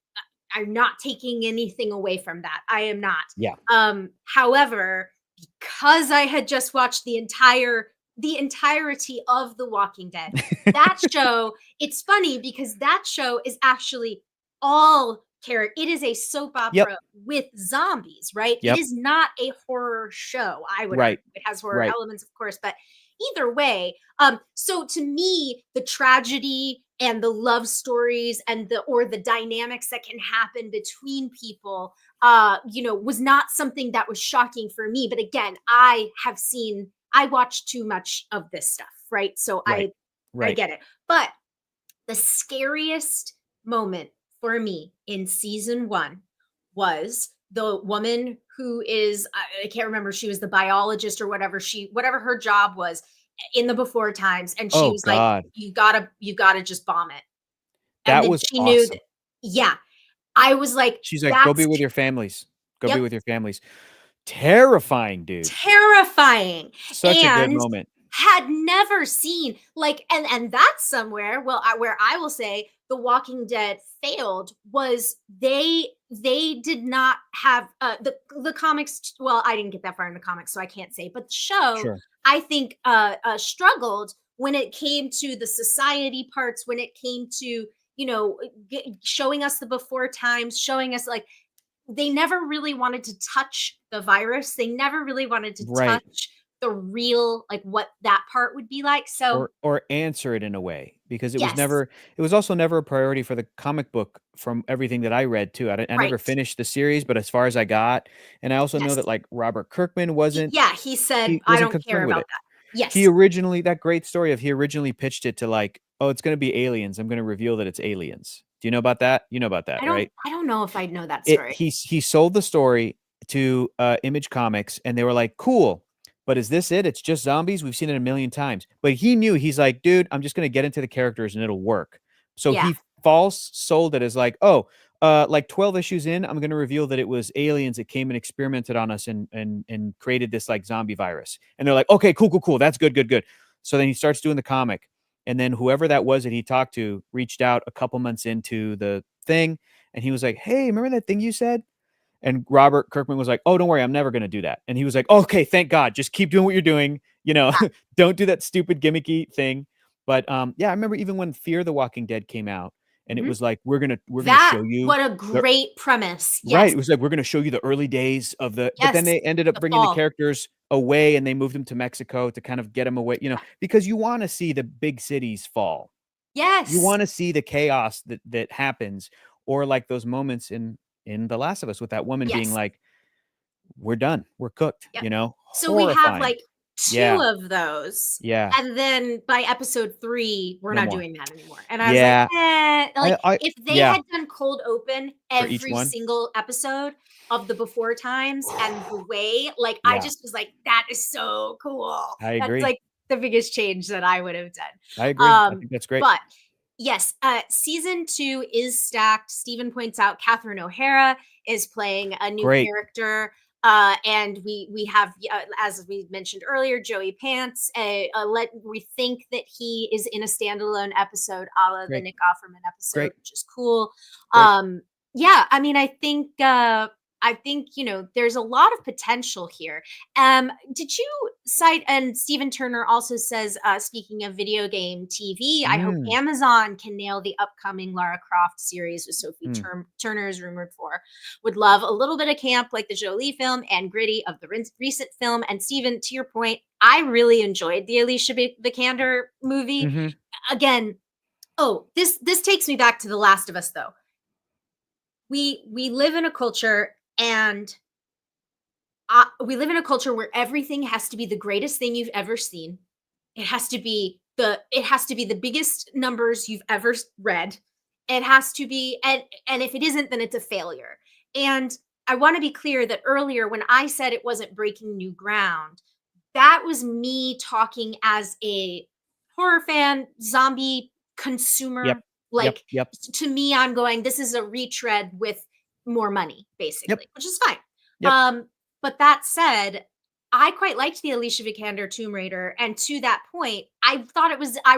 [SPEAKER 1] I'm not taking anything away from that. I am not.
[SPEAKER 2] yeah.
[SPEAKER 1] However, because I had just watched the entirety of The Walking Dead, that show, it's funny because that show is actually all character. It is a soap opera with zombies, right?
[SPEAKER 2] Yep.
[SPEAKER 1] It is not a horror show. I would
[SPEAKER 2] Right.
[SPEAKER 1] argue. It has horror
[SPEAKER 2] Right.
[SPEAKER 1] elements, of course, but either way, so to me, the tragedy and the love stories and the dynamics that can happen between people, was not something that was shocking for me. But again, I watch too much of this stuff, right? So
[SPEAKER 2] Right.
[SPEAKER 1] I
[SPEAKER 2] Right.
[SPEAKER 1] get it. But the scariest moment for me in season 1 was the woman who is I can't remember, she was the biologist or whatever her job was in the before times, and she
[SPEAKER 2] Oh
[SPEAKER 1] was like,
[SPEAKER 2] God.
[SPEAKER 1] you gotta just bomb it. And
[SPEAKER 2] That
[SPEAKER 1] then
[SPEAKER 2] was
[SPEAKER 1] she knew
[SPEAKER 2] awesome.
[SPEAKER 1] that, yeah. I was like,
[SPEAKER 2] She's like, go be
[SPEAKER 1] that's
[SPEAKER 2] with your families. Go be
[SPEAKER 1] yep,
[SPEAKER 2] with your families. Terrifying, dude.
[SPEAKER 1] terrifying.
[SPEAKER 2] Such a good
[SPEAKER 1] And
[SPEAKER 2] moment.
[SPEAKER 1] had never seen like and that's somewhere where I will say The Walking Dead failed was they did not have the comics. Well, I didn't get that far in the comics, so I can't say, but the show
[SPEAKER 2] Sure.
[SPEAKER 1] I think struggled when it came to the society parts, when it came to showing us the before times, showing us like they never really wanted to touch the virus. They never really wanted to
[SPEAKER 2] Right.
[SPEAKER 1] touch the real, like what that part would be like. So
[SPEAKER 2] Or answer it in a way. because it was
[SPEAKER 1] Yes.
[SPEAKER 2] also never a priority for the comic book from everything that I read too. I never
[SPEAKER 1] Right.
[SPEAKER 2] finished the series, but as far as I got, and I also know
[SPEAKER 1] Yes.
[SPEAKER 2] that like Robert Kirkman wasn't
[SPEAKER 1] Yeah, he said,
[SPEAKER 2] he
[SPEAKER 1] "I
[SPEAKER 2] wasn't
[SPEAKER 1] don't care
[SPEAKER 2] concerned with
[SPEAKER 1] about
[SPEAKER 2] it.
[SPEAKER 1] that."
[SPEAKER 2] He
[SPEAKER 1] Yes.
[SPEAKER 2] originally that great story of he originally pitched it to like, oh, it's going to be aliens. I'm going to reveal that it's aliens. Do you know about that? You know about that, right?
[SPEAKER 1] I don't know if I know that story.
[SPEAKER 2] He sold the story to Image Comics, and they were like, "Cool, but is this it? It's just zombies. We've seen it a million times." But he knew he's like, "Dude, I'm just gonna get into the characters and it'll work." So
[SPEAKER 1] Yeah.
[SPEAKER 2] he false sold it as like, "Oh, like 12 issues in, I'm gonna reveal that it was aliens that came and experimented on us and created this like zombie virus." And they're like, "Okay, cool, cool, cool. That's good, good, good." So then he starts doing the comic, and then whoever that was that he talked to reached out a couple months into the thing, and he was like, "Hey, remember that thing you said?" And Robert Kirkman was like, "Oh, don't worry, I'm never going to do that." And he was like, "Okay, thank God. Just keep doing what you're doing. You know,
[SPEAKER 1] Yeah.
[SPEAKER 2] don't do that stupid gimmicky thing." But yeah, I remember even when Fear the Walking Dead came out, and it
[SPEAKER 1] Mhm.
[SPEAKER 2] was like, "We're gonna
[SPEAKER 1] That
[SPEAKER 2] show you
[SPEAKER 1] what a
[SPEAKER 2] the
[SPEAKER 1] great premise.
[SPEAKER 2] right."
[SPEAKER 1] Yes.
[SPEAKER 2] It was like, "We're gonna show you the early days of the," but then
[SPEAKER 1] Yes.
[SPEAKER 2] they ended up
[SPEAKER 1] The
[SPEAKER 2] bringing the
[SPEAKER 1] fall.
[SPEAKER 2] characters away, and they moved them to Mexico to kind of get them away. Because you want to see the big cities fall. You
[SPEAKER 1] Yes.
[SPEAKER 2] want to see the chaos that happens, or like those moments in The Last of Us with that woman being
[SPEAKER 1] Yes.
[SPEAKER 2] like, "We're done. We're cooked,"
[SPEAKER 1] Yep. So we have,
[SPEAKER 2] Horrifying.
[SPEAKER 1] like, 2
[SPEAKER 2] Yeah.
[SPEAKER 1] of those,
[SPEAKER 2] Yeah.
[SPEAKER 1] and then by episode 3, we're
[SPEAKER 2] No
[SPEAKER 1] not
[SPEAKER 2] more.
[SPEAKER 1] doing that anymore, and I was like,
[SPEAKER 2] Yeah.
[SPEAKER 1] Like,
[SPEAKER 2] I
[SPEAKER 1] if they
[SPEAKER 2] yeah,
[SPEAKER 1] had done cold open
[SPEAKER 2] for each
[SPEAKER 1] every
[SPEAKER 2] one.
[SPEAKER 1] single episode of the before times and the way, like, I
[SPEAKER 2] Yeah.
[SPEAKER 1] just was like, "That is so cool."
[SPEAKER 2] I
[SPEAKER 1] That's,
[SPEAKER 2] agree.
[SPEAKER 1] like, the biggest change that I would have done.
[SPEAKER 2] I agree. I think that's great.
[SPEAKER 1] But yes, season 2 is stacked. Steven points out Catherine O'Hara is playing a new
[SPEAKER 2] Great.
[SPEAKER 1] character. And we have, as we mentioned earlier, Joey Pants. We think that he is in a standalone episode, a la the
[SPEAKER 2] Great.
[SPEAKER 1] Nick Offerman episode,
[SPEAKER 2] Great.
[SPEAKER 1] which is cool.
[SPEAKER 2] Great.
[SPEAKER 1] Yeah, I mean, I think there's a lot of potential here. Did you cite, and Steven Turner also says, speaking of video game TV, I hope
[SPEAKER 2] Mm,
[SPEAKER 1] Amazon can nail the upcoming Lara Croft series with Sophie
[SPEAKER 2] mm.
[SPEAKER 1] Turner is rumored for. Would love a little bit of camp like the Jolie film and gritty of the recent film. And Steven, to your point, I really enjoyed the Alicia Vikander movie.
[SPEAKER 2] Mhm.
[SPEAKER 1] Again, this takes me back to The Last of Us, though. We live in a culture, and we live in a culture where everything has to be the greatest thing you've ever seen. It has to be the biggest numbers you've ever read. It has to be, and if it isn't, then it's a failure. And I want to be clear that earlier when I said it wasn't breaking new ground, that was me talking as a horror fan, zombie
[SPEAKER 2] Yep.
[SPEAKER 1] consumer.
[SPEAKER 2] Yep.
[SPEAKER 1] Like,
[SPEAKER 2] Yep.
[SPEAKER 1] to me, I'm going, this is a retread with more money,
[SPEAKER 2] Yep.
[SPEAKER 1] basically, which is fine.
[SPEAKER 2] Yep.
[SPEAKER 1] But that said, I quite liked the Alicia Vikander Tomb Raider, and to that point, I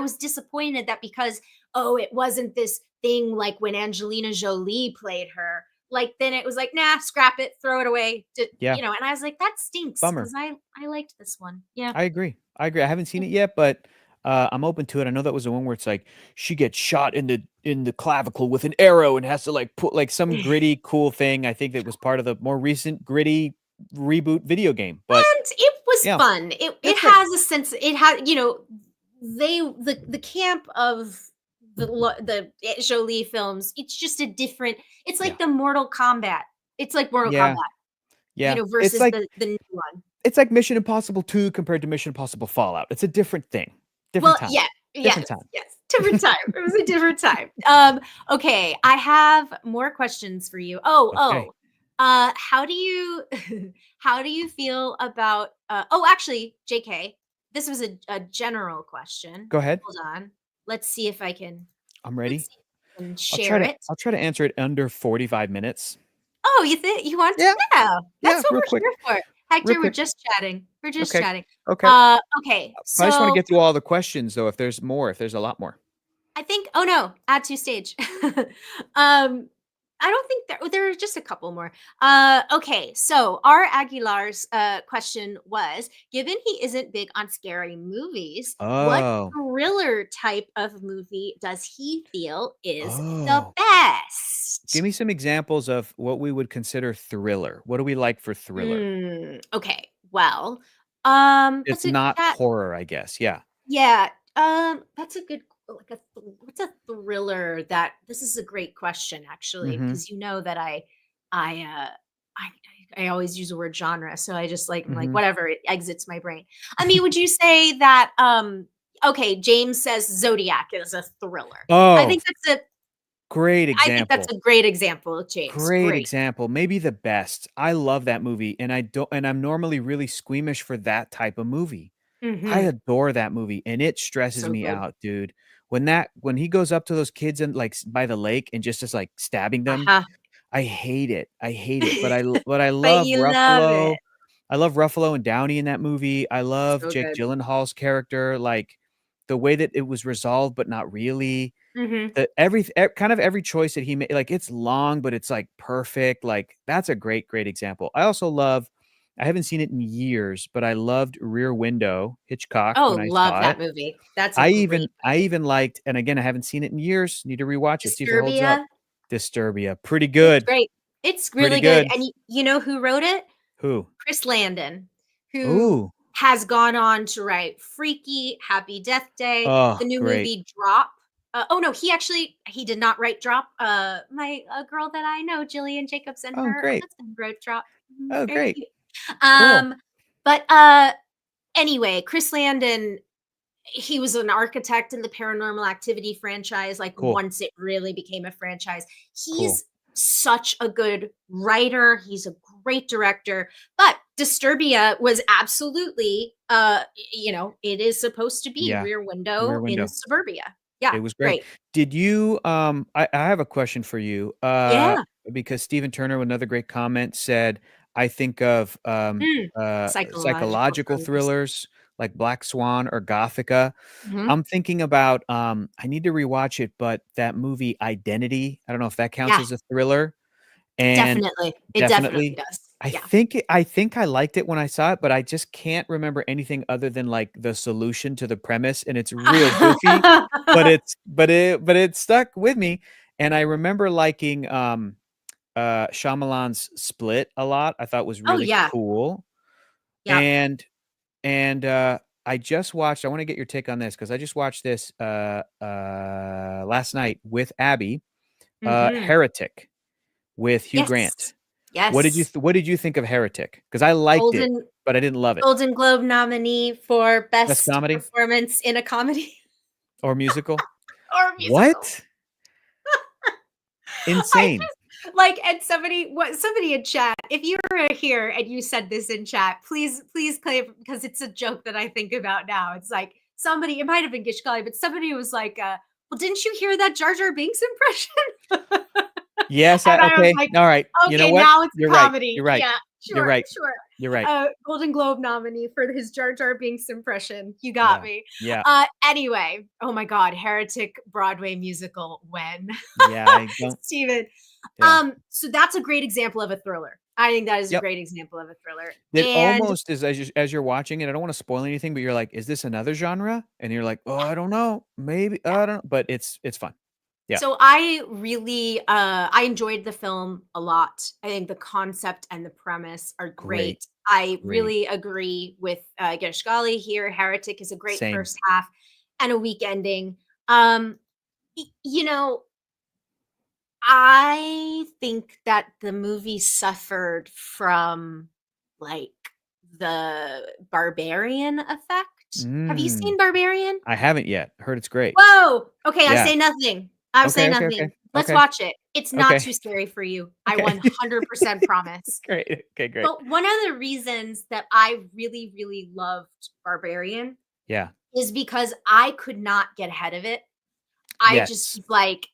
[SPEAKER 1] was disappointed that because, it wasn't this thing like when Angelina Jolie played her. Like, then it was like, nah, scrap it, throw it away.
[SPEAKER 2] Yeah.
[SPEAKER 1] And I was like, that stinks because
[SPEAKER 2] Bummer.
[SPEAKER 1] I liked this one. Yeah.
[SPEAKER 2] I agree. I agree. I haven't seen it yet, but I'm open to it. I know that was the one where it's like she gets shot in the clavicle with an arrow and has to like put like some gritty cool thing. I think that was part of the more recent gritty reboot video game. But
[SPEAKER 1] And it was
[SPEAKER 2] yeah,
[SPEAKER 1] fun. It
[SPEAKER 2] it's great.
[SPEAKER 1] has a sense. It has, the camp of the Jolie films. It's just a different. It's
[SPEAKER 2] Yeah.
[SPEAKER 1] like the Mortal Kombat. It's like Mortal
[SPEAKER 2] Yeah.
[SPEAKER 1] Kombat,
[SPEAKER 2] Yeah. It's
[SPEAKER 1] versus
[SPEAKER 2] like
[SPEAKER 1] the new one.
[SPEAKER 2] it's like Mission Impossible 2 compared to Mission Impossible Fallout. It's a different thing. Different
[SPEAKER 1] Well,
[SPEAKER 2] time.
[SPEAKER 1] yeah,
[SPEAKER 2] Different
[SPEAKER 1] yes,
[SPEAKER 2] time.
[SPEAKER 1] yes, different time. It was a different time. Okay, I have more questions for you.
[SPEAKER 2] Okay.
[SPEAKER 1] How do you how do you feel about? Actually, JK, this was a general question.
[SPEAKER 2] Go ahead.
[SPEAKER 1] Hold on. Let's see if I can.
[SPEAKER 2] I'm
[SPEAKER 1] Let's
[SPEAKER 2] ready.
[SPEAKER 1] see if I can
[SPEAKER 2] I'll try
[SPEAKER 1] share
[SPEAKER 2] to
[SPEAKER 1] it.
[SPEAKER 2] I'll try to answer it under 45 minutes.
[SPEAKER 1] Oh, you think you want to?
[SPEAKER 2] Yeah.
[SPEAKER 1] Yeah,
[SPEAKER 2] Yeah,
[SPEAKER 1] that's what
[SPEAKER 2] real
[SPEAKER 1] we're
[SPEAKER 2] quick.
[SPEAKER 1] here for.
[SPEAKER 2] Real
[SPEAKER 1] Hector, we're
[SPEAKER 2] quick.
[SPEAKER 1] just chatting. We're just
[SPEAKER 2] Okay.
[SPEAKER 1] chatting.
[SPEAKER 2] Okay.
[SPEAKER 1] Okay.
[SPEAKER 2] I just want to
[SPEAKER 1] So
[SPEAKER 2] get through all the questions though, if there's a lot more.
[SPEAKER 1] I think, oh no, add to stage. um, I don't think there are just a couple more. Okay, so our Aguilar's question was: given he isn't big on scary movies, what
[SPEAKER 2] Oh.
[SPEAKER 1] thriller type of movie does he feel is the
[SPEAKER 2] Oh.
[SPEAKER 1] best?
[SPEAKER 2] Give me some examples of what we would consider thriller. What do we like for thriller?
[SPEAKER 1] Okay, well,
[SPEAKER 2] It's not
[SPEAKER 1] that
[SPEAKER 2] horror, I guess. Yeah.
[SPEAKER 1] yeah, that's a good. what's a thriller that this is a great question actually,
[SPEAKER 2] Mm-hmm.
[SPEAKER 1] because you know that I I always use the word genre, so I just like I'm like
[SPEAKER 2] Mm-hmm.
[SPEAKER 1] whatever, it exits my brain. I mean, would you say that okay, James says Zodiac is a thriller. I
[SPEAKER 2] Oh,
[SPEAKER 1] think that's a
[SPEAKER 2] great
[SPEAKER 1] I think that's
[SPEAKER 2] example.
[SPEAKER 1] a great example, James.
[SPEAKER 2] Great
[SPEAKER 1] Great.
[SPEAKER 2] example. Maybe the best. I love that movie, and I'm normally really squeamish for that type of movie. I
[SPEAKER 1] Mhm.
[SPEAKER 2] adore that movie, and it stresses
[SPEAKER 1] So
[SPEAKER 2] me
[SPEAKER 1] good.
[SPEAKER 2] out, dude. When he goes up to those kids and like by the lake and just is like stabbing them,
[SPEAKER 1] Uh-huh.
[SPEAKER 2] I hate it. I hate it. But I
[SPEAKER 1] But
[SPEAKER 2] love
[SPEAKER 1] you love it.
[SPEAKER 2] Ruffalo. I love Ruffalo and Downey in that movie. I love
[SPEAKER 1] So
[SPEAKER 2] Jake
[SPEAKER 1] good.
[SPEAKER 2] Gyllenhaal's character, like the way that it was resolved, but not really.
[SPEAKER 1] Mhm.
[SPEAKER 2] Kind of every choice that he made, like it's long, but it's like perfect. Like that's a great example. I also love. I haven't seen it in years, but I loved Rear Window, Hitchcock,
[SPEAKER 1] Oh,
[SPEAKER 2] when I
[SPEAKER 1] love
[SPEAKER 2] saw
[SPEAKER 1] that
[SPEAKER 2] it.
[SPEAKER 1] movie. That's a
[SPEAKER 2] I
[SPEAKER 1] great
[SPEAKER 2] even I
[SPEAKER 1] movie.
[SPEAKER 2] even liked, and again, I haven't seen it in years. Need to rewatch it, see if it holds up.
[SPEAKER 1] Disturbia,
[SPEAKER 2] Disturbia, pretty
[SPEAKER 1] it's
[SPEAKER 2] good,
[SPEAKER 1] great. It's
[SPEAKER 2] pretty
[SPEAKER 1] really good,
[SPEAKER 2] good.
[SPEAKER 1] and you know who wrote it?
[SPEAKER 2] Who?
[SPEAKER 1] Chris Landon, who
[SPEAKER 2] Ooh,
[SPEAKER 1] has gone on to write Freaky, Happy Death Day,
[SPEAKER 2] oh,
[SPEAKER 1] the new
[SPEAKER 2] great.
[SPEAKER 1] movie Drop. Oh no, he did not write Drop. My a girl that I know, Jillian Jacobs, and
[SPEAKER 2] Oh,
[SPEAKER 1] her
[SPEAKER 2] great.
[SPEAKER 1] husband wrote Drop. Mhm,
[SPEAKER 2] Oh,
[SPEAKER 1] very
[SPEAKER 2] great.
[SPEAKER 1] cute.
[SPEAKER 2] Cool.
[SPEAKER 1] Um, but anyway, Chris Landon, he was an architect in the Paranormal Activity franchise, like,
[SPEAKER 2] Cool.
[SPEAKER 1] once it really became a franchise.
[SPEAKER 2] Cool.
[SPEAKER 1] He's such a good writer, he's a great director, but Disturbia was absolutely, it is supposed to be
[SPEAKER 2] Yeah.
[SPEAKER 1] Rear
[SPEAKER 2] Rear
[SPEAKER 1] Window in
[SPEAKER 2] Window.
[SPEAKER 1] suburbia. Yeah,
[SPEAKER 2] It was great.
[SPEAKER 1] great.
[SPEAKER 2] Did you, I have a question for you,
[SPEAKER 1] Yeah.
[SPEAKER 2] because Stephen Turner, with another great comment, said, "I think of,
[SPEAKER 1] Psychological
[SPEAKER 2] psychological
[SPEAKER 1] thrillers.
[SPEAKER 2] thrillers like Black Swan or Gothica."
[SPEAKER 1] Mhm.
[SPEAKER 2] I'm thinking about, I need to rewatch it, but that movie Identity, I don't know if that counts
[SPEAKER 1] Yeah,
[SPEAKER 2] as a thriller, and
[SPEAKER 1] definitely. It definitely
[SPEAKER 2] definitely.
[SPEAKER 1] does.
[SPEAKER 2] I
[SPEAKER 1] Yeah.
[SPEAKER 2] think I think I liked it when I saw it, but I just can't remember anything other than, like, the solution to the premise, and it's real goofy, but it stuck with me, and I remember liking, Shyamalan's Split a lot. I thought was
[SPEAKER 1] Oh,
[SPEAKER 2] really
[SPEAKER 1] yeah.
[SPEAKER 2] cool,
[SPEAKER 1] Yep.
[SPEAKER 2] and I just watched, I wanna get your take on this because I just watched this, last night with Abby,
[SPEAKER 1] Mhm.
[SPEAKER 2] Heretic with Hugh
[SPEAKER 1] Yes.
[SPEAKER 2] Grant.
[SPEAKER 1] Yes.
[SPEAKER 2] What did you think of Heretic? Because I liked it,
[SPEAKER 1] Golden
[SPEAKER 2] but I didn't love it.
[SPEAKER 1] Golden Globe nominee for
[SPEAKER 2] Best
[SPEAKER 1] best
[SPEAKER 2] comedy
[SPEAKER 1] performance in a comedy
[SPEAKER 2] or musical?
[SPEAKER 1] or musical.
[SPEAKER 2] What?
[SPEAKER 1] I
[SPEAKER 2] Insane.
[SPEAKER 1] just like, and somebody in chat, if you were here and you said this in chat, please claim, because it's a joke that I think about now. It's like somebody, it might have been Gishgali, but somebody was like, well, didn't you hear that Jar Jar Binks impression?
[SPEAKER 2] Yes,
[SPEAKER 1] And I was
[SPEAKER 2] okay,
[SPEAKER 1] like,
[SPEAKER 2] alright. You know
[SPEAKER 1] okay,
[SPEAKER 2] what?
[SPEAKER 1] now it's a
[SPEAKER 2] You're right,
[SPEAKER 1] comedy.
[SPEAKER 2] you're right,
[SPEAKER 1] Yeah,
[SPEAKER 2] you're
[SPEAKER 1] sure,
[SPEAKER 2] right,
[SPEAKER 1] sure.
[SPEAKER 2] you're right.
[SPEAKER 1] Golden Globe nominee for his Jar Jar Binks impression. You got
[SPEAKER 2] Yeah,
[SPEAKER 1] me.
[SPEAKER 2] yeah,
[SPEAKER 1] Anyway, oh my God, Heretic Broadway musical. When
[SPEAKER 2] yeah, I don't
[SPEAKER 1] Steven.
[SPEAKER 2] yeah.
[SPEAKER 1] So that's a great example of a thriller. I think that is a
[SPEAKER 2] Yep.
[SPEAKER 1] great example of a thriller.
[SPEAKER 2] It
[SPEAKER 1] And
[SPEAKER 2] almost is, as you're watching it, I don't wanna spoil anything, but you're like, "Is this another genre?" And you're like, "Oh, I don't know. Maybe, I don't," but it's fun. Yeah,
[SPEAKER 1] so I really I enjoyed the film a lot. I think the concept and the premise are
[SPEAKER 2] great,
[SPEAKER 1] great. I
[SPEAKER 2] great.
[SPEAKER 1] really agree with Gashgali here. Heretic is a great
[SPEAKER 2] Same.
[SPEAKER 1] first half and a weak ending. Um, you know, I think that the movie suffered from like the Barbarian effect. Have you
[SPEAKER 2] Mm,
[SPEAKER 1] seen Barbarian?
[SPEAKER 2] I haven't yet. Heard it's great.
[SPEAKER 1] Whoa! Okay, I
[SPEAKER 2] Yeah.
[SPEAKER 1] say nothing. I say
[SPEAKER 2] Okay, okay, okay,
[SPEAKER 1] nothing. Let's
[SPEAKER 2] okay,
[SPEAKER 1] watch it. It's not
[SPEAKER 2] okay,
[SPEAKER 1] too scary for you. I
[SPEAKER 2] okay.
[SPEAKER 1] 100% promise.
[SPEAKER 2] Great, okay, great.
[SPEAKER 1] But one of the reasons that I really, really loved Barbarian
[SPEAKER 2] Yeah.
[SPEAKER 1] is because I could not get ahead of it. I just
[SPEAKER 2] Yes.
[SPEAKER 1] was like,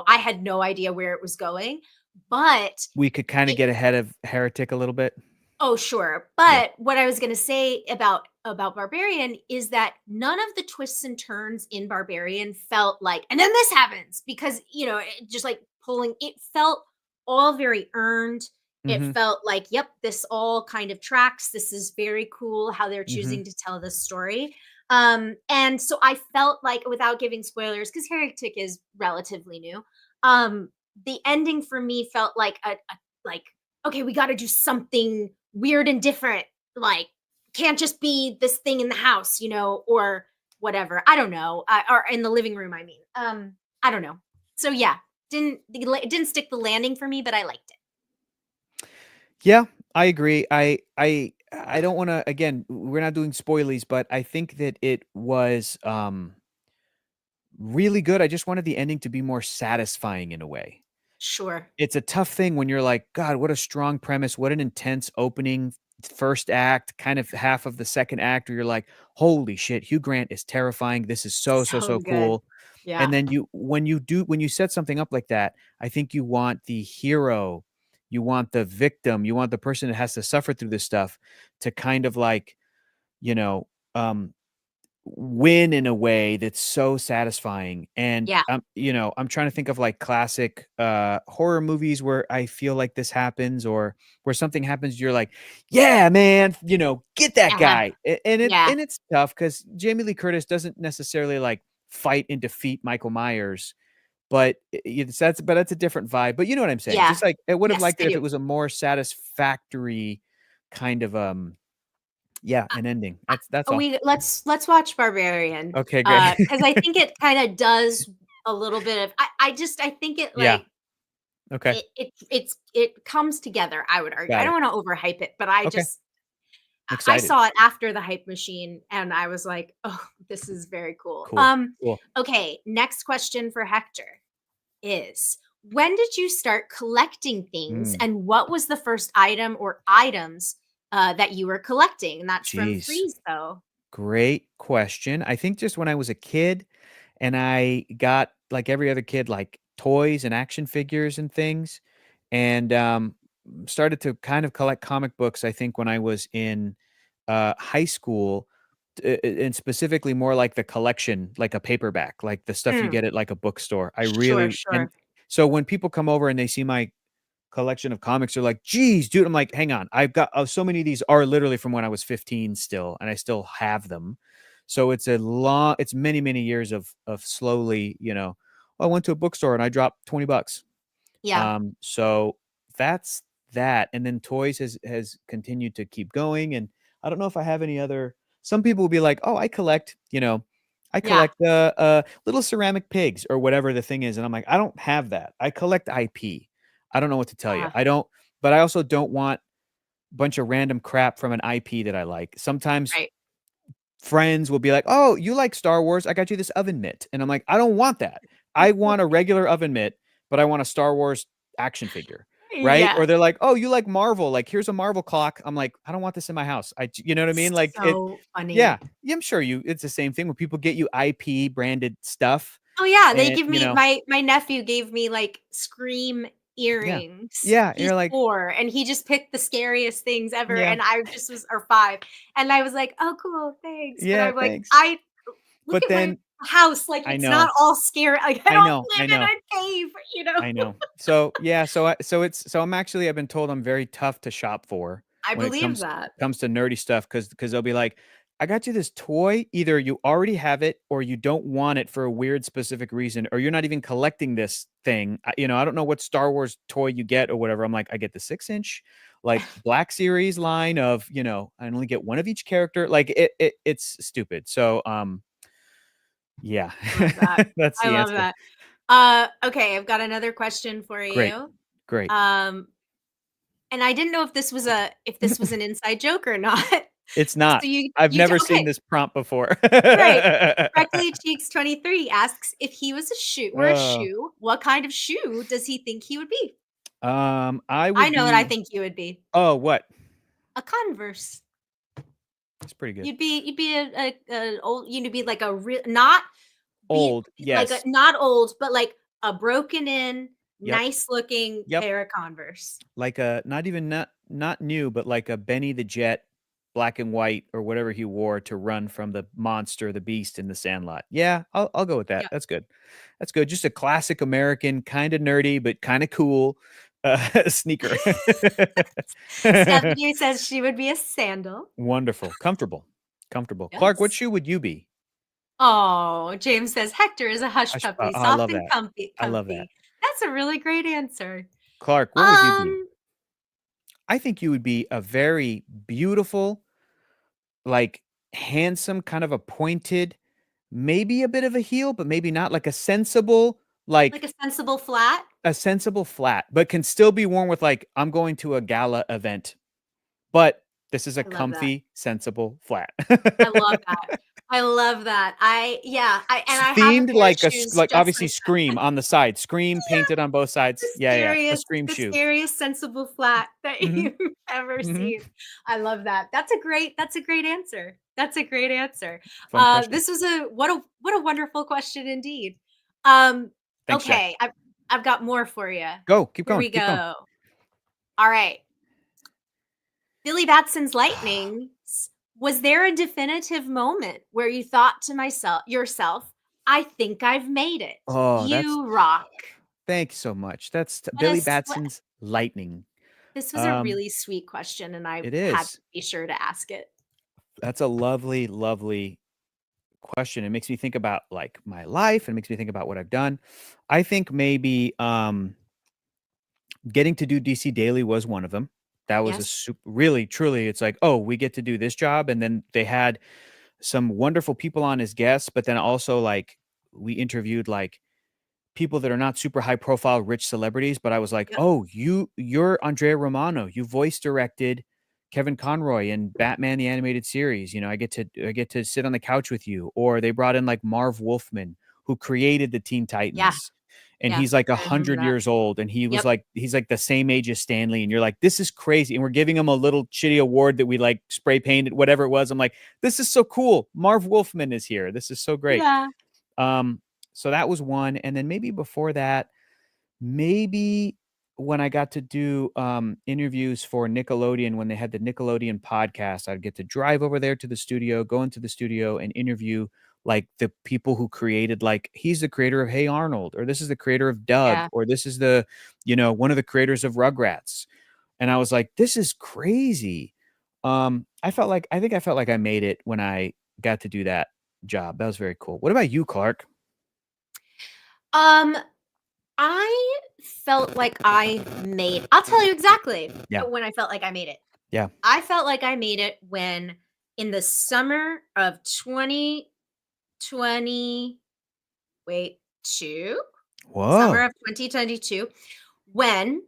[SPEAKER 1] I had no idea where it was going. But
[SPEAKER 2] We could kinda
[SPEAKER 1] it
[SPEAKER 2] get ahead of Heretic a little bit.
[SPEAKER 1] Oh, sure.
[SPEAKER 2] Yeah.
[SPEAKER 1] But what I was gonna say about Barbarian is that none of the twists and turns in Barbarian felt like, and then this happens, because it just like pulling. It felt all very earned. It
[SPEAKER 2] Mhm,
[SPEAKER 1] felt like, yep, this all kind of tracks. This is very cool how they're
[SPEAKER 2] mhm.
[SPEAKER 1] choosing to tell this story. And so I felt like, without giving spoilers, because Heretic is relatively new, um, the ending for me felt like like, okay, we got to do something weird and different. Like, can't just be this thing in the house, or whatever. I don't know. Or in the living room, I mean. I don't know. So yeah, it didn't stick the landing for me, but I liked it.
[SPEAKER 2] Yeah, I agree. I don't want to, again, we're not doing spoilies, but I think that it was really good. I just wanted the ending to be more satisfying in a way.
[SPEAKER 1] Sure.
[SPEAKER 2] It's a tough thing when you're like, God, what a strong premise, what an intense opening first act, kind of half of the second act, where you're like, holy shit, Hugh Grant is terrifying. This is so
[SPEAKER 1] So good.
[SPEAKER 2] cool.
[SPEAKER 1] Yeah.
[SPEAKER 2] And then when you set something up like that, I think you want the hero, you want the victim, you want the person that has to suffer through this stuff to kind of like, you know, win in a way that's so satisfying. And
[SPEAKER 1] Yeah.
[SPEAKER 2] I'm trying to think of like classic horror movies where I feel like this happens, or where something happens, you're like, yeah, man, get that
[SPEAKER 1] Uh-huh.
[SPEAKER 2] guy. And
[SPEAKER 1] Yeah.
[SPEAKER 2] it's tough because Jamie Lee Curtis doesn't necessarily like fight and defeat Michael Myers, but that's a different vibe. But you know what I'm saying?
[SPEAKER 1] Yeah.
[SPEAKER 2] Just like I would have
[SPEAKER 1] Yes,
[SPEAKER 2] liked
[SPEAKER 1] I
[SPEAKER 2] it if
[SPEAKER 1] do.
[SPEAKER 2] it was a more satisfactory kind of an ending. That's all.
[SPEAKER 1] Let's watch Barbarian.
[SPEAKER 2] Okay, great.
[SPEAKER 1] Because I think it kind of does a little bit of I think it
[SPEAKER 2] Yeah.
[SPEAKER 1] like
[SPEAKER 2] Okay.
[SPEAKER 1] it comes together, I would argue. I
[SPEAKER 2] Got it.
[SPEAKER 1] don't want to overhype it, but
[SPEAKER 2] Okay.
[SPEAKER 1] I
[SPEAKER 2] Excited.
[SPEAKER 1] saw it after the hype machine and I was like, "Oh, this is very cool."
[SPEAKER 2] Cool. Cool.
[SPEAKER 1] Okay, next question for Hector is when did you start collecting things
[SPEAKER 2] Mm,
[SPEAKER 1] and what was the first item or items that you were collecting? And that's from
[SPEAKER 2] Jeez.
[SPEAKER 1] Freeze though.
[SPEAKER 2] Great question. I think just when I was a kid and I got, like every other kid, like toys and action figures and things, and started to kind of collect comic books, I think when I was in high school, and specifically more like the collection, like a paperback, like the stuff you
[SPEAKER 1] Mm,
[SPEAKER 2] get at like a bookstore. I
[SPEAKER 1] sure,
[SPEAKER 2] really, and
[SPEAKER 1] sure.
[SPEAKER 2] so when people come over and they see my collection of comics, they're like, geez, dude. I'm like, hang on. I've got so many of these are literally from when I was 15 still, and I still have them. So it's many, many years of slowly, I went to a bookstore and I dropped $20.
[SPEAKER 1] Yeah.
[SPEAKER 2] So that's that. And then toys has continued to keep going. And I don't know if I have any other. Some people will be like, oh, I
[SPEAKER 1] Yeah.
[SPEAKER 2] collect little ceramic pigs or whatever the thing is. And I'm like, I don't have that. I collect IP. I don't know what to tell you.
[SPEAKER 1] Uh,
[SPEAKER 2] I don't, but I also don't want a bunch of random crap from an IP that I like. Sometimes
[SPEAKER 1] right.
[SPEAKER 2] friends will be like, "Oh, you like Star Wars? I got you this oven mitt." And I'm like, "I don't want that. I want a regular oven mitt, but I want a Star Wars action figure." Right?
[SPEAKER 1] Yeah.
[SPEAKER 2] Or they're like, "Oh, you like Marvel? Like, here's a Marvel clock." I'm like, "I don't want this in my house." You know what I mean? Like
[SPEAKER 1] So
[SPEAKER 2] yeah.
[SPEAKER 1] funny.
[SPEAKER 2] Yeah, I'm sure it's the same thing when people get you IP branded stuff
[SPEAKER 1] Oh yeah, they
[SPEAKER 2] and,
[SPEAKER 1] give me my nephew gave me like Scream
[SPEAKER 2] yeah.
[SPEAKER 1] earrings.
[SPEAKER 2] Yeah,
[SPEAKER 1] He's
[SPEAKER 2] you're like,
[SPEAKER 1] 4 and he just picked the scariest things ever
[SPEAKER 2] "Yeah.
[SPEAKER 1] and I just was or 5 and I was like, "Oh cool, thanks." But
[SPEAKER 2] Yeah,
[SPEAKER 1] I'm like,
[SPEAKER 2] thanks."
[SPEAKER 1] I look
[SPEAKER 2] But
[SPEAKER 1] at my
[SPEAKER 2] then
[SPEAKER 1] house like
[SPEAKER 2] I
[SPEAKER 1] it's not
[SPEAKER 2] know.
[SPEAKER 1] all scary. Like I
[SPEAKER 2] I
[SPEAKER 1] don't
[SPEAKER 2] know. I
[SPEAKER 1] live in
[SPEAKER 2] know.
[SPEAKER 1] a cave, you know.
[SPEAKER 2] I know. So, yeah, I've been told I'm very tough to shop for
[SPEAKER 1] I
[SPEAKER 2] when it
[SPEAKER 1] believe
[SPEAKER 2] comes
[SPEAKER 1] that.
[SPEAKER 2] comes to nerdy stuff because they'll be like, "I got you this toy, either you already have it or you don't want it for a weird specific reason, or you're not even collecting this thing." I don't know what Star Wars toy you get or whatever. I'm like, "I get the 6-inch, like, Black Series line of, I only get one of each character." Like, it's stupid. So, yeah.
[SPEAKER 1] I love that.
[SPEAKER 2] That's
[SPEAKER 1] I
[SPEAKER 2] the
[SPEAKER 1] love
[SPEAKER 2] answer.
[SPEAKER 1] that. Okay, I've got another question for
[SPEAKER 2] Great.
[SPEAKER 1] you.
[SPEAKER 2] Great.
[SPEAKER 1] Um, and I didn't know if this was an inside joke or not.
[SPEAKER 2] It's
[SPEAKER 1] So
[SPEAKER 2] not. I've never seen
[SPEAKER 1] okay,
[SPEAKER 2] this prompt before.
[SPEAKER 1] right. Freckly Cheeks 23 asks if he was were a
[SPEAKER 2] Oh,
[SPEAKER 1] shoe, what kind of shoe does he think he would be?
[SPEAKER 2] I
[SPEAKER 1] I
[SPEAKER 2] would
[SPEAKER 1] know what I
[SPEAKER 2] be
[SPEAKER 1] think you would be.
[SPEAKER 2] oh, what?
[SPEAKER 1] A Converse.
[SPEAKER 2] It's pretty good.
[SPEAKER 1] You'd be a old you'd be like a real not be
[SPEAKER 2] Old,
[SPEAKER 1] like a
[SPEAKER 2] yes.
[SPEAKER 1] not old, but like a broken in,
[SPEAKER 2] Yep,
[SPEAKER 1] nice looking
[SPEAKER 2] yep.
[SPEAKER 1] pair of Converse.
[SPEAKER 2] Like a not new, but like a Benny the Jet, black and white, or whatever he wore to run from the monster, the beast in the Sandlot. Yeah, I'll go with that.
[SPEAKER 1] Yeah.
[SPEAKER 2] That's good. That's good. Just a classic American, kinda nerdy, but kinda cool, sneaker.
[SPEAKER 1] Stephanie says she would be a sandal.
[SPEAKER 2] Wonderful. Comfortable. Comfortable. Clark, what
[SPEAKER 1] Yes.
[SPEAKER 2] shoe would you be?
[SPEAKER 1] Oh, James says Hector is a hush puppy,
[SPEAKER 2] I
[SPEAKER 1] soft
[SPEAKER 2] love
[SPEAKER 1] and
[SPEAKER 2] that.
[SPEAKER 1] comfy
[SPEAKER 2] I love that.
[SPEAKER 1] comfy. That's a really great answer.
[SPEAKER 2] Clark, what would you be?
[SPEAKER 1] Um,
[SPEAKER 2] I think you would be a very beautiful, like, handsome, kind of a pointed, maybe a bit of a heel, but maybe not, like a sensible,
[SPEAKER 1] Like a sensible flat.
[SPEAKER 2] but can still be worn with like, I'm going to a gala event, but this is a
[SPEAKER 1] I love that.
[SPEAKER 2] comfy, sensible flat.
[SPEAKER 1] I love that. I love that. I have a
[SPEAKER 2] Themed
[SPEAKER 1] pair of
[SPEAKER 2] like
[SPEAKER 1] shoes
[SPEAKER 2] like
[SPEAKER 1] just
[SPEAKER 2] obviously
[SPEAKER 1] like
[SPEAKER 2] Scream on the side, Scream painted on both sides. Yeah, a Scream
[SPEAKER 1] the
[SPEAKER 2] shoe.
[SPEAKER 1] scariest sensible flat that
[SPEAKER 2] Mhm.
[SPEAKER 1] you've ever
[SPEAKER 2] Mhm.
[SPEAKER 1] seen. I love that. That's a great answer. That's a great answer.
[SPEAKER 2] Fun question.
[SPEAKER 1] This was what a wonderful question indeed.
[SPEAKER 2] Thanks, Jack.
[SPEAKER 1] Okay, I've got more for you.
[SPEAKER 2] Go, keep
[SPEAKER 1] Here
[SPEAKER 2] going,
[SPEAKER 1] we
[SPEAKER 2] keep going.
[SPEAKER 1] go. All right. Billy Batson's Lightnings. Was there a definitive moment where you thought to yourself, I think I've made it.
[SPEAKER 2] Oh,
[SPEAKER 1] You rock.
[SPEAKER 2] thank you so much. That's
[SPEAKER 1] What a
[SPEAKER 2] Billy
[SPEAKER 1] s- what-
[SPEAKER 2] Batson's Lightning.
[SPEAKER 1] This was a really sweet question, and I
[SPEAKER 2] It
[SPEAKER 1] had
[SPEAKER 2] is.
[SPEAKER 1] to be sure to ask it.
[SPEAKER 2] That's a lovely, lovely question. It makes me think about like my life and makes me think about what I've done. I think maybe getting to do DC Daily was one of them. That was
[SPEAKER 1] Yes.
[SPEAKER 2] really, truly, it's like, oh, we get to do this job. And then they had some wonderful people on as guests, but then also like we interviewed like people that are not super high profile rich celebrities, but I was like,
[SPEAKER 1] Yep.
[SPEAKER 2] "Oh, you're Andrea Romano. You voice directed Kevin Conroy in Batman the Animated Series. You know, I get to sit on the couch with you." Or they brought in like Marv Wolfman, who created the Teen
[SPEAKER 1] Yeah.
[SPEAKER 2] Titans. And
[SPEAKER 1] Yeah.
[SPEAKER 2] he's like
[SPEAKER 1] I remember
[SPEAKER 2] 100
[SPEAKER 1] that.
[SPEAKER 2] years old, and he was
[SPEAKER 1] Yep.
[SPEAKER 2] like he's like the same age as Stanley, and you're like, this is crazy. And we're giving him a little shitty award that we like spray painted, whatever it was. I'm like, this is so cool. Marv Wolfman is here. This is so great.
[SPEAKER 1] Yeah.
[SPEAKER 2] So that was one, and then maybe before that, maybe when I got to do interviews for Nickelodeon when they had the Nickelodeon podcast, I'd get to drive over there to the studio, go into the studio and interview like the people who created, like, he's the creator of Hey Arnold, or this is the creator of Doug,
[SPEAKER 1] Yeah.
[SPEAKER 2] or this is the, one of the creators of Rugrats. And I was like, this is crazy. I think I felt like I made it when I got to do that job. That was very cool. What about you, Clarke?
[SPEAKER 1] I felt like I'll tell you exactly
[SPEAKER 2] Yeah.
[SPEAKER 1] when I felt like I made it.
[SPEAKER 2] Yeah.
[SPEAKER 1] I felt like I made it when in the summer of 2022, summer
[SPEAKER 2] Whoa.
[SPEAKER 1] of 2022, when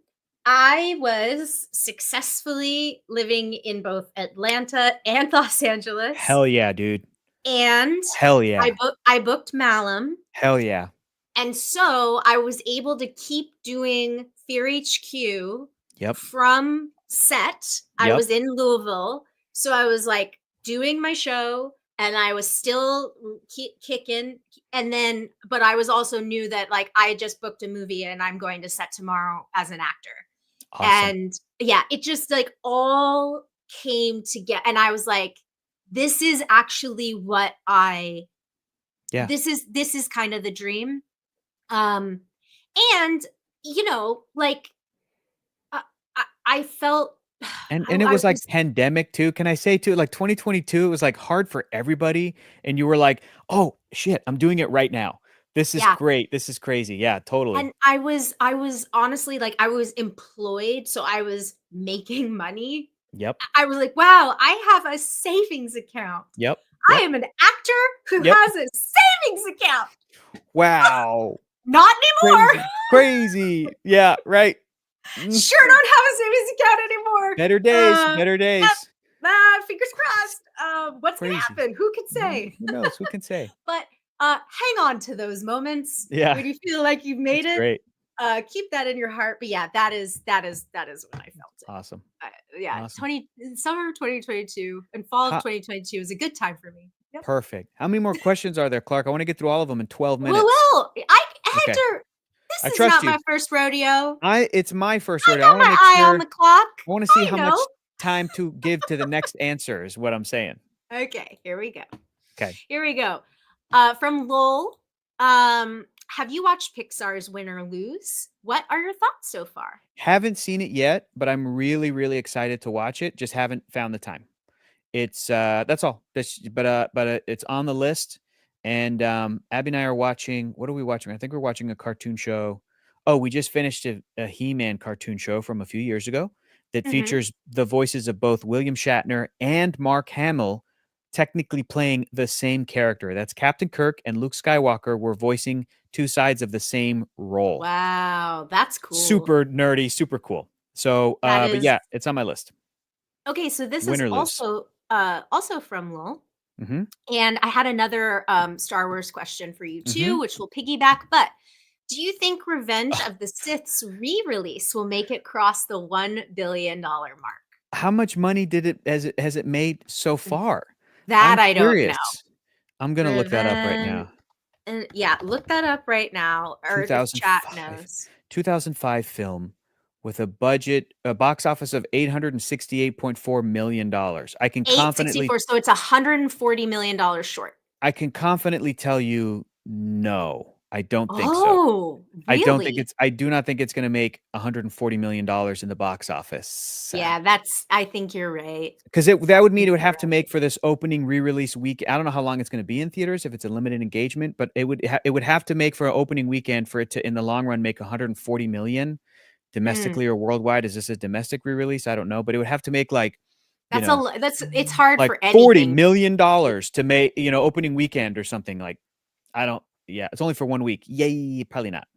[SPEAKER 1] I was successfully living in both Atlanta and Los Angeles.
[SPEAKER 2] Hell yeah, dude.
[SPEAKER 1] And
[SPEAKER 2] Hell yeah.
[SPEAKER 1] I booked Malum.
[SPEAKER 2] Hell yeah.
[SPEAKER 1] And so I was able to keep doing Fear HQ
[SPEAKER 2] Yep.
[SPEAKER 1] from set. I
[SPEAKER 2] Yep.
[SPEAKER 1] was in Louisville. So I was like doing my show and I was still kicking. And then, but I was also knew that like I had just booked a movie and I'm going to set tomorrow as an actor.
[SPEAKER 2] Awesome.
[SPEAKER 1] And yeah, it just like all came together. And I was like, this is actually what this is kind of the dream. And like I felt
[SPEAKER 2] and it was like pandemic too. Can I say too, like 2022, it was like hard for everybody. And you were like, oh shit, I'm doing it right now. This is great. This is crazy. Yeah, totally.
[SPEAKER 1] And I was honestly like, I was employed, so I was making money.
[SPEAKER 2] Yep.
[SPEAKER 1] I was like, wow, I have a savings account.
[SPEAKER 2] Yep.
[SPEAKER 1] I am an actor who has a savings account.
[SPEAKER 2] Wow.
[SPEAKER 1] Not anymore.
[SPEAKER 2] Crazy. Yeah, right.
[SPEAKER 1] Sure don't have a savings account anymore.
[SPEAKER 2] Better days.
[SPEAKER 1] Fingers crossed. What's gonna happen? Who can say?
[SPEAKER 2] Who knows? Who can say?
[SPEAKER 1] But hang on to those moments.
[SPEAKER 2] Yeah.
[SPEAKER 1] When you feel like you've made it.
[SPEAKER 2] Great.
[SPEAKER 1] Keep that in your heart. But yeah, that is when I felt it.
[SPEAKER 2] Awesome.
[SPEAKER 1] Yeah.
[SPEAKER 2] Awesome.
[SPEAKER 1] Summer of 2022 and fall of 2022 was a good time for me. Yep.
[SPEAKER 2] Perfect. How many more questions are there, Clarke? I want to get through all of them in 12 minutes.
[SPEAKER 1] Well, Hector, this is not my first rodeo.
[SPEAKER 2] It's my first rodeo.
[SPEAKER 1] I got my eye on the clock.
[SPEAKER 2] I want to see how much time to give to the next answer is what I'm saying.
[SPEAKER 1] Okay, here we go.
[SPEAKER 2] Okay.
[SPEAKER 1] Here we go. From Lowell, have you watched Pixar's Win or Lose? What are your thoughts so far?
[SPEAKER 2] Haven't seen it yet, but I'm really, really excited to watch it. Just haven't found the time. It's that's all. But it's on the list. And Abby and I are watching. What are we watching? I think we're watching a cartoon show. Oh, we just finished a He-Man cartoon show from a few years ago that features the voices of both William Shatner and Mark Hamill technically playing the same character. That's Captain Kirk and Luke Skywalker were voicing two sides of the same role.
[SPEAKER 1] Wow, that's cool.
[SPEAKER 2] Super nerdy, super cool. So,
[SPEAKER 1] That
[SPEAKER 2] but
[SPEAKER 1] is
[SPEAKER 2] yeah, it's on my list.
[SPEAKER 1] okay. So this
[SPEAKER 2] Win
[SPEAKER 1] is
[SPEAKER 2] or lose.
[SPEAKER 1] also from Lowell.
[SPEAKER 2] Hmm.
[SPEAKER 1] And I had another Star Wars question for you too,
[SPEAKER 2] Mhm.
[SPEAKER 1] which will piggyback. But do you think Revenge of the Sith's re-release will make it cross the $1 billion mark?
[SPEAKER 2] How much money has it made so far?
[SPEAKER 1] That
[SPEAKER 2] I'm
[SPEAKER 1] I don't know.
[SPEAKER 2] curious. I'm gonna look that up right
[SPEAKER 1] Revenge,
[SPEAKER 2] now.
[SPEAKER 1] yeah, look that up right now, or the chat
[SPEAKER 2] 2005.
[SPEAKER 1] knows.
[SPEAKER 2] 2005 film with a box office of $868.4 million. I can confidently
[SPEAKER 1] 864, so it's $140 million short.
[SPEAKER 2] I can confidently tell you no. I don't think so.
[SPEAKER 1] Oh, really?
[SPEAKER 2] I do not think it's gonna make $140 million in the box office.
[SPEAKER 1] Yeah, I think you're right.
[SPEAKER 2] Because that would
[SPEAKER 1] I
[SPEAKER 2] mean
[SPEAKER 1] think
[SPEAKER 2] it would
[SPEAKER 1] you're
[SPEAKER 2] have to
[SPEAKER 1] right.
[SPEAKER 2] make for this opening re-release week. I don't know how long it's going to be in theaters if it's a limited engagement, but it would have to make for an opening weekend for it to, in the long run, make 140 million
[SPEAKER 1] Mm,
[SPEAKER 2] domestically or worldwide. Is this a domestic re-release? I don't know, but it would have to make like,
[SPEAKER 1] it's hard
[SPEAKER 2] like
[SPEAKER 1] for
[SPEAKER 2] $40
[SPEAKER 1] anything.
[SPEAKER 2] million to make, opening weekend or something like. Yeah, it's only for 1 week. Yay, probably not.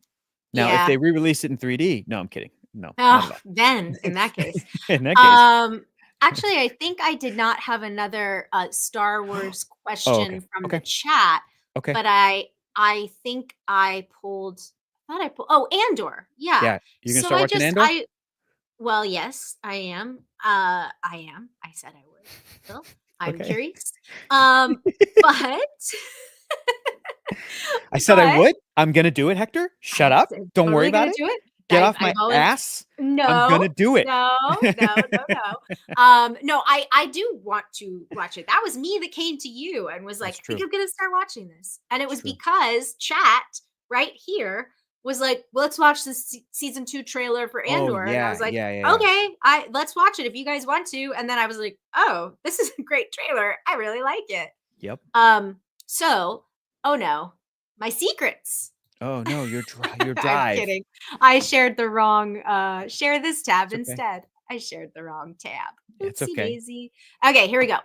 [SPEAKER 2] Now, if
[SPEAKER 1] Yeah.
[SPEAKER 2] they re-release it in 3D, no, I'm kidding. No, not
[SPEAKER 1] Oh,
[SPEAKER 2] at all.
[SPEAKER 1] then in that case.
[SPEAKER 2] In that case.
[SPEAKER 1] Actually, I think I did not have another Star Wars
[SPEAKER 2] Oh, okay.
[SPEAKER 1] question from the
[SPEAKER 2] Okay.
[SPEAKER 1] chat,
[SPEAKER 2] Okay.
[SPEAKER 1] but I think I thought I pulled Andor. Yeah.
[SPEAKER 2] Yeah. You're going to
[SPEAKER 1] So
[SPEAKER 2] start watching Andor?
[SPEAKER 1] well, yes, I am. I am. I said I would. Still, I'm
[SPEAKER 2] Okay.
[SPEAKER 1] curious. But
[SPEAKER 2] I said I
[SPEAKER 1] but
[SPEAKER 2] would. I'm gonna do it, Hector. Shut
[SPEAKER 1] I
[SPEAKER 2] up.
[SPEAKER 1] said,
[SPEAKER 2] Don't worry
[SPEAKER 1] totally
[SPEAKER 2] about
[SPEAKER 1] gonna
[SPEAKER 2] it.
[SPEAKER 1] do it.
[SPEAKER 2] Get off my
[SPEAKER 1] I've always
[SPEAKER 2] ass. I'm
[SPEAKER 1] no,
[SPEAKER 2] gonna do it.
[SPEAKER 1] no, no, no, no. No, I do want to watch it. That was me that came to you and was like,
[SPEAKER 2] That's
[SPEAKER 1] I think
[SPEAKER 2] true.
[SPEAKER 1] I'm gonna start watching this. And it
[SPEAKER 2] That's
[SPEAKER 1] was
[SPEAKER 2] true.
[SPEAKER 1] because chat right here was like, well, let's watch this season 2 trailer for
[SPEAKER 2] Oh
[SPEAKER 1] Andor. And I
[SPEAKER 2] yeah,
[SPEAKER 1] was like,
[SPEAKER 2] yeah.
[SPEAKER 1] okay, let's watch it if you guys want to. And then I was like, oh, this is a great trailer. I really like it.
[SPEAKER 2] Yep.
[SPEAKER 1] So, oh no, my secrets.
[SPEAKER 2] Oh no, your
[SPEAKER 1] I'm
[SPEAKER 2] drive.
[SPEAKER 1] kidding. I shared the wrong share this tab
[SPEAKER 2] It's okay.
[SPEAKER 1] instead. I shared the wrong tab.
[SPEAKER 2] It's
[SPEAKER 1] Oopsie
[SPEAKER 2] okay.
[SPEAKER 1] daisy. Okay, here we go.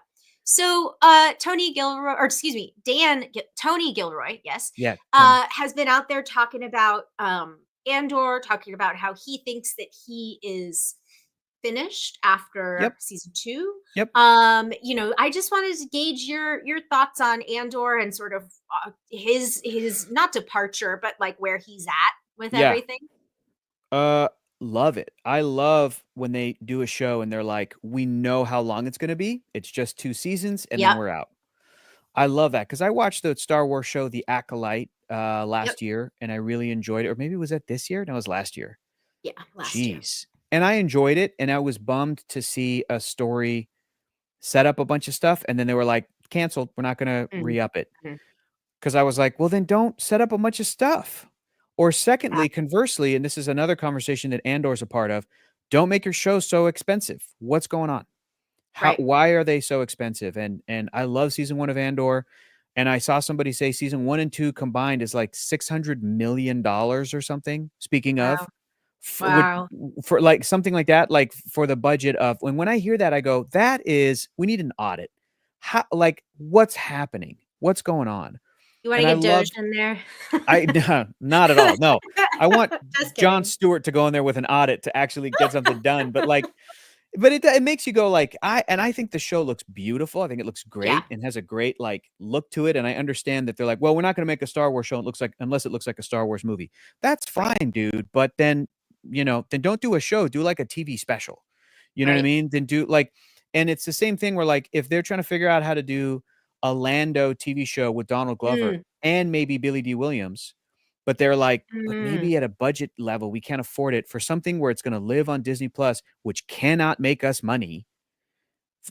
[SPEAKER 1] So Tony Gilroy, or excuse me, Tony Gilroy, yes.
[SPEAKER 2] Yeah. Tony.
[SPEAKER 1] Has been out there talking about Andor, talking about how he thinks that he is finished after
[SPEAKER 2] Yep.
[SPEAKER 1] season 2.
[SPEAKER 2] Yep.
[SPEAKER 1] I just wanted to gauge your thoughts on Andor and sort of his not departure, but like where he's at with everything.
[SPEAKER 2] Love it. I love when they do a show and they're like, we know how long it's gonna be. It's just 2 seasons and then
[SPEAKER 1] Yep.
[SPEAKER 2] we're out. I love that because I watched the Star Wars show The Acolyte last year and I really enjoyed it. Or maybe was that this year? No, it was last year.
[SPEAKER 1] Yeah, last year.
[SPEAKER 2] Jeez. And I enjoyed it, and I was bummed to see a story set up a bunch of stuff, and then they were like, "Canceled. We're not gonna
[SPEAKER 1] Mhm,
[SPEAKER 2] re-up it."
[SPEAKER 1] mhm.
[SPEAKER 2] Because I was like, "Well, then don't set up a bunch of stuff." Or
[SPEAKER 1] Yeah,
[SPEAKER 2] secondly, conversely, and this is another conversation that Andor's a part of, don't make your show so expensive. What's going on?
[SPEAKER 1] right.
[SPEAKER 2] Why are they so expensive? And I love season 1 of Andor, and I saw somebody say season 1 and 2 combined is like $600 million or something. Speaking of,
[SPEAKER 1] Wow. Wow.
[SPEAKER 2] for like something like that, like for the budget of when I hear that, I go, we need an audit. Like what's happening? What's going on?
[SPEAKER 1] You want
[SPEAKER 2] And
[SPEAKER 1] to
[SPEAKER 2] I
[SPEAKER 1] get
[SPEAKER 2] love,
[SPEAKER 1] Doge in there?
[SPEAKER 2] no, not at all. No, I want
[SPEAKER 1] Just
[SPEAKER 2] Jon
[SPEAKER 1] kidding.
[SPEAKER 2] Stewart to go in there with an audit to actually get something done. But like, it makes you go like, I think the show looks beautiful. I think it looks
[SPEAKER 1] Yeah.
[SPEAKER 2] great and has a great like look to it. And I understand that they're like, well, we're not going to make a Star Wars show. Unless it looks like a Star Wars movie. That's
[SPEAKER 1] Right.
[SPEAKER 2] fine, dude. But then, then don't do a show. Do like a TV special. You know what I
[SPEAKER 1] Right.
[SPEAKER 2] mean? Then do like, and it's the same thing where like if they're trying to figure out how to do a Lando TV show with Donald Glover
[SPEAKER 1] Mm,
[SPEAKER 2] and maybe Billy D. Williams, but they're like, but
[SPEAKER 1] mm.
[SPEAKER 2] maybe at a budget level, we can't afford it for something where it's going to live on Disney Plus, which cannot make us money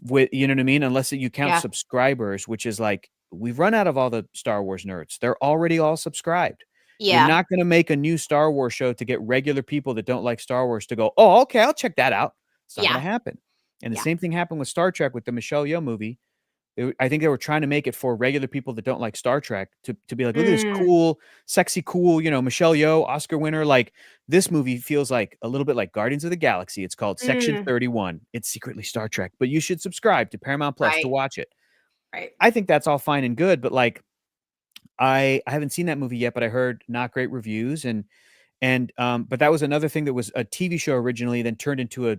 [SPEAKER 2] with, you know what I mean? Unless you count
[SPEAKER 1] Yeah.
[SPEAKER 2] subscribers, which is like, we've run out of all the Star Wars nerds. They're already all subscribed. You're
[SPEAKER 1] Yeah.
[SPEAKER 2] not going to make a new Star Wars show to get regular people that don't like Star Wars to go, oh, okay, I'll check that out. It's not going
[SPEAKER 1] Yeah.
[SPEAKER 2] to happen. And the
[SPEAKER 1] Yeah.
[SPEAKER 2] same thing happened with Star Trek with the Michelle Yeoh movie. I think they were trying to make it for regular people that don't like Star Trek to be like, look at this
[SPEAKER 1] Mm,
[SPEAKER 2] cool, sexy, cool, Michelle Yeoh, Oscar winner. Like this movie feels like a little bit like Guardians of the Galaxy. It's called Section
[SPEAKER 1] mm.
[SPEAKER 2] 31. It's secretly Star Trek, but you should subscribe to Paramount Plus to
[SPEAKER 1] Right.
[SPEAKER 2] watch it.
[SPEAKER 1] Right.
[SPEAKER 2] I think that's all fine and good, but like I haven't seen that movie yet, but I heard not great reviews but that was another thing that was a TV show originally, then turned into a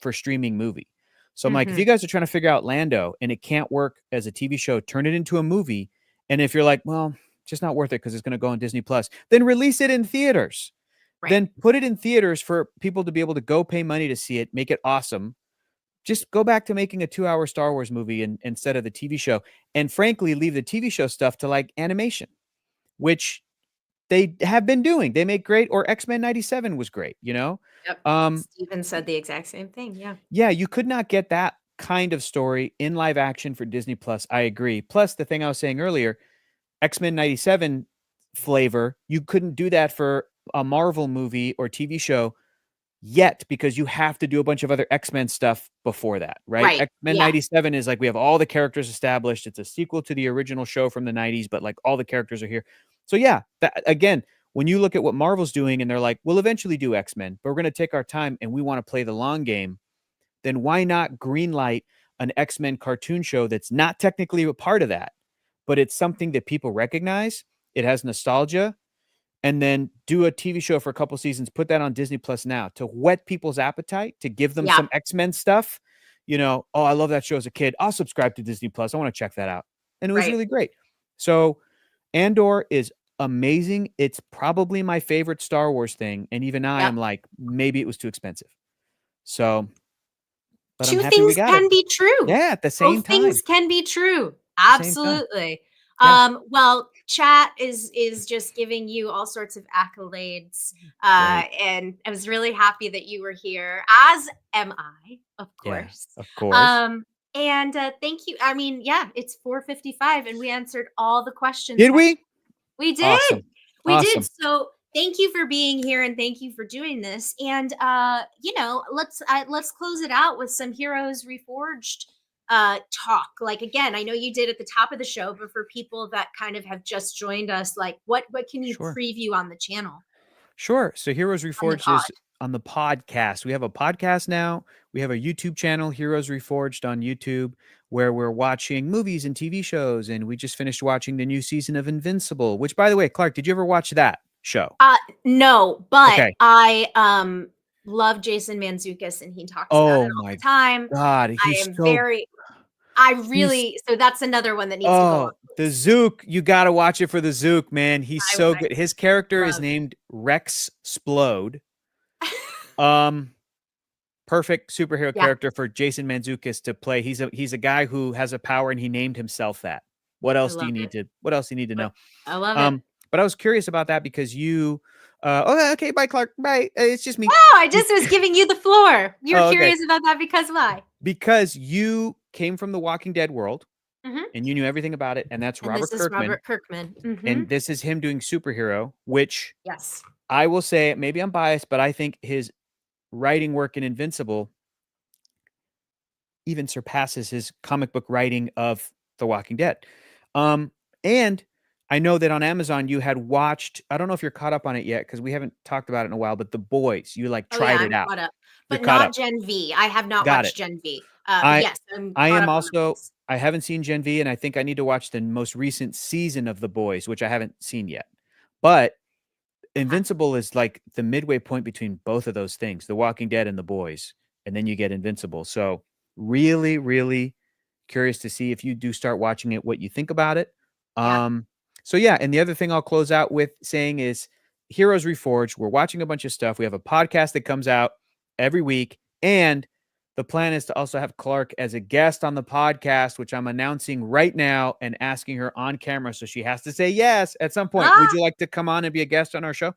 [SPEAKER 2] for streaming movie. So I'm like, if
[SPEAKER 1] Mhm.
[SPEAKER 2] you guys are trying to figure out Lando and it can't work as a TV show, turn it into a movie. And if you're like, well, just not worth it because it's going to go on Disney Plus, then release it in theaters.
[SPEAKER 1] Right.
[SPEAKER 2] Then put it in theaters for people to be able to go pay money to see it, make it awesome. Just go back to making a 2-hour Star Wars movie instead of the TV show. And frankly, leave the TV show stuff to like animation, which they have been doing. They make great, or X-Men 97 was great, you know?
[SPEAKER 1] Yep.
[SPEAKER 2] Um,
[SPEAKER 1] Steven said the exact same thing. Yeah.
[SPEAKER 2] yeah, you could not get that kind of story in live action for Disney Plus. I agree. Plus, the thing I was saying earlier, X-Men 97 flavor, you couldn't do that for a Marvel movie or TV show yet because you have to do a bunch of other X-Men stuff before that, right?
[SPEAKER 1] Right.
[SPEAKER 2] X-Men
[SPEAKER 1] Yeah.
[SPEAKER 2] 97 is like we have all the characters established. It's a sequel to the original show from the 90s, but like all the characters are here. So yeah, that again, when you look at what Marvel's doing and they're like, we'll eventually do X-Men, but we're going to take our time and we want to play the long game, then why not greenlight an X-Men cartoon show that's not technically a part of that, but it's something that people recognize. It has nostalgia, and then do a TV show for a couple seasons, put that on Disney Plus now to whet people's appetite, to give them
[SPEAKER 1] Yeah.
[SPEAKER 2] some X-Men stuff. You know, oh, I love that show as a kid. I'll subscribe to Disney Plus. I want to check that out. And it was
[SPEAKER 1] Right.
[SPEAKER 2] really great. So Andor is amazing. It's probably my favorite Star Wars thing. And even I
[SPEAKER 1] Yep.
[SPEAKER 2] am like, maybe it was too expensive. So, but I'm
[SPEAKER 1] Two
[SPEAKER 2] happy we
[SPEAKER 1] things
[SPEAKER 2] got
[SPEAKER 1] can
[SPEAKER 2] it.
[SPEAKER 1] be true.
[SPEAKER 2] Yeah, at the same
[SPEAKER 1] Both
[SPEAKER 2] time.
[SPEAKER 1] things can be true.
[SPEAKER 2] At the same time.
[SPEAKER 1] Absolutely.
[SPEAKER 2] Yeah.
[SPEAKER 1] Well, chat is just giving you all sorts of accolades.
[SPEAKER 2] Great.
[SPEAKER 1] And I was really happy that you were here, as am I, of
[SPEAKER 2] Yeah,
[SPEAKER 1] course.
[SPEAKER 2] of course.
[SPEAKER 1] And thank you. I mean, yeah, it's 4:55 and we answered all the questions.
[SPEAKER 2] Did we?
[SPEAKER 1] We did.
[SPEAKER 2] Awesome.
[SPEAKER 1] We
[SPEAKER 2] Awesome.
[SPEAKER 1] did. So thank you for being here and thank you for doing this. And let's close it out with some Heroes Reforged talk. Like again, I know you did at the top of the show, but for people that kind of have just joined us, like what can you
[SPEAKER 2] Sure.
[SPEAKER 1] preview on the channel?
[SPEAKER 2] Sure. So Heroes Reforged
[SPEAKER 1] pod.
[SPEAKER 2] is on the podcast. We have a podcast now. We have a YouTube channel, Heroes Reforged on YouTube, where we're watching movies and TV shows. And we just finished watching the new season of Invincible, which, by the way, Clarke, did you ever watch that show?
[SPEAKER 1] No, but
[SPEAKER 2] Okay.
[SPEAKER 1] I love Jason Mantzoukas and he talks about it all the time.
[SPEAKER 2] God,
[SPEAKER 1] So that's another one that needs to go on.
[SPEAKER 2] The Zook, you got to watch it for the Zook, man. He's so
[SPEAKER 1] I
[SPEAKER 2] good. His character is
[SPEAKER 1] love-
[SPEAKER 2] named Rex Splode. Perfect superhero character for Jason Mantzoukas to play. He's a guy who has a power and he named himself that. What else do you need to know?
[SPEAKER 1] I love it.
[SPEAKER 2] But I was curious about that because you okay, bye Clarke. Bye. It's just me.
[SPEAKER 1] Oh, I just was giving you the floor. You're
[SPEAKER 2] okay.
[SPEAKER 1] curious about that because why?
[SPEAKER 2] Because you came from the Walking Dead world and you knew everything about it, and that's Robert
[SPEAKER 1] Kirkman.
[SPEAKER 2] And this is him doing superhero, which
[SPEAKER 1] yes,
[SPEAKER 2] I will say, maybe I'm biased, but I think his writing work in Invincible even surpasses his comic book writing of The Walking Dead. And I know that on Amazon you had watched, I don't know if you're caught up on it yet because we haven't talked about it in a while, but The Boys, you tried it out.
[SPEAKER 1] Caught up, but
[SPEAKER 2] caught
[SPEAKER 1] not
[SPEAKER 2] up.
[SPEAKER 1] Gen V. I have not
[SPEAKER 2] Got
[SPEAKER 1] watched
[SPEAKER 2] it.
[SPEAKER 1] Gen V.
[SPEAKER 2] Yes, I am
[SPEAKER 1] caught up
[SPEAKER 2] also, I haven't seen Gen V, and I think I need to watch the most recent season of The Boys, which I haven't seen yet. But Invincible is like the midway point between both of those things, The Walking Dead and The Boys, and then you get Invincible. So really, really curious to see if you do start watching it, what you think about it. So yeah, and the other thing I'll close out with saying is Heroes Reforged. We're watching a bunch of stuff. We have a podcast that comes out every week, and the plan is to also have Clarke as a guest on the podcast, which I'm announcing right now and asking her on camera. So she has to say yes at some point. Would you like to come on and be a guest on our show?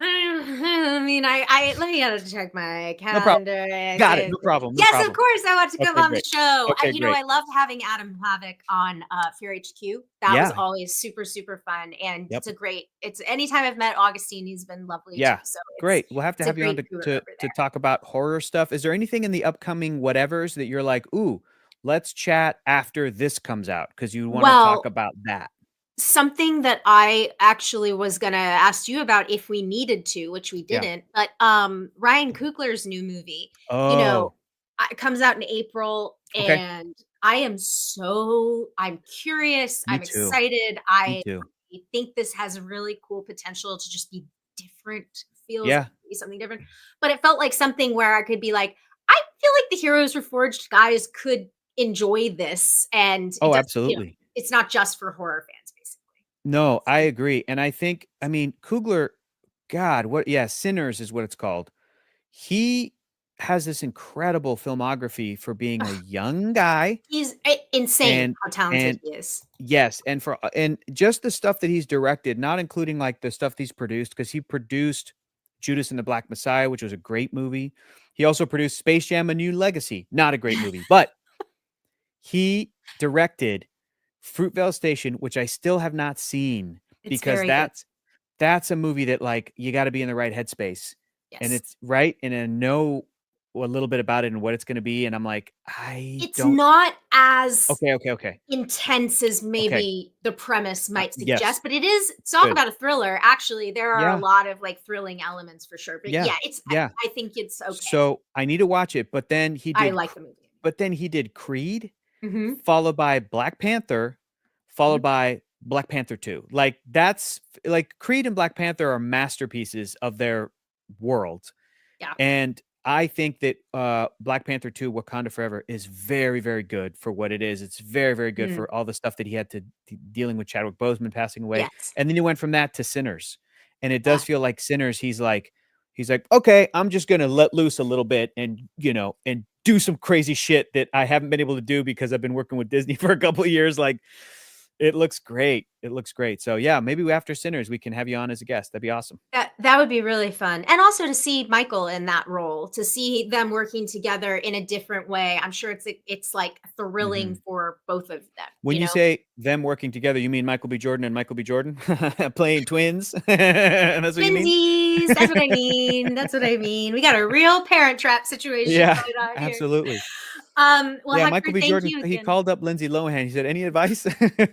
[SPEAKER 1] I mean, I let me check my calendar.
[SPEAKER 2] Got it. No problem.
[SPEAKER 1] Yes, of course. I want to come on the show.
[SPEAKER 2] Okay, great.
[SPEAKER 1] I loved having Adam Havoc on Fear HQ. That was always super, super fun. And it's anytime I've met Augustine, he's been lovely too. So
[SPEAKER 2] great. We'll have to have you on to talk about horror stuff. Is there anything in the upcoming whatevers that you're like, ooh, let's chat after this comes out? Because you want to talk about that.
[SPEAKER 1] Something that I actually was going to ask you about if we needed to, which we didn't, but Ryan Coogler's new movie, it comes out in April.
[SPEAKER 2] Okay.
[SPEAKER 1] and I'm curious,
[SPEAKER 2] Me
[SPEAKER 1] I'm
[SPEAKER 2] too.
[SPEAKER 1] excited.
[SPEAKER 2] Me
[SPEAKER 1] I
[SPEAKER 2] too.
[SPEAKER 1] think this has really cool potential to just be different, feels
[SPEAKER 2] Yeah.
[SPEAKER 1] like be something different. But it felt like something where I could be like, I feel like the Heroes Reforged guys could enjoy this, and it
[SPEAKER 2] Oh,
[SPEAKER 1] doesn't,
[SPEAKER 2] absolutely.
[SPEAKER 1] it's not just for horror fans, basically.
[SPEAKER 2] No, I agree. And I think, I mean, Coogler, God, what, yeah, Sinners is what it's called. He has this incredible filmography for being a
[SPEAKER 1] Ugh,
[SPEAKER 2] young guy.
[SPEAKER 1] he's insane
[SPEAKER 2] And,
[SPEAKER 1] how talented
[SPEAKER 2] and
[SPEAKER 1] he is.
[SPEAKER 2] yes, and just the stuff that he's directed, not including like the stuff he's produced, because he produced Judas and the Black Messiah, which was a great movie. He also produced Space Jam: A New Legacy, not a great movie, but he directed Fruitvale Station, which I still have not seen
[SPEAKER 1] It's
[SPEAKER 2] because
[SPEAKER 1] very good.
[SPEAKER 2] that's a movie that like you got to be in the right headspace, and
[SPEAKER 1] Yes.
[SPEAKER 2] it's right, and I know a little bit about it and what it's going to be, and I'm like, I
[SPEAKER 1] It's
[SPEAKER 2] don't.
[SPEAKER 1] not as
[SPEAKER 2] Okay.
[SPEAKER 1] intense as
[SPEAKER 2] Okay.
[SPEAKER 1] maybe the premise might
[SPEAKER 2] Yes.
[SPEAKER 1] suggest, but it is talk
[SPEAKER 2] Good.
[SPEAKER 1] about a thriller. Actually, there are a
[SPEAKER 2] Yeah.
[SPEAKER 1] lot of like thrilling elements for sure. But
[SPEAKER 2] Yeah.
[SPEAKER 1] yeah,
[SPEAKER 2] Yeah.
[SPEAKER 1] I think it's okay.
[SPEAKER 2] So I need to watch it,
[SPEAKER 1] I like the movie.
[SPEAKER 2] but then he did Creed,
[SPEAKER 1] Hmm.
[SPEAKER 2] followed by Black Panther,
[SPEAKER 1] Hmm.
[SPEAKER 2] followed by Black Panther 2. Like that's like Creed and Black Panther are masterpieces of their world.
[SPEAKER 1] Yeah.
[SPEAKER 2] And I think that Black Panther 2 Wakanda Forever is very, very good for what it is. It's very, very good
[SPEAKER 1] Mm.
[SPEAKER 2] for all the stuff that he had to dealing with Chadwick Boseman passing away.
[SPEAKER 1] Yes.
[SPEAKER 2] And then he went from that to Sinners. And it
[SPEAKER 1] Yeah.
[SPEAKER 2] does feel like Sinners, he's like, okay, I'm just gonna let loose a little bit and and do some crazy shit that I haven't been able to do because I've been working with Disney for a couple of years. Like it looks great. It looks great. So yeah, maybe after Sinners, we can have you on as a guest. That'd be awesome.
[SPEAKER 1] That would be really fun. And also to see Michael in that role, to see them working together in a different way. I'm sure it's like thrilling
[SPEAKER 2] Mhm.
[SPEAKER 1] for both of them,
[SPEAKER 2] When you say them working together, you mean Michael B. Jordan and Michael B. Jordan playing twins? That's what you mean?
[SPEAKER 1] Twinsies. That's what I mean. That's what I mean. We got a real parent trap situation
[SPEAKER 2] Yeah,
[SPEAKER 1] going on here.
[SPEAKER 2] absolutely.
[SPEAKER 1] Well,
[SPEAKER 2] Yeah, Michael
[SPEAKER 1] Hector,
[SPEAKER 2] B.
[SPEAKER 1] thank
[SPEAKER 2] Jordan,
[SPEAKER 1] you
[SPEAKER 2] he
[SPEAKER 1] again.
[SPEAKER 2] called up Lindsay Lohan. He said, "Any advice?"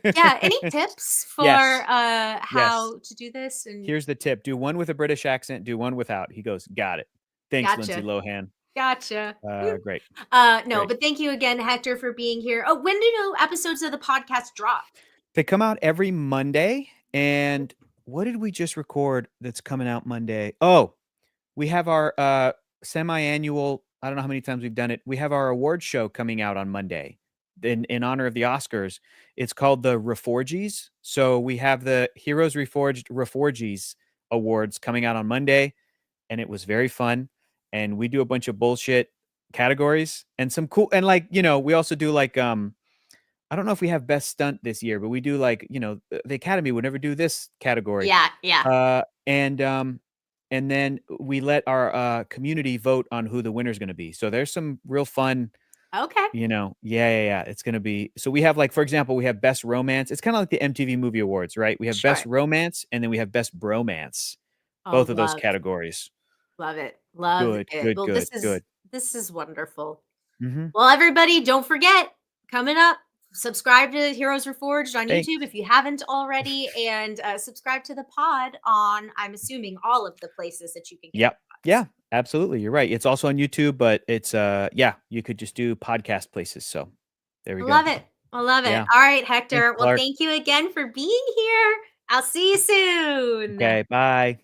[SPEAKER 1] Yeah, any tips for
[SPEAKER 2] Yes, yes.
[SPEAKER 1] how to do this? And
[SPEAKER 2] Here's the tip: do one with a British accent, do one without. He goes, "Got it. Thanks, Lindsay
[SPEAKER 1] gotcha.
[SPEAKER 2] Lohan."
[SPEAKER 1] Gotcha.
[SPEAKER 2] Great,
[SPEAKER 1] No,
[SPEAKER 2] great.
[SPEAKER 1] but thank you again, Hector, for being here. Oh, when do new episodes of the podcast drop?
[SPEAKER 2] They come out every Monday. And what did we just record that's coming out Monday? Oh, we have our semi-annual, I don't know how many times we've done it. We have our award show coming out on Monday in honor of the Oscars. It's called the Reforgies. So we have the Heroes Reforged Reforgies awards coming out on Monday, and it was very fun. And we do a bunch of bullshit categories and some cool, and like, we also do like I don't know if we have best stunt this year, but we do like, the Academy would never do this category.
[SPEAKER 1] Yeah, yeah.
[SPEAKER 2] Uh, and then we let our community vote on who the winner is going to be. So there's some real fun,
[SPEAKER 1] Okay.
[SPEAKER 2] yeah. It's going to be, so we have like, for example, we have best romance. It's kind of like the MTV Movie Awards, right? We have best
[SPEAKER 1] Sure.
[SPEAKER 2] romance and then we have best bromance,
[SPEAKER 1] Oh,
[SPEAKER 2] both of those
[SPEAKER 1] love,
[SPEAKER 2] categories.
[SPEAKER 1] love it. Love
[SPEAKER 2] Good,
[SPEAKER 1] it.
[SPEAKER 2] good,
[SPEAKER 1] Well,
[SPEAKER 2] good, good.
[SPEAKER 1] this is wonderful.
[SPEAKER 2] Mm-hmm.
[SPEAKER 1] Well, everybody, don't forget, coming up, subscribe to Heroes Reforged on
[SPEAKER 2] Thanks.
[SPEAKER 1] YouTube if you haven't already, and subscribe to the pod on, I'm assuming, all of the places that you can get
[SPEAKER 2] Yep.
[SPEAKER 1] your
[SPEAKER 2] Yeah,
[SPEAKER 1] pods.
[SPEAKER 2] absolutely. You're right. It's also on YouTube, but it's yeah, you could just do podcast places. So there we go.
[SPEAKER 1] Love it. I love it.
[SPEAKER 2] Yeah.
[SPEAKER 1] All right,
[SPEAKER 2] Thanks,
[SPEAKER 1] Hector. Well,
[SPEAKER 2] Clarke.
[SPEAKER 1] thank you again for being here. I'll see you soon.
[SPEAKER 2] Okay, bye.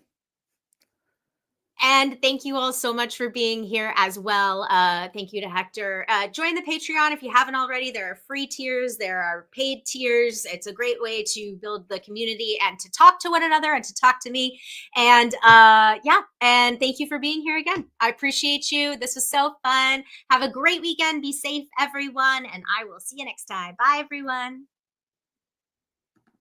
[SPEAKER 1] And thank you all so much for being here as well. Thank you to Hector. Join the Patreon if you haven't already. There are free tiers, there are paid tiers. It's a great way to build the community and to talk to one another and to talk to me. And yeah, and thank you for being here again. I appreciate you. This was so fun. Have a great weekend. Be safe, everyone. And I will see you next time. Bye, everyone.